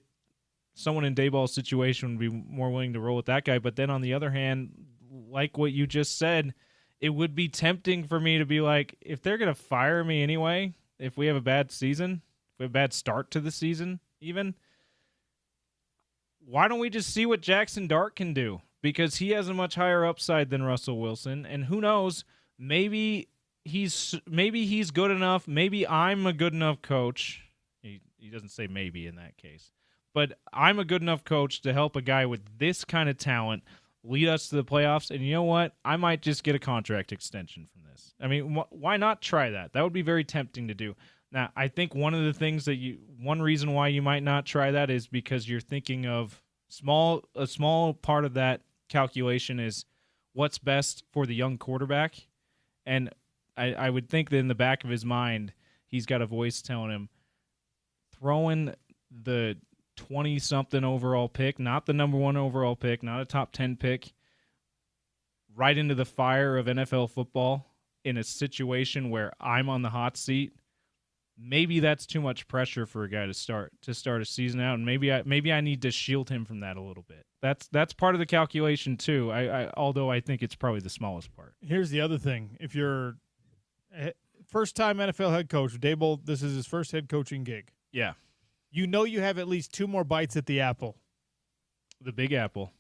someone in Daboll's situation would be more willing to roll with that guy. But then on the other hand, like what you just said, it would be tempting for me to be like, if they're going to fire me anyway, if we have a bad season, if we have a bad start to the season even, why don't we just see what Jackson Dart can do? Because he has a much higher upside than Russell Wilson, and who knows, maybe he's good enough. Maybe I'm a good enough coach. He doesn't say maybe in that case, but I'm a good enough coach to help a guy with this kind of talent lead us to the playoffs. And you know what? I might just get a contract extension from this. I mean, why not try that? That would be very tempting to do. Now, I think one reason why you might not try that is because you're thinking of a small part of that calculation is what's best for the young quarterback. And I would think that in the back of his mind, he's got a voice telling him, throwing the 20-something overall pick, not the number 1 overall pick, not a top 10 pick, right into the fire of NFL football in a situation where I'm on the hot seat, maybe that's too much pressure for a guy to start a season out, and maybe I need to shield him from that a little bit. That's part of the calculation too. Although I think it's probably the smallest part. Here's the other thing: if you're a first-time NFL head coach, Dable, this is his first head coaching gig. Yeah, you have at least 2 more bites at the apple. The Big Apple.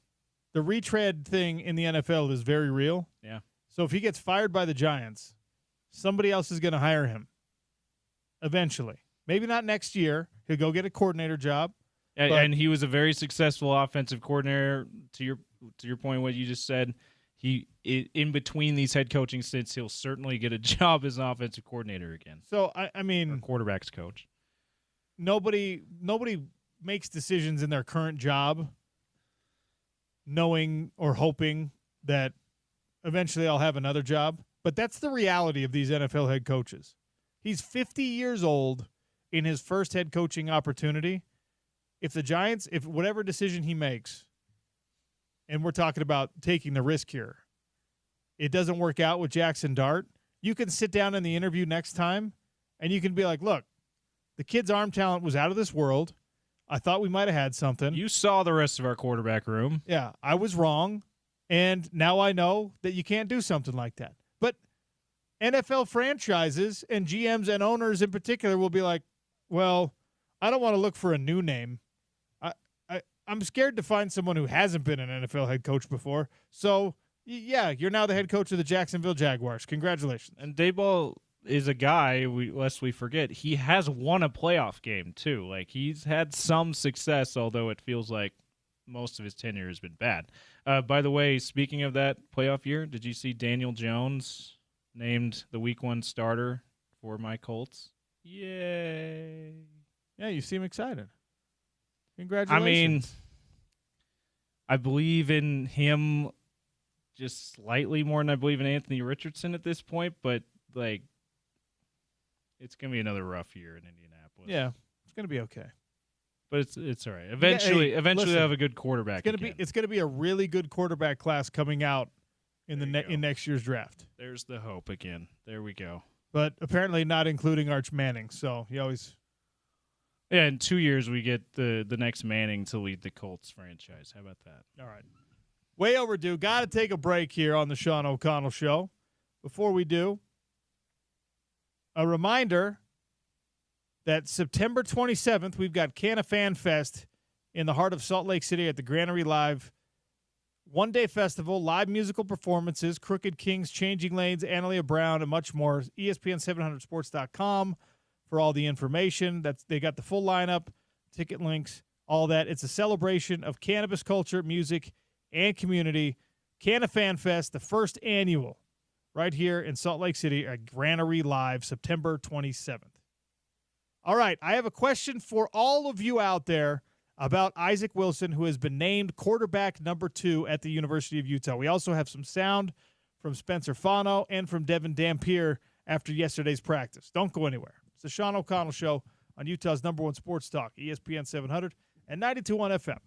The retread thing in the NFL is very real. Yeah. So if he gets fired by the Giants, somebody else is going to hire him eventually. Maybe not next year. He'll go get a coordinator job. And he was a very successful offensive coordinator. To your point, what you just said, in between these head coaching stints, he'll certainly get a job as an offensive coordinator again. So I mean, or quarterback's coach. Nobody makes decisions in their current job knowing or hoping that eventually I'll have another job. But that's the reality of these NFL head coaches. He's 50 years old in his first head coaching opportunity. If the Giants, if whatever decision he makes, and we're talking about taking the risk here, it doesn't work out with Jackson Dart, you can sit down in the interview next time and you can be like, look, the kid's arm talent was out of this world. I thought we might have had something. You saw the rest of our quarterback room. Yeah, I was wrong, and now I know that you can't do something like that. But NFL franchises and GMs and owners in particular will be like, well, I don't want to look for a new name. I'm scared to find someone who hasn't been an NFL head coach before. So, yeah, you're now the head coach of the Jacksonville Jaguars. Congratulations. And Daboll is a guy, lest we forget, he has won a playoff game too. Like, he's had some success, although it feels like most of his tenure has been bad. By the way, speaking of that playoff year, did you see Daniel Jones named the Week 1 starter for my Colts? Yay. Yeah, you seem excited. Congratulations. I mean, I believe in him just slightly more than I believe in Anthony Richardson at this point, but, like, it's going to be another rough year in Indianapolis. Yeah, it's going to be okay. But it's all right. Eventually listen, they'll have a good quarterback. It's going to be a really good quarterback class coming out in in next year's draft. There's the hope again. There we go. But apparently not including Arch Manning. So he always. Yeah, in 2 years we get the next Manning to lead the Colts franchise. How about that? All right. Way overdue. Got to take a break here on the Sean O'Connell Show. Before we do, a reminder that September 27th, we've got Canna Fan Fest in the heart of Salt Lake City at the Granary Live. One-day festival, live musical performances, Crooked Kings, Changing Lanes, Analia Brown, and much more. ESPN700sports.com for all the information. They got the full lineup, ticket links, all that. It's a celebration of cannabis culture, music, and community. Canna Fan Fest, the first annual, right here in Salt Lake City at Granary Live, September 27th. All right, I have a question for all of you out there about Isaac Wilson, who has been named quarterback number 2 at the University of Utah. We also have some sound from Spencer Fano and from Devin Dampier after yesterday's practice. Don't go anywhere. It's the Sean O'Connell Show on Utah's #1 sports talk, ESPN 700 and 92.1 FM.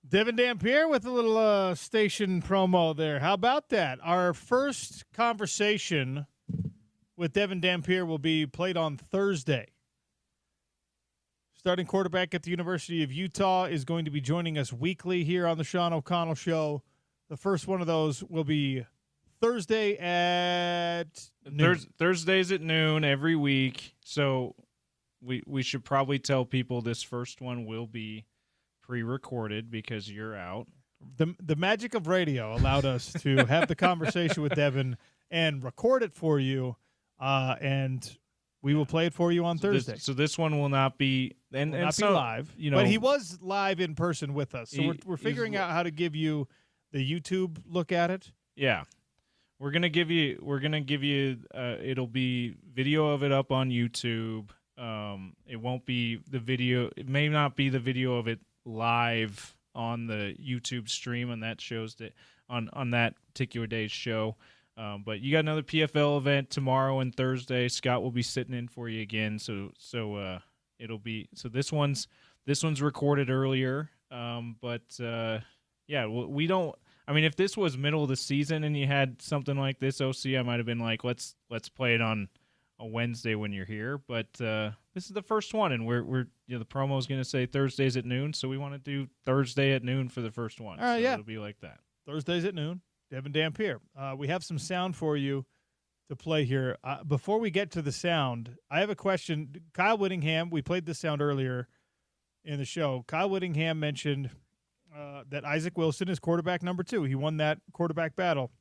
Devin Dampier with a little station promo there. How about that? Our first conversation with Devin Dampier will be played on Thursday. Starting quarterback at the University of Utah is going to be joining us weekly here on the Sean O'Connell Show. The first one of those will be Thursday at noon. Thursdays at noon every week. So we should probably tell people this first one will be pre-recorded because you're out. The magic of radio allowed us to have the conversation with Devin and record it for you, and we will play it for you on Thursday. So this one will not be be live, but he was live in person with us. So we're figuring out how to give you the YouTube look at it. Yeah, we're gonna give you. It'll be video of it up on YouTube. It won't be the video. It may not be the video of it live on the YouTube stream on that shows that on that particular day's show. But you got another PFL event tomorrow and Thursday. Scott will be sitting in for you again. So it'll be this one's recorded earlier. Yeah, we don't. I mean, if this was middle of the season and you had something like this, OC, I might have been like, let's play it on a Wednesday when you're here. But this is the first one, and we're the promo is going to say Thursdays at noon, so we want to do Thursday at noon for the first one. All right, so it'll be like that. Thursdays at noon. Devin Dampier. We have some sound for you to play here. Before we get to the sound, I have a question. Kyle Whittingham, we played this sound earlier in the show. Kyle Whittingham mentioned that Isaac Wilson is quarterback number 2. He won that quarterback battle,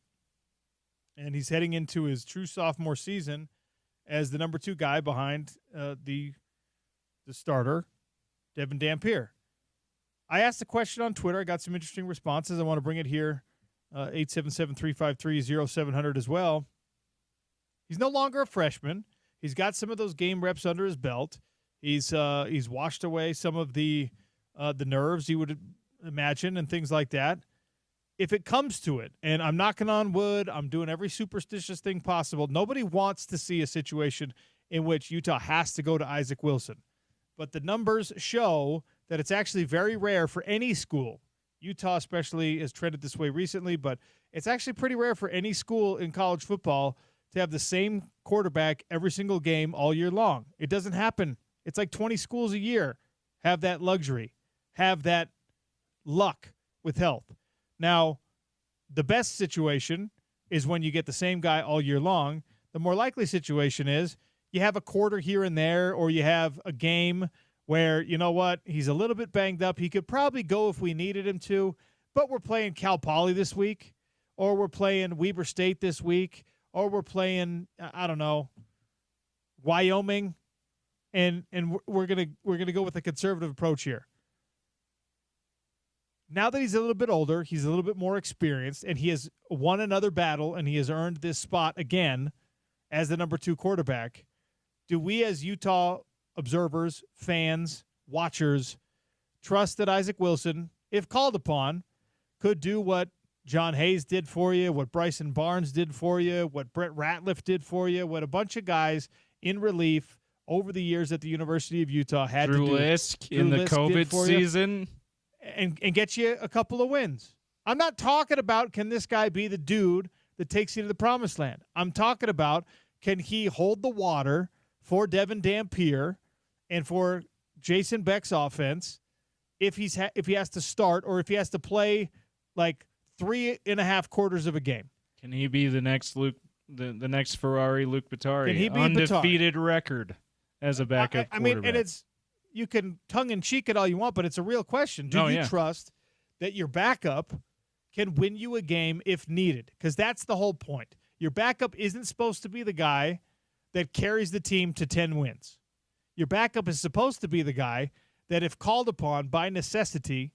and he's heading into his true sophomore season as the number 2 guy behind the starter, Devin Dampier. I asked the question on Twitter. I got some interesting responses. I want to bring it here. 877-353-0700 as well. He's no longer a freshman. He's got some of those game reps under his belt. He's washed away some of the nerves, you would imagine, and things like that. If it comes to it, and I'm knocking on wood, I'm doing every superstitious thing possible, nobody wants to see a situation in which Utah has to go to Isaac Wilson. But the numbers show that it's actually very rare for any school. Utah especially has trended this way recently, but it's actually pretty rare for any school in college football to have the same quarterback every single game all year long. It doesn't happen. It's like 20 schools a year have that luxury, have that luck with health. Now, the best situation is when you get the same guy all year long. The more likely situation is you have a quarter here and there, or you have a game where, you know what, he's a little bit banged up. He could probably go if we needed him to, but we're playing Cal Poly this week, or we're playing Weber State this week, or we're playing, I don't know, Wyoming, and we're gonna go with a conservative approach here. Now that he's a little bit older, he's a little bit more experienced, and he has won another battle, and he has earned this spot again as the number 2 quarterback. Do we as Utah observers, fans, watchers, trust that Isaac Wilson, if called upon, could do what John Hayes did for you, what Bryson Barnes did for you, what Brett Ratliff did for you, what a bunch of guys in relief over the years at the University of Utah had Drew to do. Lisk in the COVID season. And get you a couple of wins. I'm not talking about can this guy be the dude that takes you to the promised land. I'm talking about can he hold the water for Devin Dampier and for Jason Beck's offense if he has to start, or if he has to play like 3.5 quarters of a game. Can he be the next the next Ferrari Luke Batari? Can he be undefeated record as a backup I mean, quarterback? and you can tongue-in-cheek it all you want, but it's a real question. Do you trust that your backup can win you a game if needed? Because that's the whole point. Your backup isn't supposed to be the guy that carries the team to 10 wins. Your backup is supposed to be the guy that, if called upon by necessity,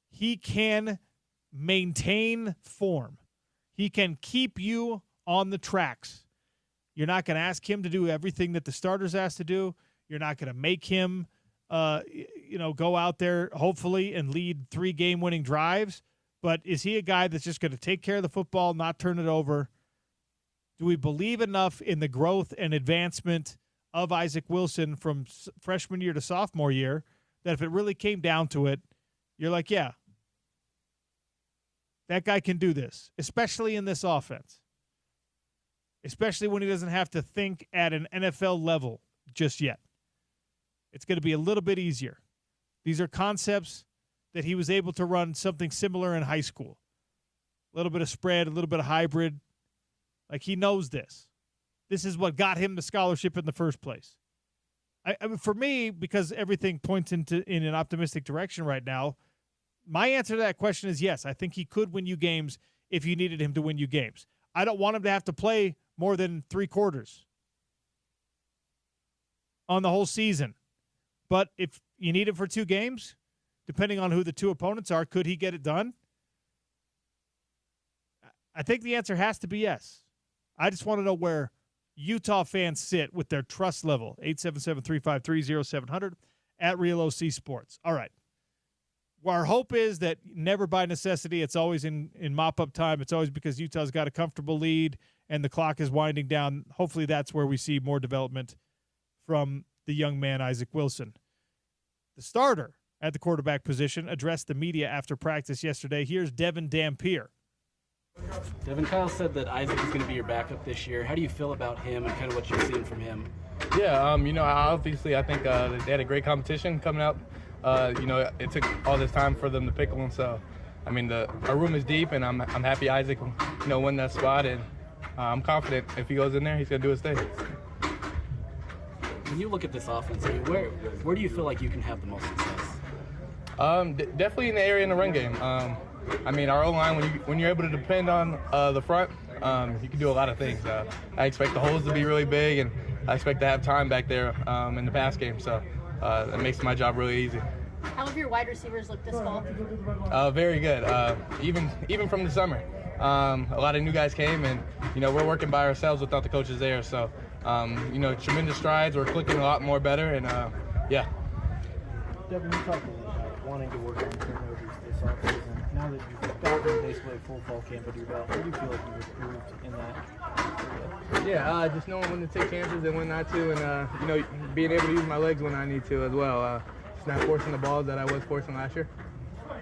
he can maintain form. He can keep you on the tracks. You're not going to ask him to do everything that the starters asked to do. You're not going to make him, go out there, hopefully, and lead 3 game-winning drives. But is he a guy that's just going to take care of the football, not turn it over? Do we believe enough in the growth and advancement of Isaac Wilson from freshman year to sophomore year that if it really came down to it, you're like, yeah, that guy can do this, especially in this offense, especially when he doesn't have to think at an NFL level just yet. It's going to be a little bit easier. These are concepts that he was able to run something similar in high school. A little bit of spread, a little bit of hybrid. Like, he knows this. This is what got him the scholarship in the first place. I mean, for me, because everything points in an optimistic direction right now, my answer to that question is yes. I think he could win you games if you needed him to win you games. I don't want him to have to play more than 3 quarters on the whole season. But if you need him for 2 games, depending on who the 2 opponents are, could he get it done? I think the answer has to be yes. I just want to know where Utah fans sit with their trust level. 877-353-0700 at Real OC Sports. All right. Well, our hope is that never by necessity. It's always in mop-up time. It's always because Utah's got a comfortable lead and the clock is winding down. Hopefully that's where we see more development from the young man, Isaac Wilson. The starter at the quarterback position addressed the media after practice yesterday. Here's Devin Dampier. Devin, Kyle said that Isaac is going to be your backup this year. How do you feel about him and kind of what you've seen from him? Yeah, obviously I think they had a great competition coming out. It took all this time for them to pick one. So, I mean, our room is deep, and I'm happy Isaac, won that spot, and I'm confident if he goes in there, he's going to do his thing. When you look at this offense, I mean, where do you feel like you can have the most success? Definitely in the area in the run game. Our O-line, when you're able to depend on the front, you can do a lot of things. I expect the holes to be really big, and I expect to have time back there in the pass game. So that makes my job really easy. How have your wide receivers looked this fall? Very good. Even from the summer, a lot of new guys came, and we're working by ourselves without the coaches there. So tremendous strides. We're clicking a lot more better, and yeah. Devin, you talked a little about wanting to work on turnovers this offseason. Now that you've gotten basically a full fall camp under your belt, what do you feel like you've improved in that area? Yeah, just knowing when to take chances and when not to, and being able to use my legs when I need to as well. Just not forcing the balls that I was forcing last year.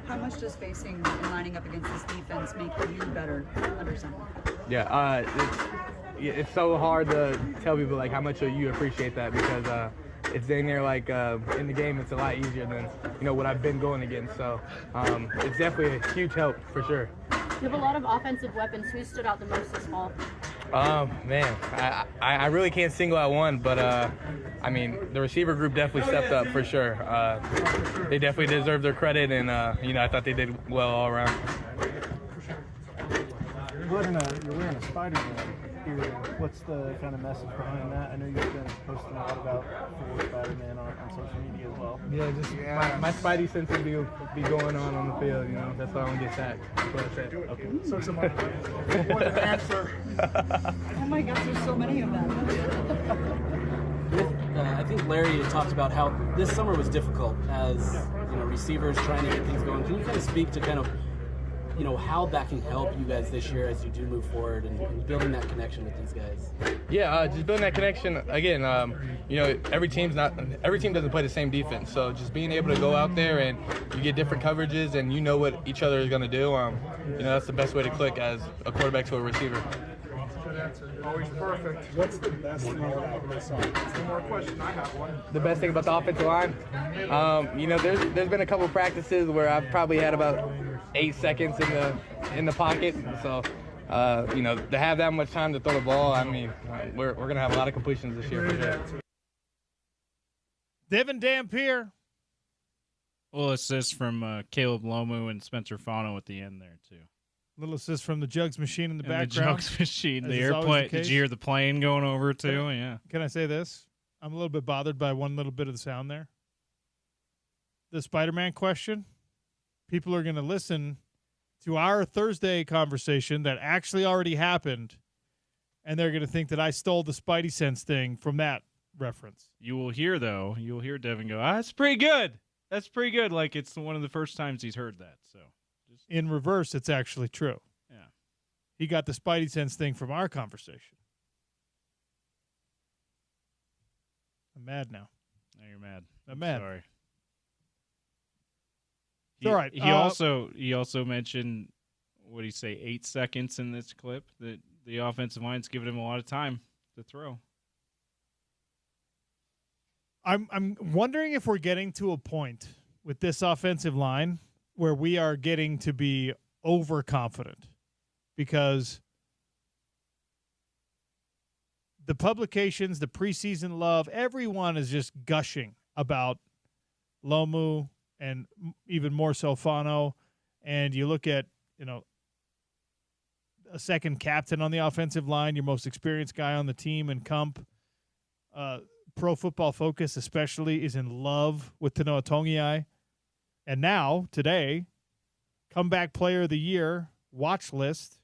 How much does facing and lining up against this defense make you better under center? Yeah, it's so hard to tell people like how much you appreciate that, because it's in there in the game it's a lot easier than what I've been going against. So it's definitely a huge help for sure. You have a lot of offensive weapons. Who stood out the most this fall? Man, I really can't single out one, but the receiver group definitely stepped up for sure. They definitely deserve their credit, and I thought they did well all around. You're wearing a Spider-Man earring. What's the kind of message behind that? I know you've been posting a lot about Spider-Man on social media as well. Yeah, just my Spidey sense would be going on the field. That's why I don't get sacked. That's what I said. Okay. Search them up. What an answer. Oh my gosh, there's so many of them. I think Larry had talked about how this summer was difficult as receivers trying to get things going. Can you kind of speak to kind of how that can help you guys this year as you do move forward and building that connection with these guys? Yeah, just building that connection again. Every team doesn't play the same defense, so just being able to go out there and you get different coverages and you know what each other is going to do. That's the best way to click as a quarterback to a receiver. Always perfect. What's the best thing about this offense? One more question. I have one. The best thing about the offensive line, there's been a couple of practices where I've probably had about 8 seconds in the pocket. So, to have that much time to throw the ball, we're going to have a lot of completions this year for sure. Devin Dampier. Little assist from Caleb Lomu and Spencer Fano at the end there, too. Little assist from the Jugs machine in the background. The Jugs machine, the airplane. Did you hear the plane going over, too? Yeah. Can I say this? I'm a little bit bothered by one little bit of the sound there. The Spider-Man question. People are going to listen to our Thursday conversation that actually already happened, and they're going to think that I stole the Spidey Sense thing from that reference. You will hear Devin go, that's pretty good. That's pretty good. Like it's one of the first times he's heard that. So, in reverse, it's actually true. Yeah. He got the Spidey Sense thing from our conversation. I'm mad now. Now you're mad. I'm mad. Sorry. It's all right. He also mentioned, what did he say, 8 seconds in this clip, that the offensive line's giving him a lot of time to throw. I'm wondering if we're getting to a point with this offensive line where we are getting to be overconfident, because the publications, the preseason love, everyone is just gushing about Lomu and even more so Fano. And you look at, a second captain on the offensive line, your most experienced guy on the team, and Kump. Pro Football Focus especially is in love with Tanoa Tongiai. And now, today, Comeback Player of the Year watch list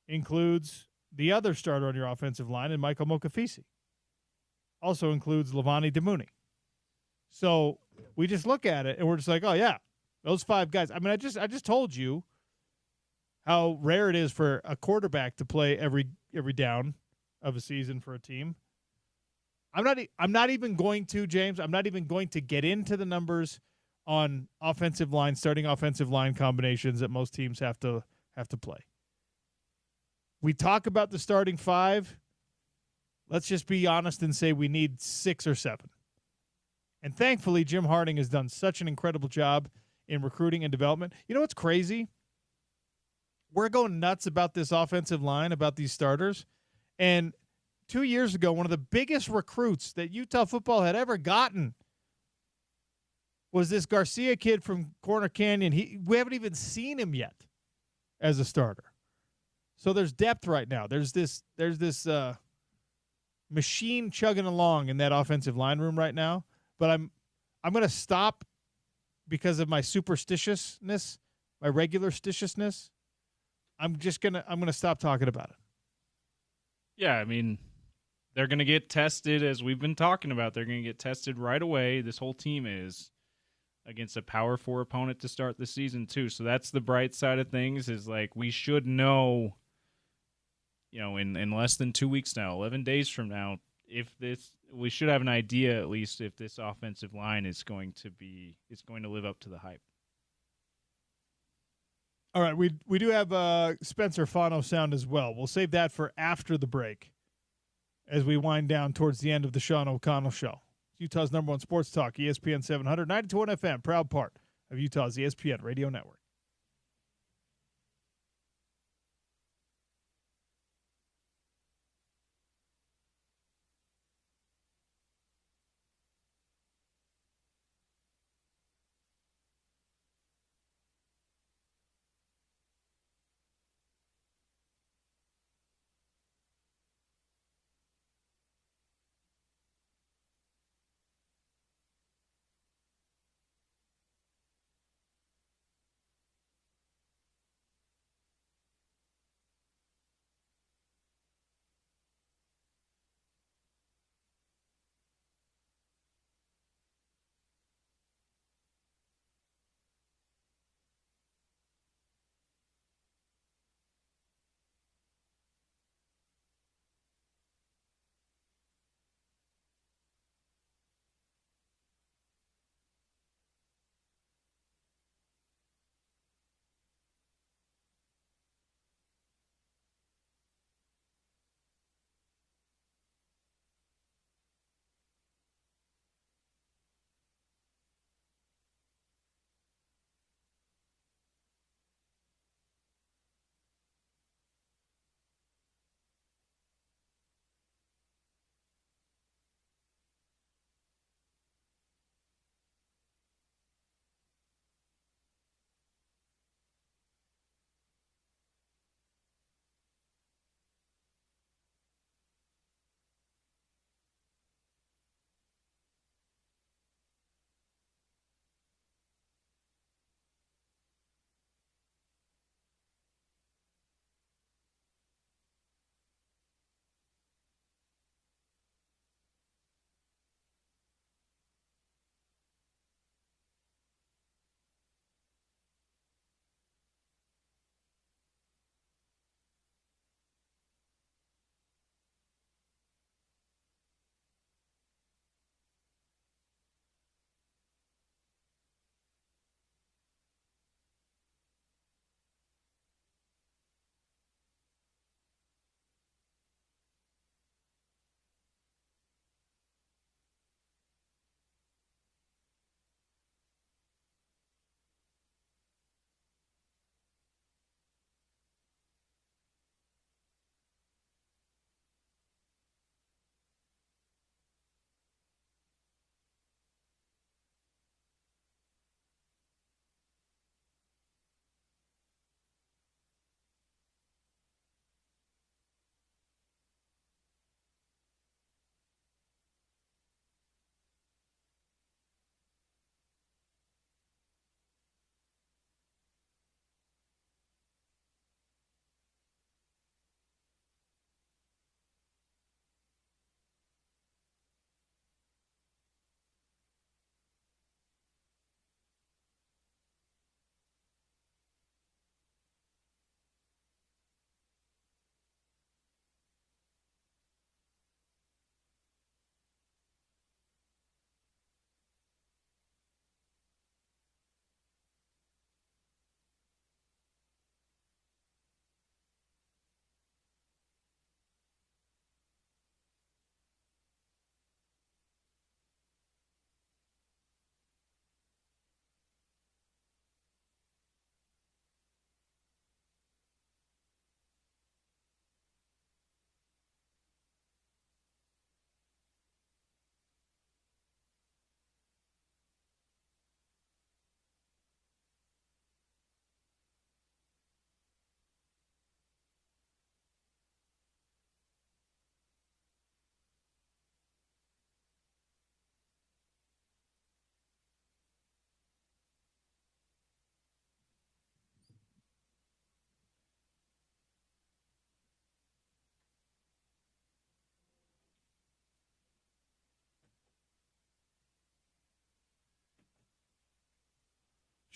includes the other starter on your offensive line, and Michael Mokafisi. Also includes Lavani Demuni. So we just look at it and we're just like, oh yeah, those 5 guys. I mean, I just told you how rare it is for a quarterback to play every down of a season for a team. I'm not even going to, James. I'm not even going to get into the numbers on starting offensive line combinations that most teams have to play. We talk about the starting 5. Let's just be honest and say we need 6 or 7. And thankfully, Jim Harding has done such an incredible job in recruiting and development. You know what's crazy? We're going nuts about this offensive line, about these starters. And 2 years ago, one of the biggest recruits that Utah football had ever gotten was this Garcia kid from Corner Canyon. We haven't even seen him yet as a starter. So there's depth right now. There's this machine chugging along in that offensive line room right now. But I'm going to stop because of my superstitiousness, my regular stitiousness. I'm going to stop talking about it. Yeah, I mean, they're going to get tested, as we've been talking about. They're going to get tested right away. This whole team is, against a Power 4 opponent to start the season, too. So that's the bright side of things, is like we should know, in less than 2 weeks now, 11 days from now, we should have an idea at least if this offensive line is going to live up to the hype. All right, we do have Spencer Fano sound as well. We'll save that for after the break as we wind down towards the end of the Sean O'Connell Show. Utah's number 1 sports talk, ESPN 700, 92.1 FM, proud part of Utah's ESPN radio network.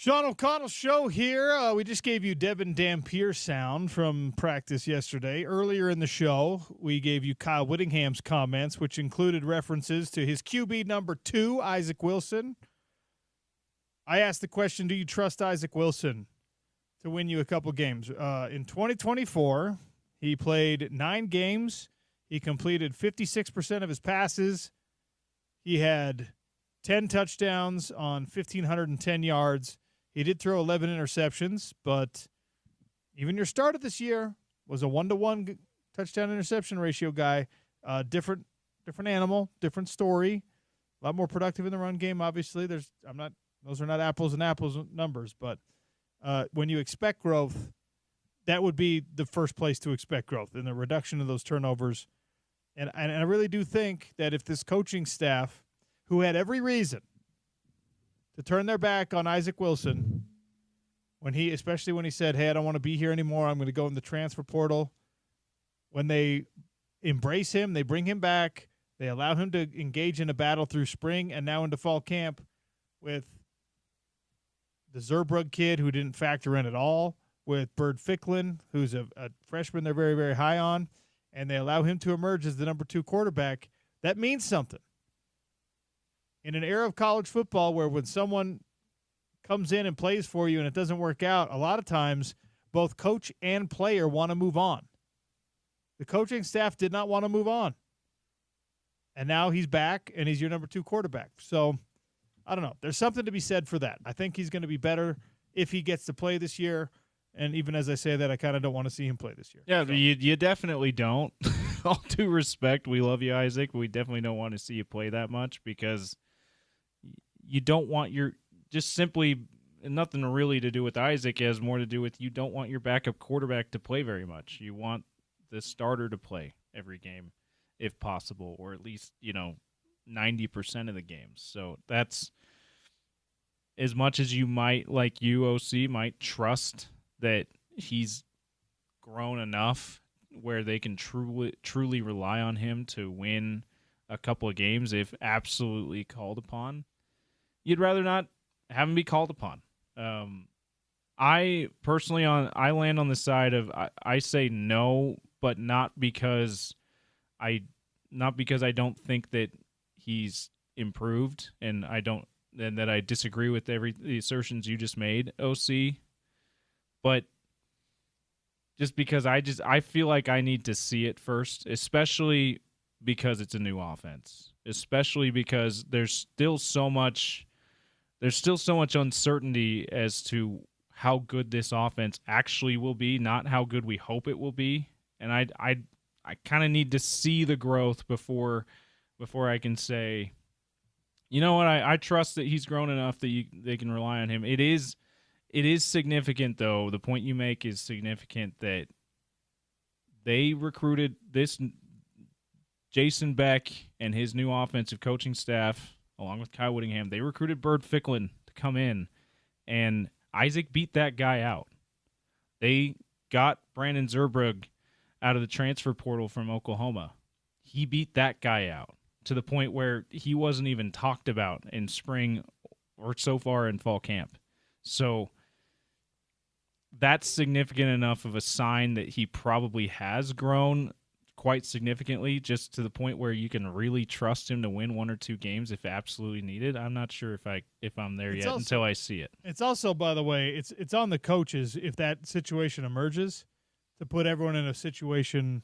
Sean O'Connell Show here. We just gave you Devin Dampier sound from practice yesterday. Earlier in the show, we gave you Kyle Whittingham's comments, which included references to his QB number 2, Isaac Wilson. I asked the question, do you trust Isaac Wilson to win you a couple games? In 2024, he played 9 games. He completed 56% of his passes. He had 10 touchdowns on 1,510 yards. He did throw 11 interceptions, but even your start of this year was a 1-to-1 touchdown-interception ratio guy. Different animal, different story. A lot more productive in the run game, obviously. Those are not apples and apples numbers, but when you expect growth, that would be the first place to expect growth, in the reduction of those turnovers. And I really do think that if this coaching staff, who had every reason to turn their back on Isaac Wilson, especially when he said, hey, I don't want to be here anymore, I'm going to go in the transfer portal, when they embrace him, they bring him back, they allow him to engage in a battle through spring and now into fall camp with the Zerbrug kid who didn't factor in at all, with Bird Ficklin, who's a freshman they're very, very high on, and they allow him to emerge as the number 2 quarterback, that means something. In an era of college football where when someone comes in and plays for you and it doesn't work out, a lot of times both coach and player want to move on. The coaching staff did not want to move on. And now he's back, and he's your number 2 quarterback. So, I don't know. There's something to be said for that. I think he's going to be better if he gets to play this year. And even as I say that, I kind of don't want to see him play this year. Yeah, so. you definitely don't. All due respect, we love you, Isaac. But we definitely don't want to see you play that much because you don't want just simply nothing really to do with Isaac. It has more to do with you don't want your backup quarterback to play very much. You want the starter to play every game if possible, or at least, 90% of the games. So that's as much as you might, like you, OC, might trust that he's grown enough where they can truly rely on him to win a couple of games if absolutely called upon. You'd rather not have him be called upon. I personally, I land on the side of I say no, but not because I don't think that he's improved, and that I disagree with the assertions you just made, OC. But just because I feel like I need to see it first, especially because it's a new offense, especially because there's still so much uncertainty as to how good this offense actually will be, not how good we hope it will be. And I kind of need to see the growth before I can say, you know what, I trust that he's grown enough that they can rely on him. It is significant, though. The point you make is significant that they recruited this Jason Beck and his new offensive coaching staff, along with Kyle Whittingham. They recruited Bird Ficklin to come in, and Isaac beat that guy out. They got Brandon Zerbrug out of the transfer portal from Oklahoma. He beat that guy out to the point where he wasn't even talked about in spring or so far in fall camp. So that's significant enough of a sign that he probably has grown quite significantly, just to the point where you can really trust him to win 1 or 2 games if absolutely needed. I'm not sure if I'm there yet until I see it. It's also, by the way, it's on the coaches, if that situation emerges, to put everyone in a situation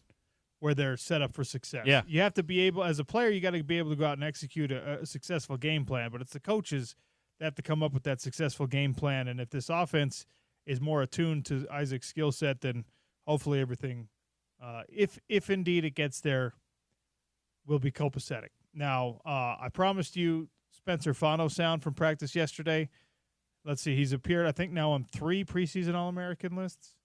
where they're set up for success. Yeah. You have to be able, as a player, you got to be able to go out and execute a successful game plan, but it's the coaches that have to come up with that successful game plan. And if this offense is more attuned to Isaac's skill set, then hopefully everything, if indeed it gets there, will be copacetic. Now, I promised you Spencer Fano sound from practice yesterday. Let's see, he's appeared, I think, now on 3 preseason All-American lists.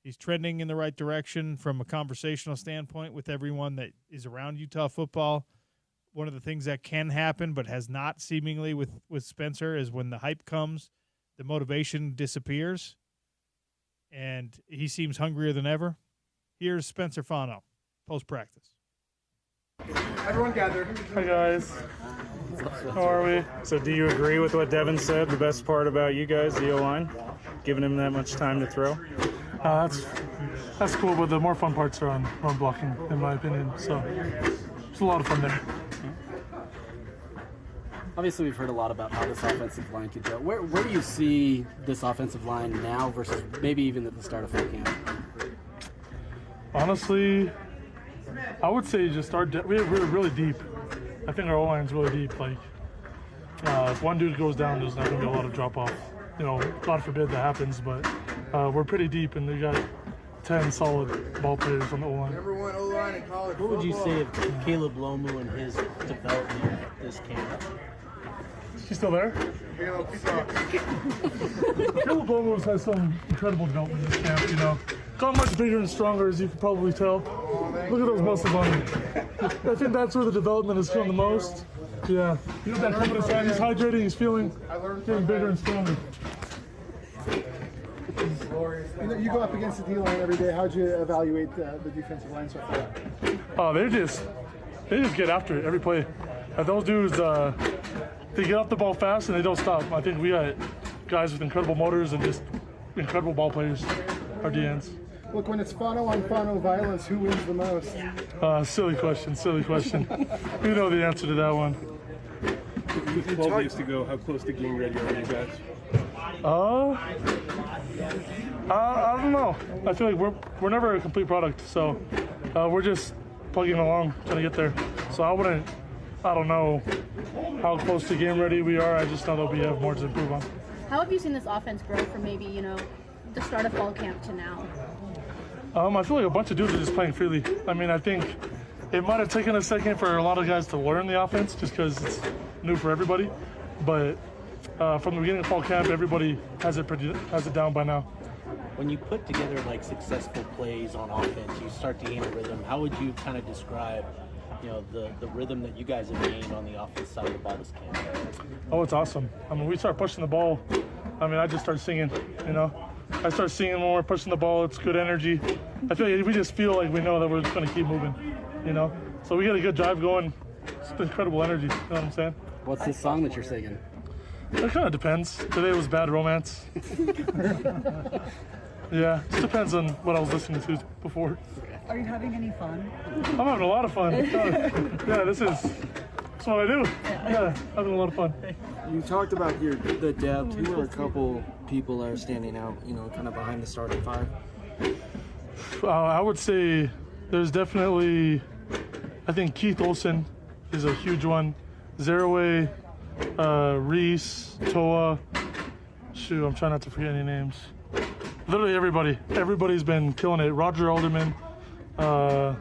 He's trending in the right direction from a conversational standpoint with everyone that is around Utah football. One of the things that can happen but has not seemingly with Spencer is when the hype comes, the motivation disappears, and he seems hungrier than ever. Here's Spencer Fano, post-practice. Everyone gathered. Hi, guys. How are we? So do you agree with what Devin said? The best part about you guys, the O-line, giving him that much time to throw? That's cool, but the more fun parts are on run blocking, in my opinion. So it's a lot of fun there. Obviously, we've heard a lot about how this offensive line could go. Where do you see this offensive line now versus maybe even at the start of fall camp? Honestly, I would say just we're really deep. I think our O-line's really deep. Like, if one dude goes down, there's not going to be a lot of drop-off. You know, God forbid that happens, but we're pretty deep, and we got 10 solid ball players on the O-line. Number one O-line in college What would you football. say of Caleb Lomu and his development this camp? He's still there? Caleb sucks. Caleb Lomu has some incredible development in this camp, you know. Got much bigger and stronger, as you can probably tell. Look at those muscles on him. I think that's where the development has come the most. Yeah. You know that confidence, man. He's hydrating, he's getting bigger and stronger. You go up against the D-line every day. How'd you evaluate the defensive line so far? They just get after it every play. Those dudes, they get off the ball fast and they don't stop. I think we got guys with incredible motors and just incredible ball players, our DNs. Look, when it's fano-on-fano violence, who wins the most? Silly question. You know the answer to that one. 12 weeks to go. How close to game ready are you guys? I don't know. I feel like we're never a complete product, so we're just plugging along, trying to get there. So I don't know how close to game ready we are. I just know that we have more to improve on. How have you seen this offense grow from maybe, the start of fall camp to now? I feel like a bunch of dudes are just playing freely. I mean, I think it might have taken a second for a lot of guys to learn the offense just because it's new for everybody. But from the beginning of fall camp, everybody has it down by now. When you put together like successful plays on offense, you start to gain a rhythm. How would you kind of describe, the rhythm that you guys have gained on the offense side of the ball this camp? Oh, it's awesome. I mean, we start pushing the ball. I mean, I just start singing, I start singing when we're pushing the ball. It's good energy. I feel like we just feel like we know that we're just going to keep moving, So we get a good drive going. It's incredible energy, you know what I'm saying? What's this song that you're singing? It kind of depends. Today was Bad Romance. Yeah, it depends on what I was listening to before. Are you having any fun? I'm having a lot of fun. Yeah, that's what I do. Yeah, having a lot of fun. You talked about the depth. Who are a couple people that are standing out, kind of behind the starting five? I would say there's definitely, I think Keith Olsen is a huge one. Zeraway, Reese, Toa. Shoot, I'm trying not to forget any names. Literally everybody. Everybody's been killing it. Roger Alderman. Damn,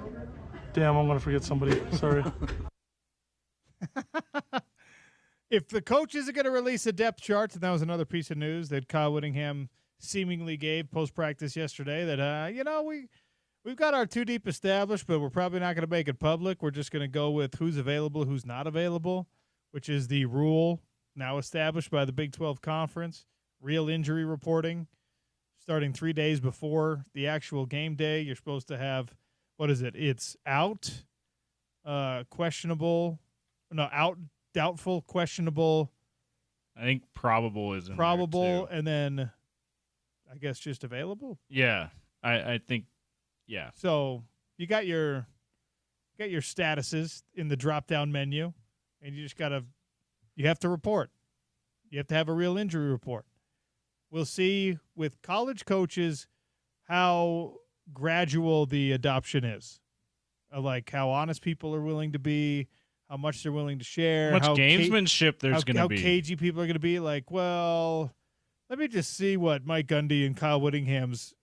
I'm going to forget somebody. Sorry. If the coaches are going to release a depth chart, and that was another piece of news that Kyle Whittingham seemingly gave post-practice yesterday, that, we've got our two deep established, but we're probably not going to make it public. We're just going to go with who's available, who's not available, which is the rule now established by the Big 12 Conference. Real injury reporting starting 3 days before the actual game day. You're supposed to have, it's out, questionable, no, out, doubtful, questionable. I think probable is in probable, there too. And then I guess just available. Yeah, I think, yeah. So you got your statuses in the drop-down menu, and you have to report. You have to have a real injury report. We'll see with college coaches how gradual the adoption is, like how honest people are willing to be, how much they're willing to share, How much gamesmanship there's going to be. How cagey people are going to be. Like, well, let me just see what Mike Gundy and Kyle Whittingham's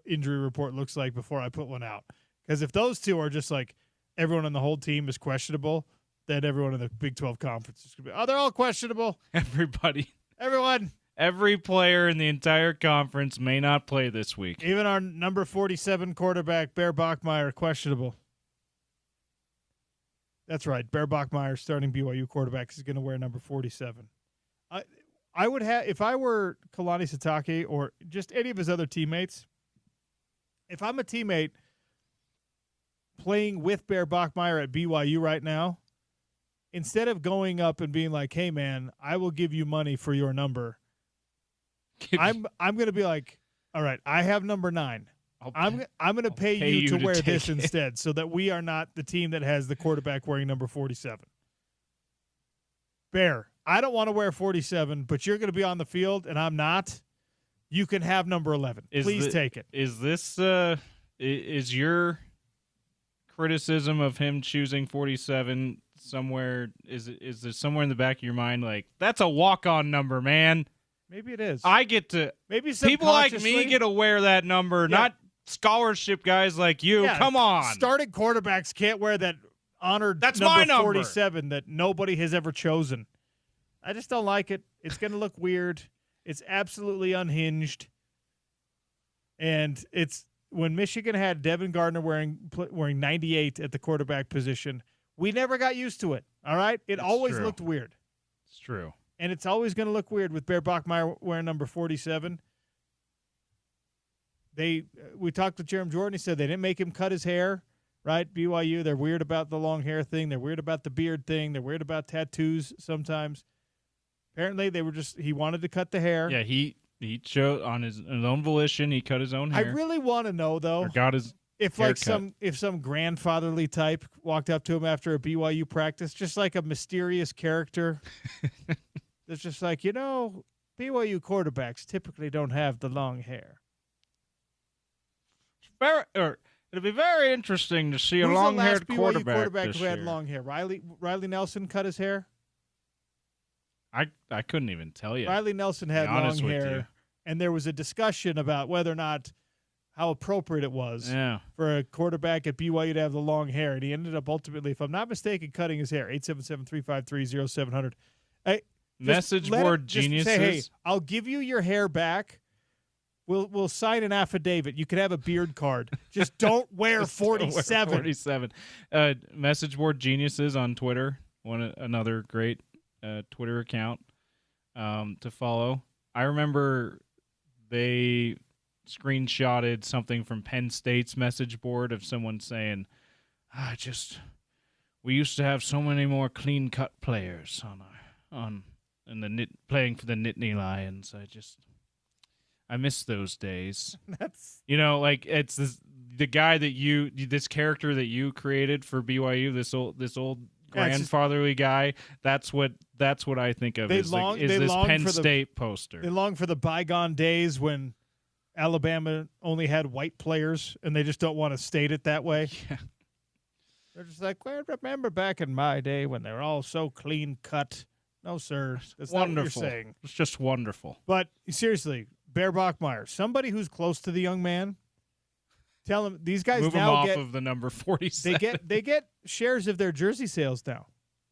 injury report looks like before I put one out. Because if those two are just like everyone on the whole team is questionable, then everyone in the Big 12 Conference is going to be, they're all questionable. Everybody. Everyone. Every player in the entire conference may not play this week. Even our number 47 quarterback, Bear Bachmeier, questionable. That's right. Bear Bachmeier, starting BYU quarterback, is going to wear number 47. I would have, if I were Kalani Sitake or just any of his other teammates, if I'm a teammate playing with Bear Bachmeier at BYU right now, instead of going up and being like, "Hey, man, I will give you money for your number," I'm going to be like, "All right, I have number 9. I'm going to pay you to wear this instead, so that we are not the team that has the quarterback wearing number 47." Bear, I don't want to wear 47, but you're going to be on the field, and I'm not. You can have number 11. Please take it. Is this is your criticism of him choosing 47 somewhere? Is there somewhere in the back of your mind like that's a walk-on number, man? Maybe it is. I get to. Maybe people like me get to wear that number, not scholarship guys like you. Yeah, come on, starting quarterbacks can't wear that honored That's number my number. 47 that nobody has ever chosen. I just don't like it. It's going to look weird. It's absolutely unhinged. And it's when Michigan had Devin Gardner wearing 98 at the quarterback position, we never got used to it. All right? It always looked weird. It's true. And it's always going to look weird with Bear Bachmeier wearing number 47. We talked with Jeremy Jordan. He said they didn't make him cut his hair, right? BYU, they're weird about the long hair thing. They're weird about the beard thing. They're weird about tattoos sometimes. Apparently, he wanted to cut the hair. Yeah, he chose on his own volition. He cut his own hair. I really want to know though, or got his if haircut. if some grandfatherly type walked up to him after a BYU practice, just like a mysterious character. It's just like, BYU quarterbacks typically don't have the long hair. It'll be very interesting to see a long-haired Who's the last BYU quarterback this who had year. long hair? Riley Nelson cut his hair. I couldn't even tell you. Riley Nelson had long hair, and there was a discussion about whether or not how appropriate it was for a quarterback at BYU to have the long hair, and he ended up ultimately, if I'm not mistaken, cutting his hair. 877-353-0700. Message board geniuses. Say, hey, I'll give you your hair back. We'll sign an affidavit. You can have a beard card. Just don't wear 47. 47. Message board geniuses on Twitter. Another great Twitter account to follow. I remember they screenshotted something from Penn State's message board of someone saying, we used to have so many more clean cut players playing for the Nittany Lions. I miss those days. That's it's the guy that this character that you created for BYU, this old grandfatherly guy. That's what I think of is this Penn State poster. They long for the bygone days when Alabama only had white players, and they just don't want to state it that way. Yeah. They're just like, well, remember back in my day when they were all so clean cut. No, sir. That's wonderful. Not what you're saying. It's just wonderful. But seriously, Bear Bachmeier, somebody who's close to the young man, tell him these guys move now him off of the number 47. They get shares of their jersey sales now.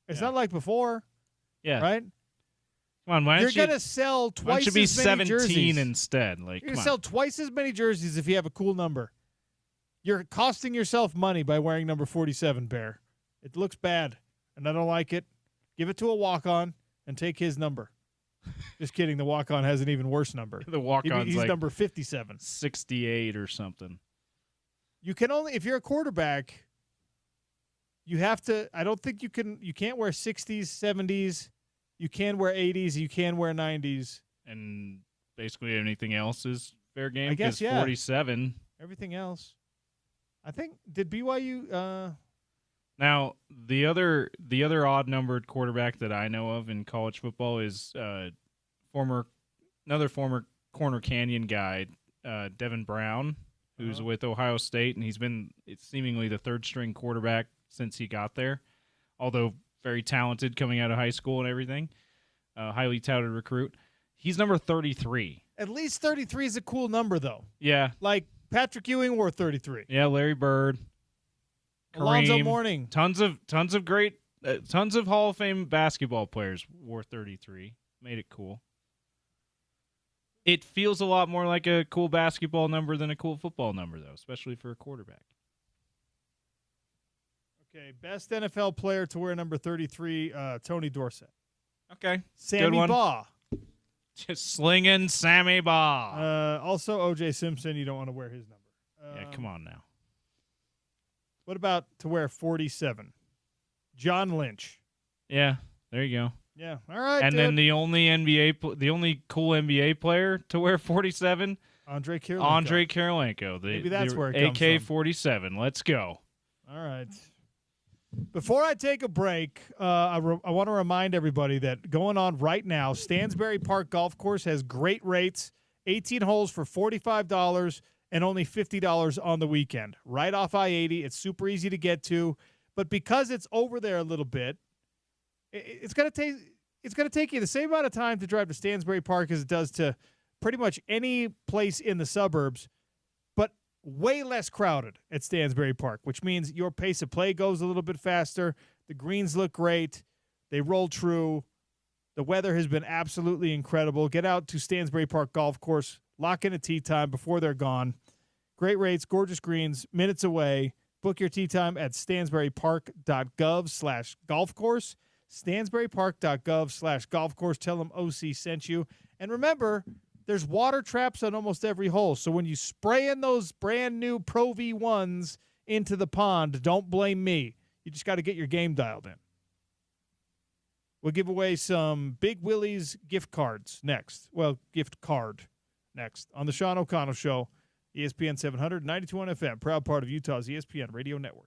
It's not like before. Yeah. Right? Come on, you're going to sell twice as many jerseys. Why don't you be 17 instead? You're going to sell twice as many jerseys if you have a cool number. You're costing yourself money by wearing number 47, Bear. It looks bad, and I don't like it. Give it to a walk-on and take his number. Just kidding. The walk-on has an even worse number. The walk-on's he's like number 57. 68 or something. You can only, if you're a quarterback, you have to, I don't think you can't wear 60s, 70s. You can wear 80s. You can wear 90s. And basically anything else is fair game? I guess, 47. Everything else. I think, did BYU... Now, the other odd-numbered quarterback that I know of in college football is another former Corner Canyon guy, Devin Brown, who's with Ohio State, and he's been seemingly the third-string quarterback since he got there, although very talented coming out of high school and everything, highly touted recruit. He's number 33. At least 33 is a cool number, though. Yeah. Like Patrick Ewing wore 33. Yeah, Larry Bird. Alonzo Kareem, Mourning. Tons of great, tons of Hall of Fame basketball players wore 33. Made it cool. It feels a lot more like a cool basketball number than a cool football number, though, especially for a quarterback. Okay, best NFL player to wear number 33, Tony Dorsett. Okay, Sammy Baugh. Just slinging Sammy Baugh. Also, O.J. Simpson, you don't want to wear his number. Yeah, come on now. What about to wear 47? John Lynch. Yeah, there you go. Yeah, all right. And dude. then the only cool NBA player to wear 47, Andre Kirilenko. Andre Kirilenko. Maybe that's where it comes from. AK-47. Let's go. All right. Before I take a break, I want to remind everybody that going on right now, Stansbury Park Golf Course has great rates, 18 holes for $45 and only $50 on the weekend. Right off I-80. It's super easy to get to. But because it's over there a little bit, it's going to take you the same amount of time to drive to Stansbury Park as it does to pretty much any place in the suburbs, but way less crowded at Stansbury Park, which means your pace of play goes a little bit faster. The greens look great. They roll true. The weather has been absolutely incredible. Get out to Stansbury Park Golf Course. Lock in a tee time before they're gone. Great rates, gorgeous greens, minutes away. Book your tee time at stansburypark.gov/golf course. stansburypark.gov/golf course. Tell them OC sent you. And remember, there's water traps on almost every hole. So when you spray in those brand new Pro V1s into the pond, don't blame me. You just got to get your game dialed in. We'll give away some Big Willie's gift cards next. Well, gift card next on the Sean O'Connell Show, ESPN 700, 92.1 FM, proud part of Utah's ESPN radio network.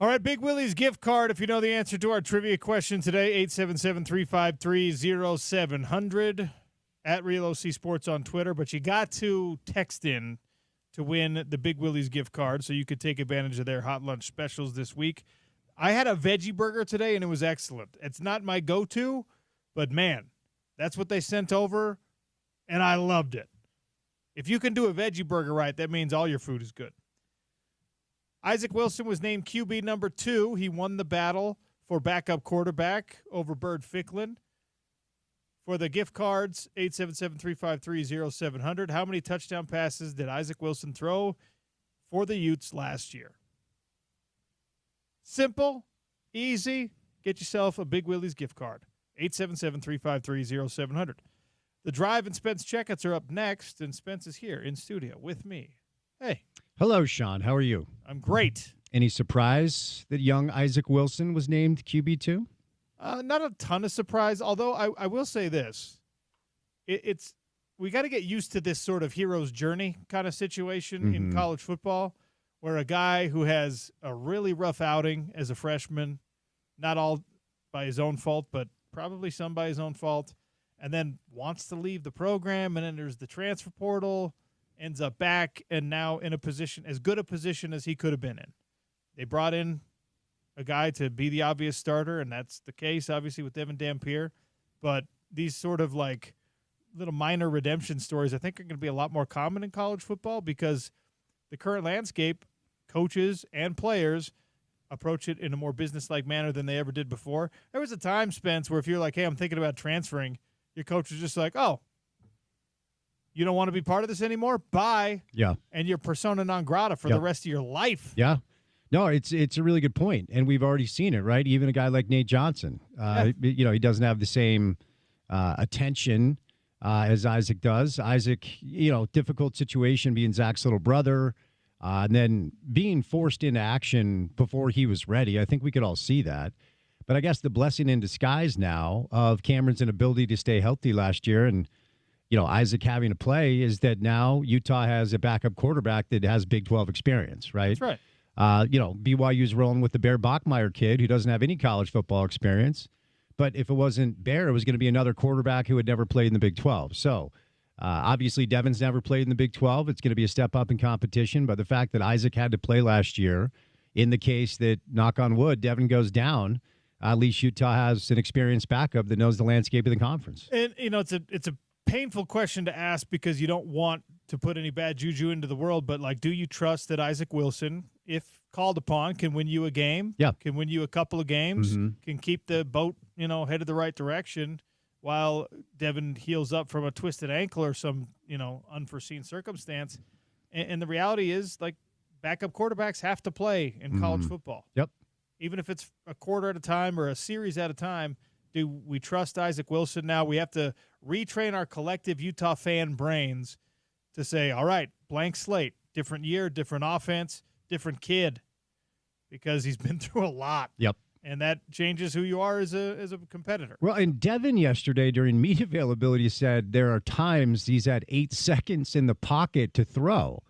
All right, Big Willie's gift card. If you know the answer to our trivia question today, 877-353-0700 at Real OC Sports on Twitter. But you got to text in to win the Big Willie's gift card so you could take advantage of their hot lunch specials this week. I had a veggie burger today, and it was excellent. It's not my go-to, but, man, that's what they sent over, and I loved it. If you can do a veggie burger right, that means all your food is good. Isaac Wilson was named QB number 2. He won the battle for backup quarterback over Bird Ficklin. For the gift cards, 877-353-0700. How many touchdown passes did Isaac Wilson throw for the Utes last year? Simple, easy. Get yourself a Big Willie's gift card. 877-353-0700. The Drive and Spence Checketts are up next, and Spence is here in studio with me. Hey. Hello, Sean. How are you? I'm great. Any surprise that young Isaac Wilson was named QB2? Not a ton of surprise, although I will say this. It's we got to get used to this sort of hero's journey kind of situation in college football, where a guy who has a really rough outing as a freshman, not all by his own fault, but probably some by his own fault, and then wants to leave the program and enters the transfer portal, ends up back and now in a position, as good a position as he could have been in. They brought in a guy to be the obvious starter, and that's the case, obviously, with Devin Dampier. But these sort of like little minor redemption stories, I think, are going to be a lot more common in college football because the current landscape, coaches and players approach it in a more business-like manner than they ever did before. There was a time, Spence, where if you're like, hey, I'm thinking about transferring, your coach was just like, oh, you don't want to be part of this anymore? Bye. Yeah. And you're persona non grata for the rest of your life. Yeah. No, it's a really good point, and we've already seen it, right? Even a guy like Nate Johnson, you know, he doesn't have the same attention as Isaac does. Isaac, you know, difficult situation being Zach's little brother, and then being forced into action before he was ready. I think we could all see that. But I guess the blessing in disguise now of Cameron's inability to stay healthy last year and, you know, Isaac having to play is that now Utah has a backup quarterback that has Big 12 experience, right? That's right. You know, BYU's rolling with the Bear Bachmeier kid who doesn't have any college football experience. But if it wasn't Bear, it was going to be another quarterback who had never played in the Big 12. So, obviously, Devin's never played in the Big 12. It's going to be a step up in competition. But the fact that Isaac had to play last year, in the case that, knock on wood, Devin goes down, at least Utah has an experienced backup that knows the landscape of the conference. And, you know, it's a painful question to ask because you don't want to put any bad juju into the world, but like, do you trust that Isaac Wilson, if called upon, can win you a game? Yeah. Can win you a couple of games, can keep the boat, you know, headed the right direction while Devin heals up from a twisted ankle or some, you know, unforeseen circumstance. And the reality is, like, backup quarterbacks have to play in college football. Yep. Even if it's a quarter at a time or a series at a time. Do we trust Isaac Wilson now? We have to retrain our collective Utah fan brains to say, all right, blank slate, different year, different offense, different kid, because he's been through a lot. Yep. And that changes who you are as a competitor. Well, and Devin yesterday during media availability said there are times he's had 8 seconds in the pocket to throw.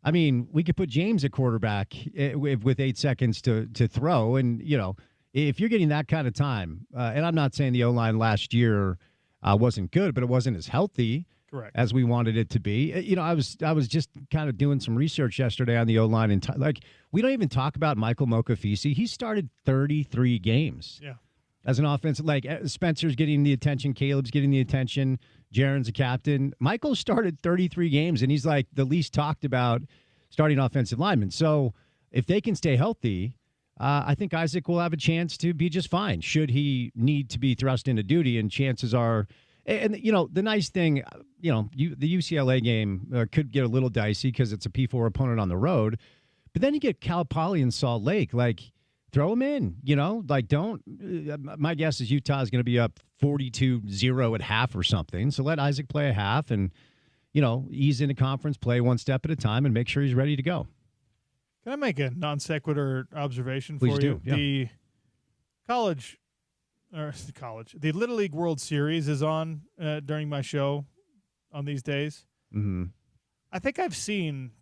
I mean, we could put James at quarterback with 8 seconds to throw, and, you know, if you're getting that kind of time, and I'm not saying the O-line last year wasn't good, but it wasn't as healthy as we wanted it to be. You know, I was just kind of doing some research yesterday on the O-line, and like, we don't even talk about Michael Mokafisi. He started 33 games. Yeah. As an offensive, like Spencer's getting the attention, Caleb's getting the attention, Jaron's a captain. Michael started 33 games, and he's like the least talked about starting offensive lineman. So if they can stay healthy, I think Isaac will have a chance to be just fine should he need to be thrust into duty, and chances are, and you know, the nice thing, you know, the UCLA game could get a little dicey because it's a P4 opponent on the road, but then you get Cal Poly and Salt Lake, like, throw him in, you know, like, don't, my guess is Utah is going to be up 42-0 at half or something, so let Isaac play a half and, you know, ease into conference, play one step at a time, and make sure he's ready to go. Can I make a non sequitur observation Please for do, you? yeah. The Little League World Series is on during my show on these days. Mm-hmm. I think I've seen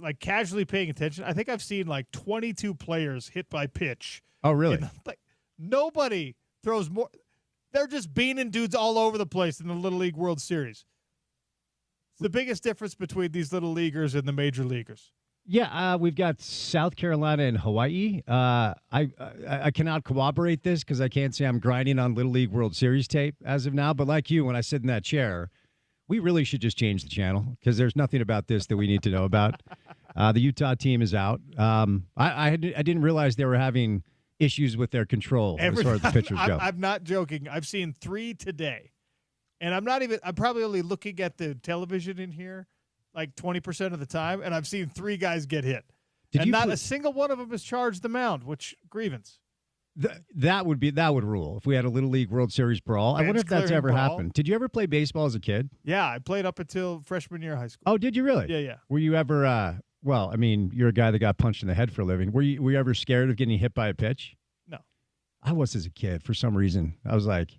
like casually paying attention. I think I've seen like 22 players hit by pitch. Oh, really? Like nobody throws more. They're just beaning dudes all over the place in the Little League World Series. It's the biggest difference between these little leaguers and the major leaguers. Yeah, we've got South Carolina and Hawaii. I cannot corroborate this because I can't say I'm grinding on Little League World Series tape as of now. But like you, when I sit in that chair, we really should just change the channel because there's nothing about this that we need to know about. The Utah team is out. I didn't realize they were having issues with their control as far as the pitchers go. I'm not joking. I've seen 3 today, and I'm probably only looking at the television in here like 20% of the time, and I've seen 3 guys get hit. And not a single one of them has charged the mound, which grievance. That would rule if we had a Little League World Series brawl. I wonder if that's ever happened. Did you ever play baseball as a kid? Yeah, I played up until freshman year of high school. Oh, did you really? Yeah. Were you ever? Well, I mean, you're a guy that got punched in the head for a living. Were you ever scared of getting hit by a pitch? No. I was as a kid for some reason. I was like,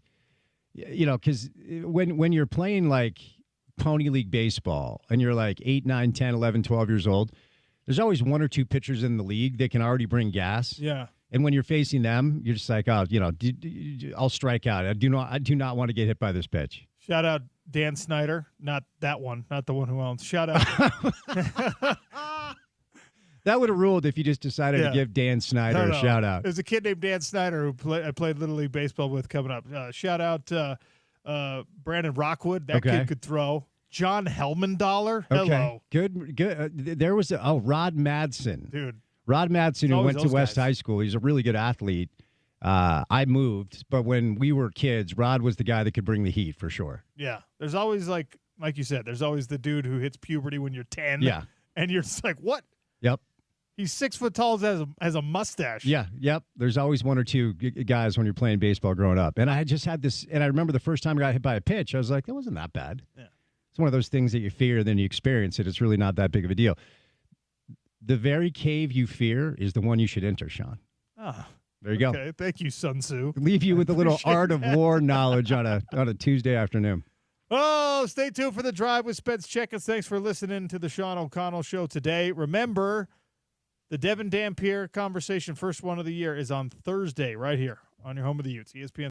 because when you're playing like Pony League baseball and you're like 8, 9, 10, 11, 12 years old, there's always 1 or 2 pitchers in the league that can already bring gas. Yeah. And when you're facing them, you're just like, oh, I'll strike out. I do not want to get hit by this pitch. Shout out Dan Snyder. Not that one. Not the one who owns. Shout out. That would have ruled if you just decided to give Dan Snyder a shout out. There's a kid named Dan Snyder who I played Little League Baseball with coming up. Shout out Brandon Rockwood. That kid could throw. John Helmendollar. Hello. Good. There was Rod Madsen. Dude. Rod Madsen, who went to West High School. He's a really good athlete. I moved, but when we were kids, Rod was the guy that could bring the heat for sure. Yeah. There's always, like you said, there's always the dude who hits puberty when you're 10. Yeah. And you're just like, what? Yep. He's 6 foot tall, has a mustache. Yeah, yep. There's always 1 or 2 guys when you're playing baseball growing up. And I just had this, and I remember the first time I got hit by a pitch, I was like, that wasn't that bad. Yeah. It's one of those things that you fear, then you experience it. It's really not that big of a deal. The very cave you fear is the one you should enter, Sean. Ah, there you go. Okay, thank you, Sun Tzu. Leave you with a little art of war knowledge on a Tuesday afternoon. Oh, stay tuned for The Drive with Spence Checketts. Thanks for listening to the Sean O'Connell Show today. Remember, the Devin Dampier conversation, first one of the year, is on Thursday right here on your home of the Utes, ESPN.